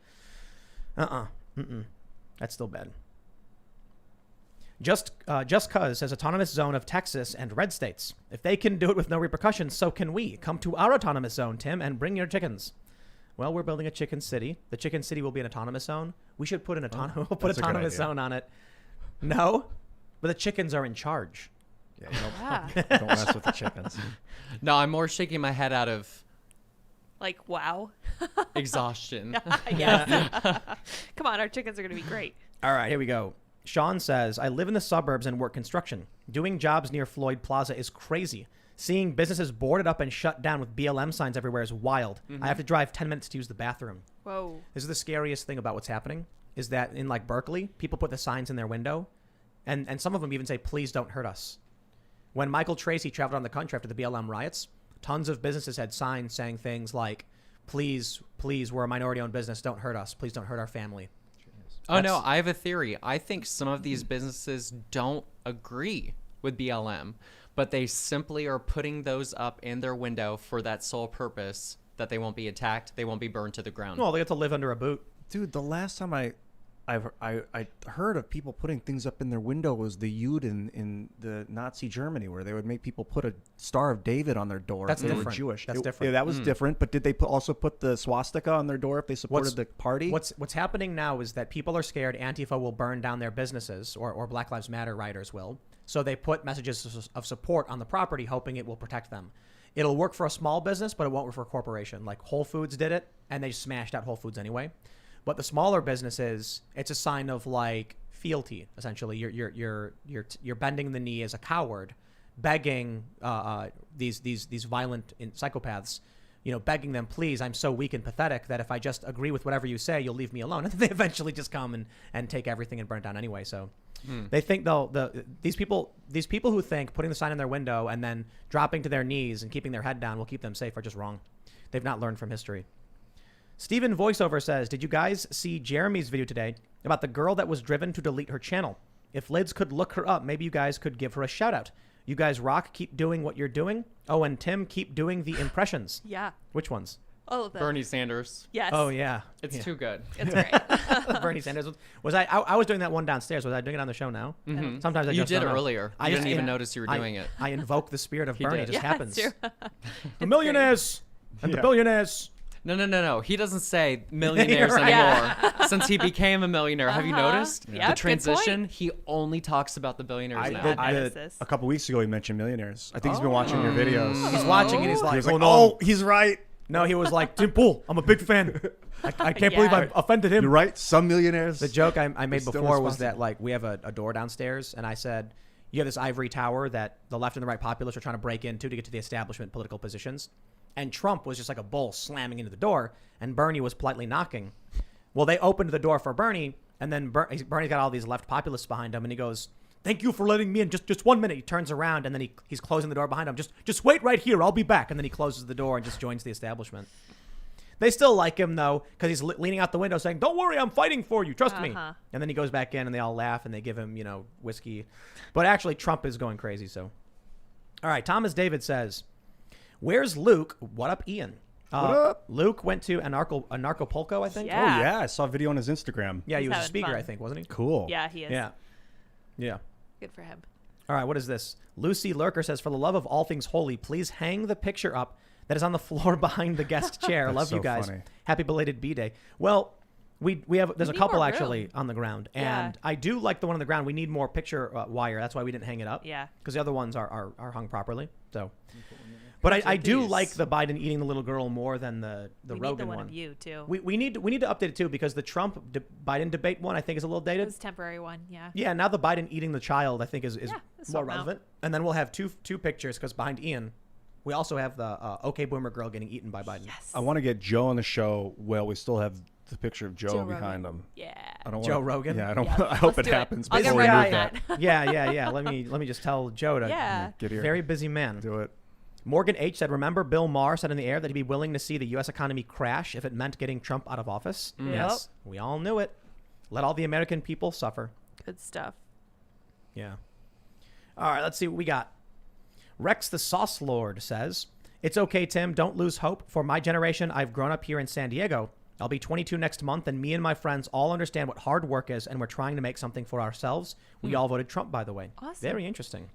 that's still bad. Just cause says autonomous zone of Texas and red states. If they can do it with no repercussions, so can we. Come to our autonomous zone, Tim, and bring your chickens. Well, we're building a chicken city. The chicken city will be an autonomous zone. We should put an we'll put that's a good autonomous idea. zone on it. No, but the chickens are in charge. Yeah, Yeah. don't mess with the chickens. No, I'm more shaking my head out of Like, wow. exhaustion. Yes. Come on, our chickens are going to be great. All right, here we go. Sean says, I live in the suburbs and work construction. Doing jobs near Floyd Plaza is crazy. Seeing businesses boarded up and shut down with BLM signs everywhere is wild. I have to drive 10 minutes to use the bathroom. Whoa. This is the scariest thing about what's happening, is that in like Berkeley, people put the signs in their window, and some of them even say, please don't hurt us. When Michael Tracy traveled around the country after the BLM riots, tons of businesses had signs saying things like, please, we're a minority-owned business, don't hurt us. Please don't hurt our family. Oh, no, I have a theory. I think some of these businesses don't agree with BLM, but they simply are putting those up in their window for that sole purpose that they won't be attacked, they won't be burned to the ground. Well, they get to live under a boot. Dude, the last time I heard of people putting things up in their window was the Juden in the Nazi Germany, where they would make people put a Star of David on their door That's if they were different. Jewish. That's Yeah, different. that was different. But did they also put the swastika on their door if they supported the party? What's happening now is that people are scared Antifa will burn down their businesses, or Black Lives Matter rioters will. So they put messages of support on the property, hoping it will protect them. It'll work for a small business, but it won't work for a corporation. Like Whole Foods did it, and they smashed out Whole Foods anyway. But the smaller businesses, it's a sign of like fealty. Essentially, you're bending the knee as a coward, begging these violent psychopaths, begging them, please, I'm so weak and pathetic that if I just agree with whatever you say, you'll leave me alone. And they eventually just come and take everything and burn it down anyway. So they think these people who think putting the sign in their window and then dropping to their knees and keeping their head down will keep them safe are just wrong. They've not learned from history. Steven Voiceover says, did you guys see Jeremy's video today about the girl that was driven to delete her channel? If Lids could look her up, maybe you guys could give her a shout out. You guys rock. Keep doing what you're doing. Oh, and Tim, keep doing the impressions. Yeah. Which ones? All of them. Bernie Sanders. Yes. Oh, yeah. It's too good. It's great. Bernie Sanders. Was I was doing that one downstairs. Was I doing it on the show now? Mhm. Sometimes I You just did don't know. earlier. I You just didn't even notice you were doing it. I invoke the spirit of He Bernie. did. It just Yeah, happens. it's true. The millionaires and the billionaires. No. He doesn't say millionaires You're right. anymore since he became a millionaire. Have you noticed? Yeah, The good transition, point. he only talks about the billionaires now. I noticed this. A couple weeks ago, he mentioned millionaires. I think he's been watching your videos. He's watching and he's like, He was like, oh, no. oh, he's right. No, he was like, Tim Pool, I'm a big fan. I can't Yeah. believe I offended him. You're right. Some millionaires. The joke I made still before was that responsible. like we have a door downstairs, and I said, you have this ivory tower that the left and the right populists are trying to break into to get to the establishment political positions. And Trump was just like a bull slamming into the door, and Bernie was politely knocking. Well, they opened the door for Bernie, and then Bernie's got all these left populists behind him, and he goes, thank you for letting me in. Just 1 minute. He turns around, and then he's closing the door behind him. Just wait right here. I'll be back. And then he closes the door and just joins the establishment. They still like him, though, because he's leaning out the window saying, don't worry, I'm fighting for you. Trust me. And then he goes back in, and they all laugh, and they give him, whiskey. But actually, Trump is going crazy, so. All right, Thomas David says, where's Luke? What up, Ian? What up? Luke went to Anarchapulco, I think. Oh, yeah. I saw a video on his Instagram. Yeah, he He's was a having speaker, fun. I think, wasn't he? Cool. Yeah, he is. Yeah. Good for him. All right, what is this? Lucy Lurker says, for the love of all things holy, please hang the picture up that is on the floor behind the guest chair. Love you so guys. funny. Happy belated B-Day. Well, there's a need couple more actually room. on the ground, Yeah. and I do like the one on the ground. We need more picture wire. That's why we didn't hang it up. Yeah. Because the other ones are hung properly. So, but I do these. like the Biden eating the little girl more than the We need Rogan the one one. of you, too. We need to update it too, because the Trump Biden debate one I think is a little It dated. was a temporary one, yeah. Yeah, now the Biden eating the child I think is Yeah, more it's swap out. relevant. And then we'll have two pictures, because behind Ian, we also have the OK Boomer girl getting eaten by Biden. Yes. I want to get Joe on the show. Well, we still have the picture of Joe, Joe behind Rogan. him. Yeah. I don't Joe wanna, Rogan? Yeah, I don't. Yeah, I hope let's it do it. happens I'll get before we right move on that. that. Yeah. Let me just tell Joe to Yeah. Get here. very busy man. Do it. Morgan H said, remember Bill Maher said in the air that he'd be willing to see the U.S. economy crash if it meant getting Trump out of office? Yep. Yes, we all knew it. Let all the American people suffer. Good stuff. Yeah. All right, let's see what we got. Rex the Sauce Lord says, it's okay, Tim. Don't lose hope. For my generation, I've grown up here in San Diego. I'll be 22 next month, and me and my friends all understand what hard work is, and we're trying to make something for ourselves. We all voted Trump, by the way. Awesome. Very interesting.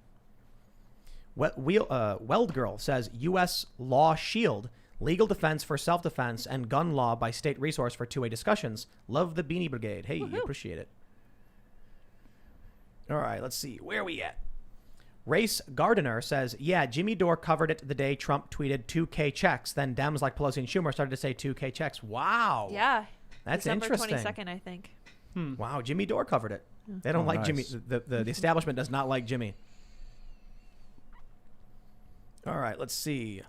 Weld Girl says, U.S. law shield, legal defense for self-defense, and gun law by state resource for two-way discussions. Love the Beanie Brigade. Hey, appreciate it. All right, let's see. Where are we at? Race Gardener says, yeah, Jimmy Dore covered it the day Trump tweeted 2K checks. Then Dems like Pelosi and Schumer started to say 2K checks. Wow. Yeah. That's December interesting. 22nd, I think. Wow, Jimmy Dore covered it. They don't like nice. Jimmy. The establishment does not like Jimmy. All right, let's see.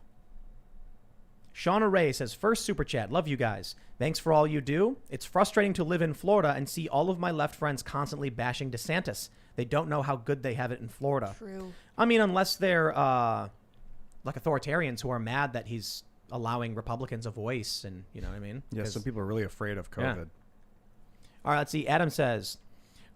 Shauna Ray says, first super chat. Love you guys. Thanks for all you do. It's frustrating to live in Florida and see all of my left friends constantly bashing DeSantis. They don't know how good they have it in Florida. True. I mean, unless they're like authoritarians who are mad that he's allowing Republicans a voice, and you know what I mean? Yeah, some people are really afraid of COVID. Yeah. All right, let's see. Adam says,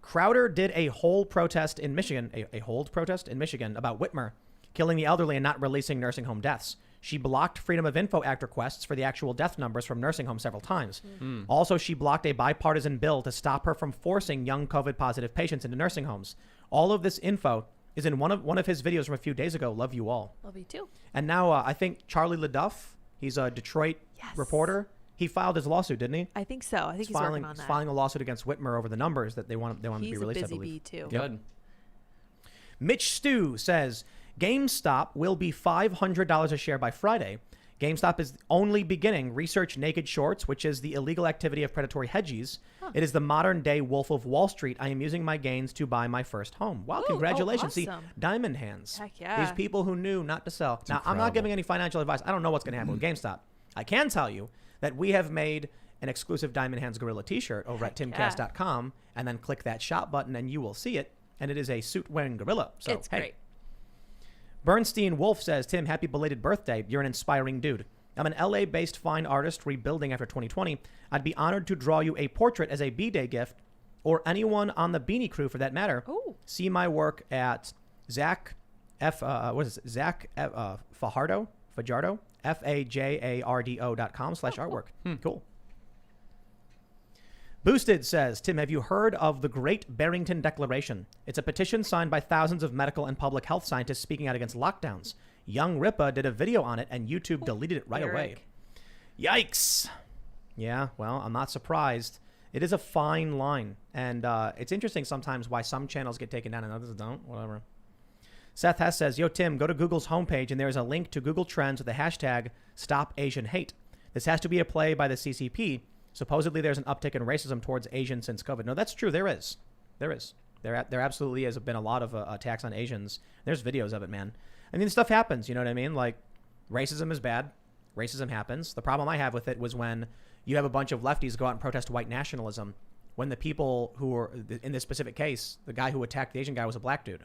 Crowder did a hold protest in Michigan, a hold protest in Michigan about Whitmer killing the elderly and not releasing nursing home deaths. She blocked Freedom of Info Act requests for the actual death numbers from nursing homes several times. Also, she blocked a bipartisan bill to stop her from forcing young COVID-positive patients into nursing homes. All of this info is in one of his videos from a few days ago. Love you all. Love you too. And now I think Charlie LaDuff, he's a Detroit reporter. He filed his lawsuit, didn't he? I think so. I think he's filing, working on that. filing a lawsuit against Whitmer over the numbers that they want to be He's released, a I busy believe. bee too. Good. Mitch Stew says, GameStop will be $500 a share by Friday. GameStop is only beginning research naked shorts, which is the illegal activity of predatory hedges. It is the modern day Wolf of Wall Street. I am using my gains to buy my first home. Wow, Ooh, congratulations. oh, See, awesome. diamond hands. Heck yeah. These people who knew not to sell. Now, I'm not incredible. giving any financial advice. I don't know what's going to happen with GameStop. I can tell you that we have made an exclusive Diamond Hands Gorilla t-shirt over at timcast.com, and then click that shop button and you will see it. And it is a suit wearing gorilla. So, It's hey. great. Bernstein Wolf says, Tim, happy belated birthday. You're an inspiring dude. I'm an LA-based fine artist rebuilding after 2020. I'd be honored to draw you a portrait as a B-Day gift, or anyone on the Beanie Crew for that matter. Ooh. See my work at Zach Fajardo, FAJARDO.com/artwork. Cool. Boosted says, Tim, have you heard of the Great Barrington Declaration? It's a petition signed by thousands of medical and public health scientists speaking out against lockdowns. Young Ripa did a video on it, and YouTube deleted it right away. Eric. Yikes. Yeah, well, I'm not surprised. It is a fine line, and it's interesting sometimes why some channels get taken down and others don't. Whatever. Seth Hess says, yo, Tim, go to Google's homepage, and there is a link to Google Trends with the hashtag #StopAsianHate. This has to be a play by the CCP. Supposedly, there's an uptick in racism towards Asians since COVID. No, that's true. There is. There absolutely has been a lot of attacks on Asians. There's videos of it, man. I mean, stuff happens. You know what I mean? Like, racism is bad. Racism happens. The problem I have with it was when you have a bunch of lefties go out and protest white nationalism, when the people who were, in this specific case, the guy who attacked the Asian guy was a black dude.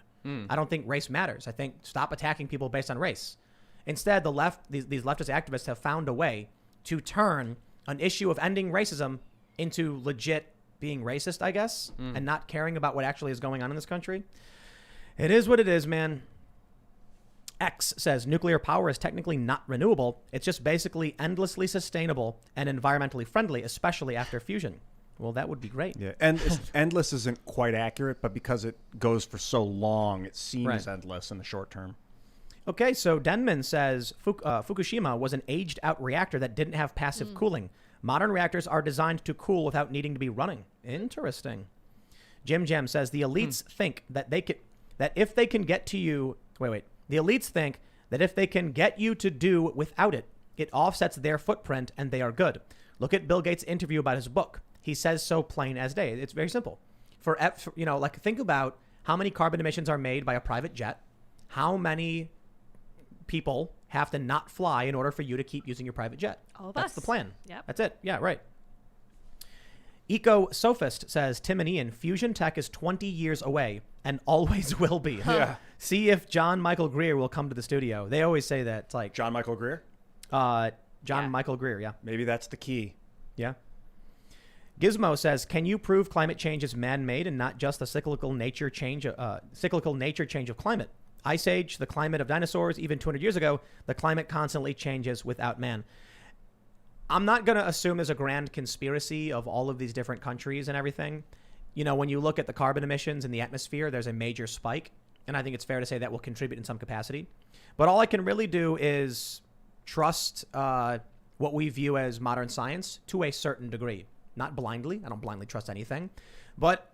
I don't think race matters. I think stop attacking people based on race. Instead, the left, these leftist activists have found a way to turn an issue of ending racism into legit being racist, I guess, and not caring about what actually is going on in this country. It is what it is, man. X says nuclear power is technically not renewable. It's just basically endlessly sustainable and environmentally friendly, especially after fusion. Well, that would be great. Yeah, and endless isn't quite accurate, but because it goes for so long, it seems Right. endless in the short term. Okay, so Denman says Fukushima was an aged-out reactor that didn't have passive cooling. Modern reactors are designed to cool without needing to be running. Interesting. Jim Jam says the elites think that if they can get to you, the elites think that if they can get you to do without it, it offsets their footprint and they are good. Look at Bill Gates' interview about his book. He says so plain as day. It's very simple. Think about how many carbon emissions are made by a private jet. How many people have to not fly in order for you to keep using your private jet? All of That's us. the plan. Yep. That's it. Yeah, right. Eco Sophist says, Tim and Ian, fusion tech is 20 years away and always will be. Yeah. See if John Michael Greer will come to the studio. They always say that. It's like John Michael Greer? John Yeah. Michael Greer. Yeah. Maybe that's the key. Yeah. Gizmo says, can you prove climate change is man-made and not just the cyclical nature change of climate? Ice Age, the climate of dinosaurs, even 200 years ago, the climate constantly changes without man. I'm not going to assume there's a grand conspiracy of all of these different countries and everything. You know, when you look at the carbon emissions in the atmosphere, there's a major spike. And I think it's fair to say that will contribute in some capacity. But all I can really do is trust what we view as modern science to a certain degree. Not blindly. I don't blindly trust anything. But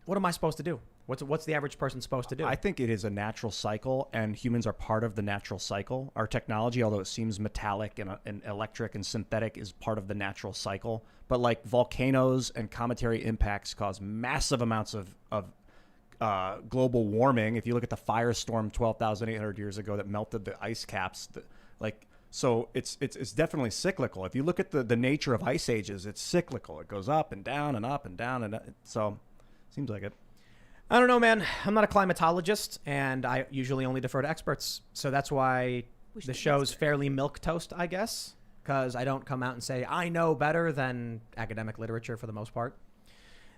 what am I supposed to do? What's the average person supposed to do? I think it is a natural cycle, and humans are part of the natural cycle. Our technology, although it seems metallic and electric and synthetic, is part of the natural cycle. But like volcanoes and cometary impacts cause massive amounts of global warming. If you look at the firestorm 12,800 years ago that melted the ice caps, so it's definitely cyclical. If you look at the nature of ice ages, it's cyclical. It goes up and down and up and down, and so it seems like it. I don't know, man. I'm not a climatologist, and I usually only defer to experts. So that's why the show's fairly milquetoast, I guess, because I don't come out and say, I know better than academic literature for the most part.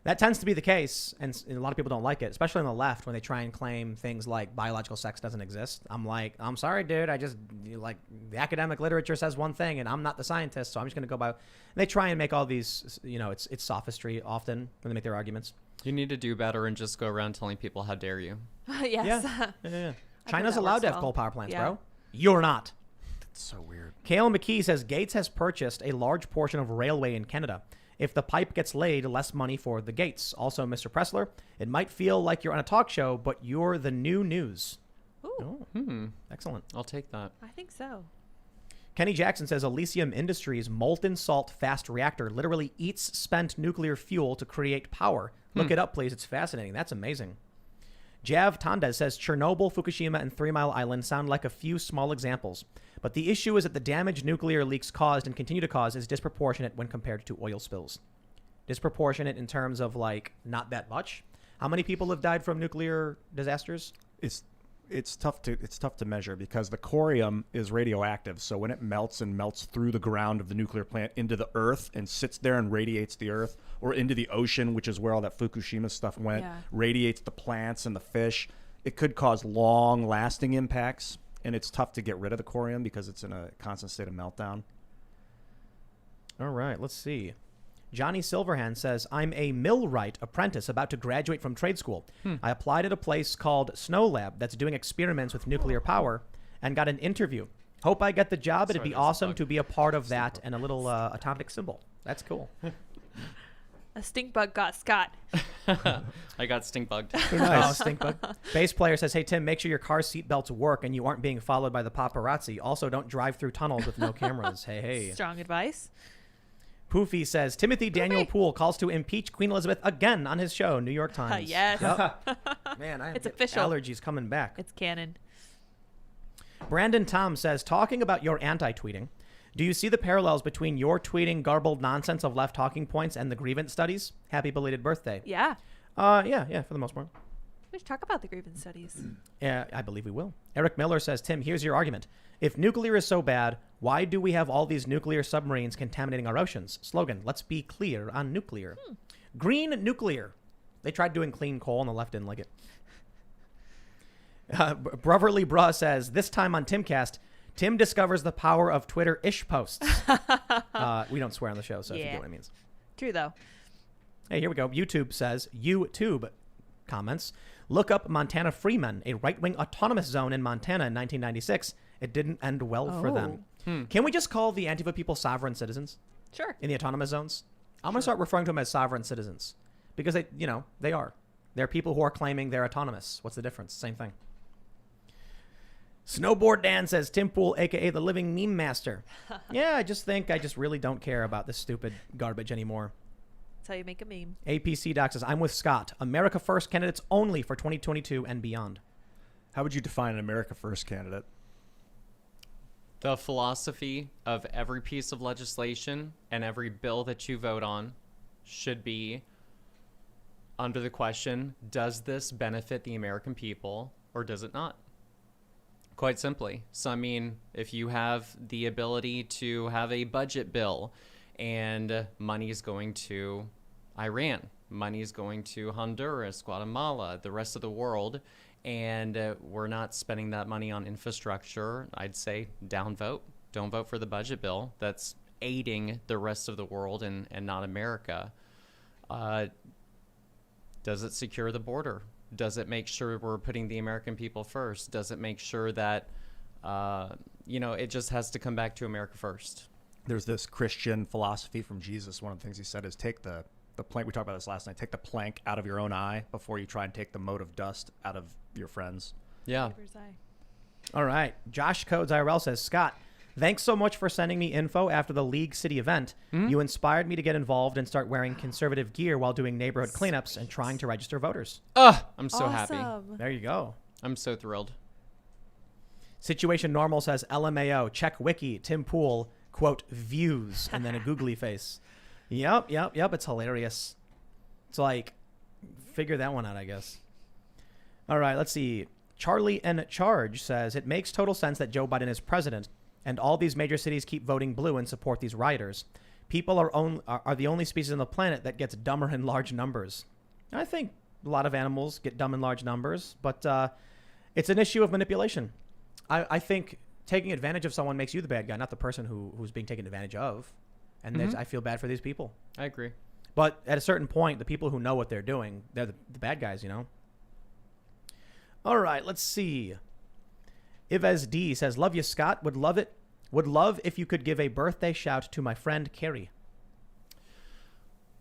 That tends to be the case, and a lot of people don't like it, especially on the left when they try and claim things like biological sex doesn't exist. I'm like, I'm sorry, dude. The academic literature says one thing, and I'm not the scientist, so I'm just going to go by. And they try and make all these, it's sophistry often when they make their arguments. You need to do better and just go around telling people, how dare you? Yes. Yeah. China's allowed to have coal power plants, Yeah. bro. You're not. It's so weird. Kale McKee says Gates has purchased a large portion of railway in Canada. If the pipe gets laid, less money for the Gates. Also, Mr. Presler, it might feel like you're on a talk show, but you're the new news. Ooh, Excellent. I'll take that. I think so. Kenny Jackson says Elysium Industries' molten salt fast reactor literally eats spent nuclear fuel to create power. Look it up, please. It's fascinating. That's amazing. Jav Tandez says Chernobyl, Fukushima, and 3 Mile Island sound like a few small examples. But the issue is that the damage nuclear leaks caused and continue to cause is disproportionate when compared to oil spills. Disproportionate in terms of, like, not that much. How many people have died from nuclear disasters? It's tough to measure because the corium is radioactive. So when it melts through the ground of the nuclear plant into the earth and sits there and radiates the earth, or into the ocean, which is where all that Fukushima stuff went, radiates the plants and the fish, it could cause long-lasting impacts. And it's tough to get rid of the corium because it's in a constant state of meltdown. All right, let's see. Johnny Silverhand says, I'm a millwright apprentice about to graduate from trade school. I applied at a place called Snow Lab that's doing experiments with nuclear power and got an interview. Hope I get the job. It'd be awesome to be a part of that and a little atomic symbol. That's cool. A stink bug got Scott. I got stink bugged. Nice. Stink bug. Bass player says, hey, Tim, make sure your car seatbelts work and you aren't being followed by the paparazzi. Also, don't drive through tunnels with no cameras. Hey. Strong advice. Poofy says, Timothy Daniel Poole calls to impeach Queen Elizabeth again on his show, New York Times. Yes. Yep. Man, It's official. Allergies coming back. It's canon. Brandon Tom says, talking about your anti-tweeting, do you see the parallels between your tweeting garbled nonsense of left talking points and the grievance studies? Happy belated birthday. Yeah. Yeah, for the most part. We should talk about the grievance studies. Yeah, I believe we will. Eric Miller says, Tim, here's your argument. If nuclear is so bad, why do we have all these nuclear submarines contaminating our oceans? Slogan, let's be clear on nuclear. Green nuclear. They tried doing clean coal and the left didn't like it. Brotherly Bra says, this time on Timcast, Tim discovers the power of Twitter-ish posts. We don't swear on the show, so if you get what it means. True, though. Hey, here we go. YouTube says, YouTube comments, look up Montana Freemen, a right-wing autonomous zone in Montana in 1996. It didn't end well for them. Can we just call the Antifa people sovereign citizens Sure. in the autonomous zones? I'm going to start referring to them as sovereign citizens because they are. They're people who are claiming they're autonomous. What's the difference? Same thing. Snowboard Dan says, Tim Pool, a.k.a. the living meme master. Yeah, I just really don't care about this stupid garbage anymore. That's how you make a meme. APC Doc says, I'm with Scott. America First candidates only for 2022 and beyond. How would you define an America First candidate? The philosophy of every piece of legislation and every bill that you vote on should be under the question, does this benefit the American people or does it not? Quite simply. So, I mean, if you have the ability to have a budget bill and money is going to Iran, money is going to Honduras, Guatemala, the rest of the world, and we're not spending that money on infrastructure, I'd say downvote. Don't vote for the budget bill. That's aiding the rest of the world and not America. Does it secure the border? Does it make sure we're putting the American people first? Does it make sure that, it just has to come back to America first? There's this Christian philosophy from Jesus. One of the things he said is take the plank. We talked about this last night. Take the plank out of your own eye before you try and take the mote of dust out of your friends. Yeah. Neighbor's eye. All right. Josh Codes IRL says, Scott, thanks so much for sending me info after the League City event. You inspired me to get involved and start wearing conservative gear while doing neighborhood cleanups and trying to register voters. I'm so happy. Awesome. There you go. I'm so thrilled. Situation Normal says, LMAO, check wiki, Tim Pool, quote, views, and then a googly face. Yep. It's hilarious. It's like, figure that one out, I guess. All right, let's see. Charlie N. Charge says, it makes total sense that Joe Biden is president, and all these major cities keep voting blue and support these rioters. People are the only species on the planet that gets dumber in large numbers. I think a lot of animals get dumb in large numbers, but it's an issue of manipulation. I think taking advantage of someone makes you the bad guy, not the person who's being taken advantage of. And I feel bad for these people. I agree. But at a certain point, the people who know what they're doing, they're the bad guys, All right, let's see. Ives D says, love you, Scott. Would love if you could give a birthday shout to my friend Carrie.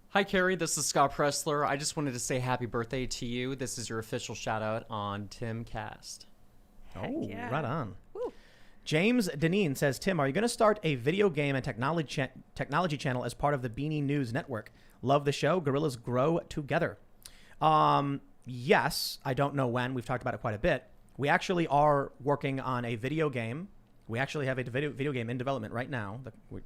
Hi, Carrie. This is Scott Presler. I just wanted to say happy birthday to you. This is your official shout out on Timcast. Yeah. Right on. Woo. James Deneen says, Tim, are you going to start a video game and technology channel as part of the Beanie News Network? Love the show. Gorillas grow together. Yes. I don't know when. We've talked about it quite a bit. We actually are working on a video game. We actually have a video game in development right now.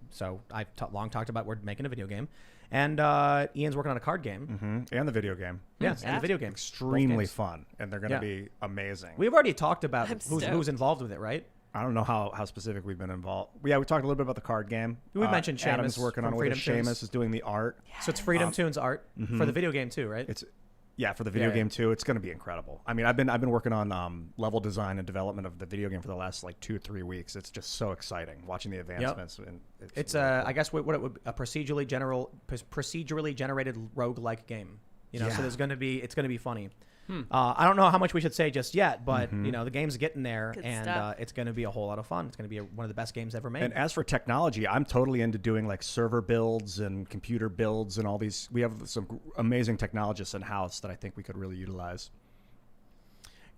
So I've long talked about we're making a video game. And Ian's working on a card game. And the video game. Yes, and the video game. Extremely fun. And they're going to be amazing. We've already talked about I'm who's involved with it, right? I don't know how specific we've been involved. Yeah, we talked a little bit about the card game. We mentioned Seamus Adam's working on from it. Freedom Seamus Tunes. is doing the art. So it's Freedom Tunes art for the video game too, right? For the video game too. It's going to be incredible. I mean, I've been working on level design and development of the video game for the last 2 or 3 weeks. It's just so exciting watching the advancements. And It's really cool. I guess what it would a procedurally generated roguelike game. So it's going to be funny. I don't know how much we should say just yet, but the game's getting there, Good and stuff. it's going to be a whole lot of fun. It's going to be one of the best games ever made. And as for technology, I'm totally into doing server builds and computer builds and all these. We have some amazing technologists in house that I think we could really utilize.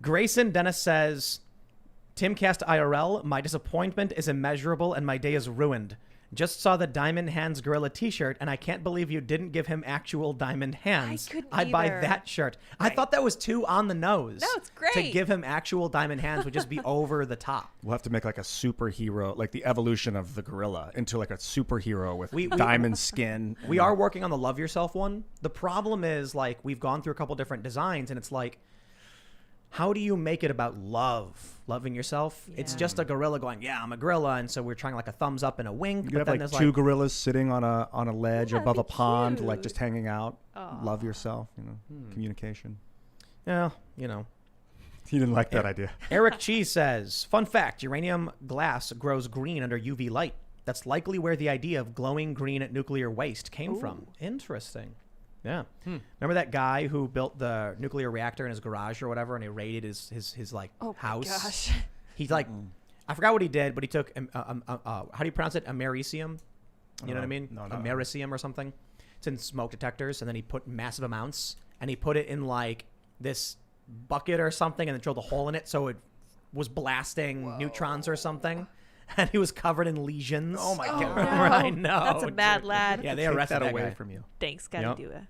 Grayson Dennis says, Timcast IRL, my disappointment is immeasurable and my day is ruined. Just saw the Diamond Hands Gorilla t-shirt, and I can't believe you didn't give him actual diamond hands. I couldn't I'd buy either. that shirt. I Right. thought that was too on the nose. No, it's great. To give him actual diamond hands would just be over the top. We'll have to make a superhero, the evolution of the gorilla into a superhero with diamond skin. We are working on the Love Yourself one. The problem is, we've gone through a couple different designs, and it's how do you make it about loving yourself? Yeah. It's just a gorilla going, yeah, I'm a gorilla, and so we're trying a thumbs up and a wink. You but then have there's two gorillas sitting on a ledge Yeah, above a that'd be pond, cute. just hanging out. Aw. Love yourself, communication. yeah, He didn't like that idea. Eric Cheese says, fun fact, uranium glass grows green under UV light. That's likely where the idea of glowing green nuclear waste came from. Interesting. Yeah. Remember that guy who built the nuclear reactor in his garage or whatever, and he raided his house? My gosh. He's I forgot what he did, but he took, how do you pronounce it? Americium? You know what I mean? No. Americium or something. It's in smoke detectors, and then he put massive amounts, and he put it in this bucket or something, and then drilled a hole in it so it was blasting neutrons or something. And he was covered in lesions. Oh my Oh, God. no. I know. That's a bad lad. Yeah, they Take arrested that that away guy. from you. Thanks, gotta Yep. do it.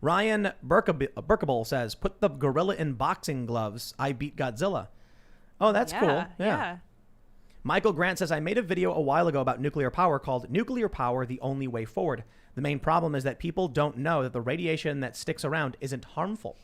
Ryan Burkable says, put the gorilla in boxing gloves. I beat Godzilla. Oh, that's cool. Yeah. Michael Grant says, I made a video a while ago about nuclear power called Nuclear Power, the Only Way Forward. The main problem is that people don't know that the radiation that sticks around isn't harmful.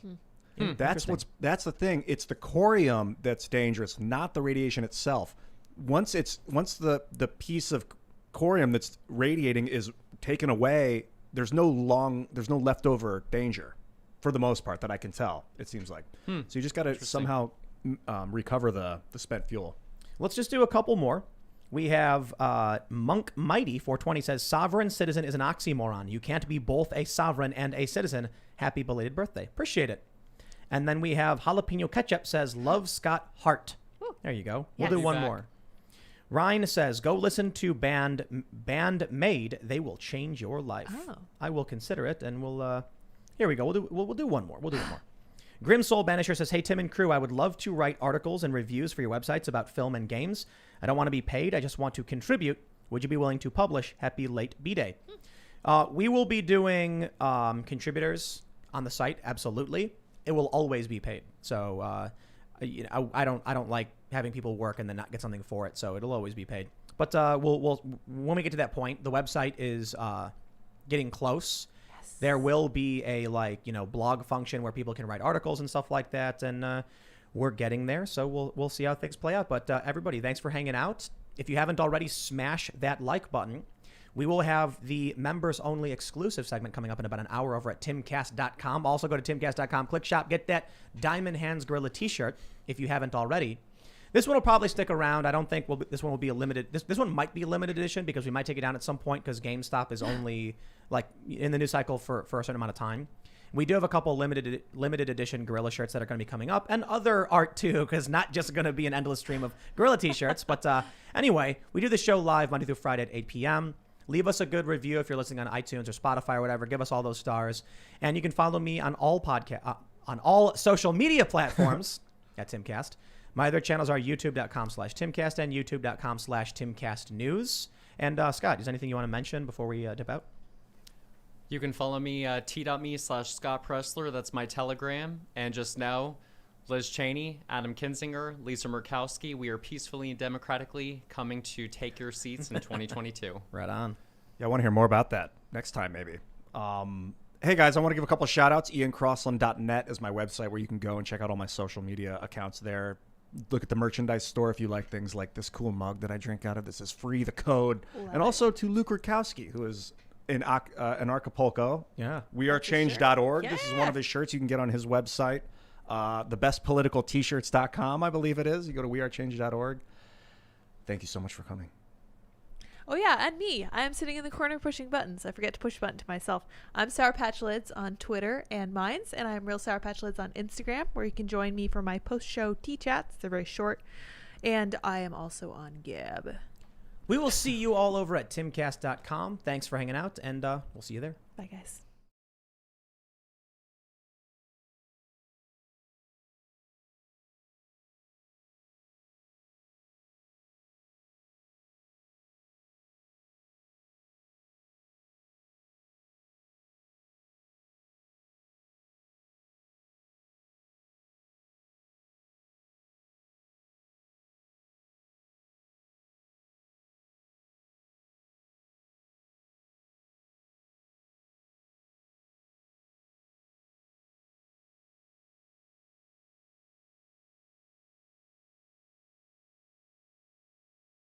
That's the thing. It's the corium that's dangerous, not the radiation itself. Once the piece of corium that's radiating is taken away, there's no leftover danger, for the most part, that I can tell. It seems like. So you just got to somehow recover the spent fuel. Let's just do a couple more. We have Monk Mighty 420 says, sovereign citizen is an oxymoron. You can't be both a sovereign and a citizen. Happy belated birthday. Appreciate it. And then we have Jalapeno Ketchup says, love Scott Hart. There you go. We'll Yes. do one Back. more. Ryan says, go listen to Band Made. They will change your life. Oh. I will consider it, and we'll, here we go. We'll do one more. We'll do one more. Grim Soul Banisher says, hey, Tim and crew, I would love to write articles and reviews for your websites about film and games. I don't want to be paid. I just want to contribute. Would you be willing to publish? Happy late B-Day. We will be doing contributors on the site. Absolutely. It will always be paid. So, I don't like having people work and then not get something for it. So it'll always be paid. But we'll when we get to that point, the website is getting close. There will be a blog function where people can write articles and stuff like that, and we're getting there. So we'll see how things play out. But everybody, thanks for hanging out. If you haven't already, smash that like button. We will have the members only exclusive segment coming up in about an hour over at timcast.com. Also go to timcast.com, click shop, get that Diamond Hands Gorilla t-shirt if you haven't already. This one will probably stick around. I don't think this one will be a limited. This one might be a limited edition because we might take it down at some point because GameStop is only in the news cycle for a certain amount of time. We do have a couple limited edition Gorilla shirts that are going to be coming up, and other art too, because not just going to be an endless stream of Gorilla t-shirts. But anyway, we do the show live Monday through Friday at 8 p.m. Leave us a good review if you're listening on iTunes or Spotify or whatever. Give us all those stars, and you can follow me on all social media platforms at Timcast. My other channels are youtube.com/Timcast and youtube.com/TimcastNews. And Scott, is there anything you want to mention before we dip out? You can follow me t.me/Scott Presler. That's my Telegram. And just now, Liz Cheney, Adam Kinzinger, Lisa Murkowski, we are peacefully and democratically coming to take your seats in 2022. Right on. Yeah, I want to hear more about that next time, maybe. Hey, guys, I want to give a couple of shout-outs. IanCrossland.net is my website where you can go and check out all my social media accounts there. Look at the merchandise store if you like things like this cool mug that I drink out of. This is free, the code. And also to Luke Rukowski, who is in Acapulco. Yeah. WeAreChange.org. This is one Yeah. of his shirts you can get on his website. Thebestpoliticaltshirts.com, I believe it is. You go to WeAreChange.org. Thank you so much for coming. Oh, yeah, and me. I am sitting in the corner pushing buttons. I forget to push button to myself. I'm Sour Patch Lids on Twitter and Minds, and I'm Real Sour Patch Lids on Instagram, where you can join me for my post-show tea chats. They're very short. And I am also on Gab. We will see you all over at timcast.com. Thanks for hanging out, and we'll see you there. Bye, guys.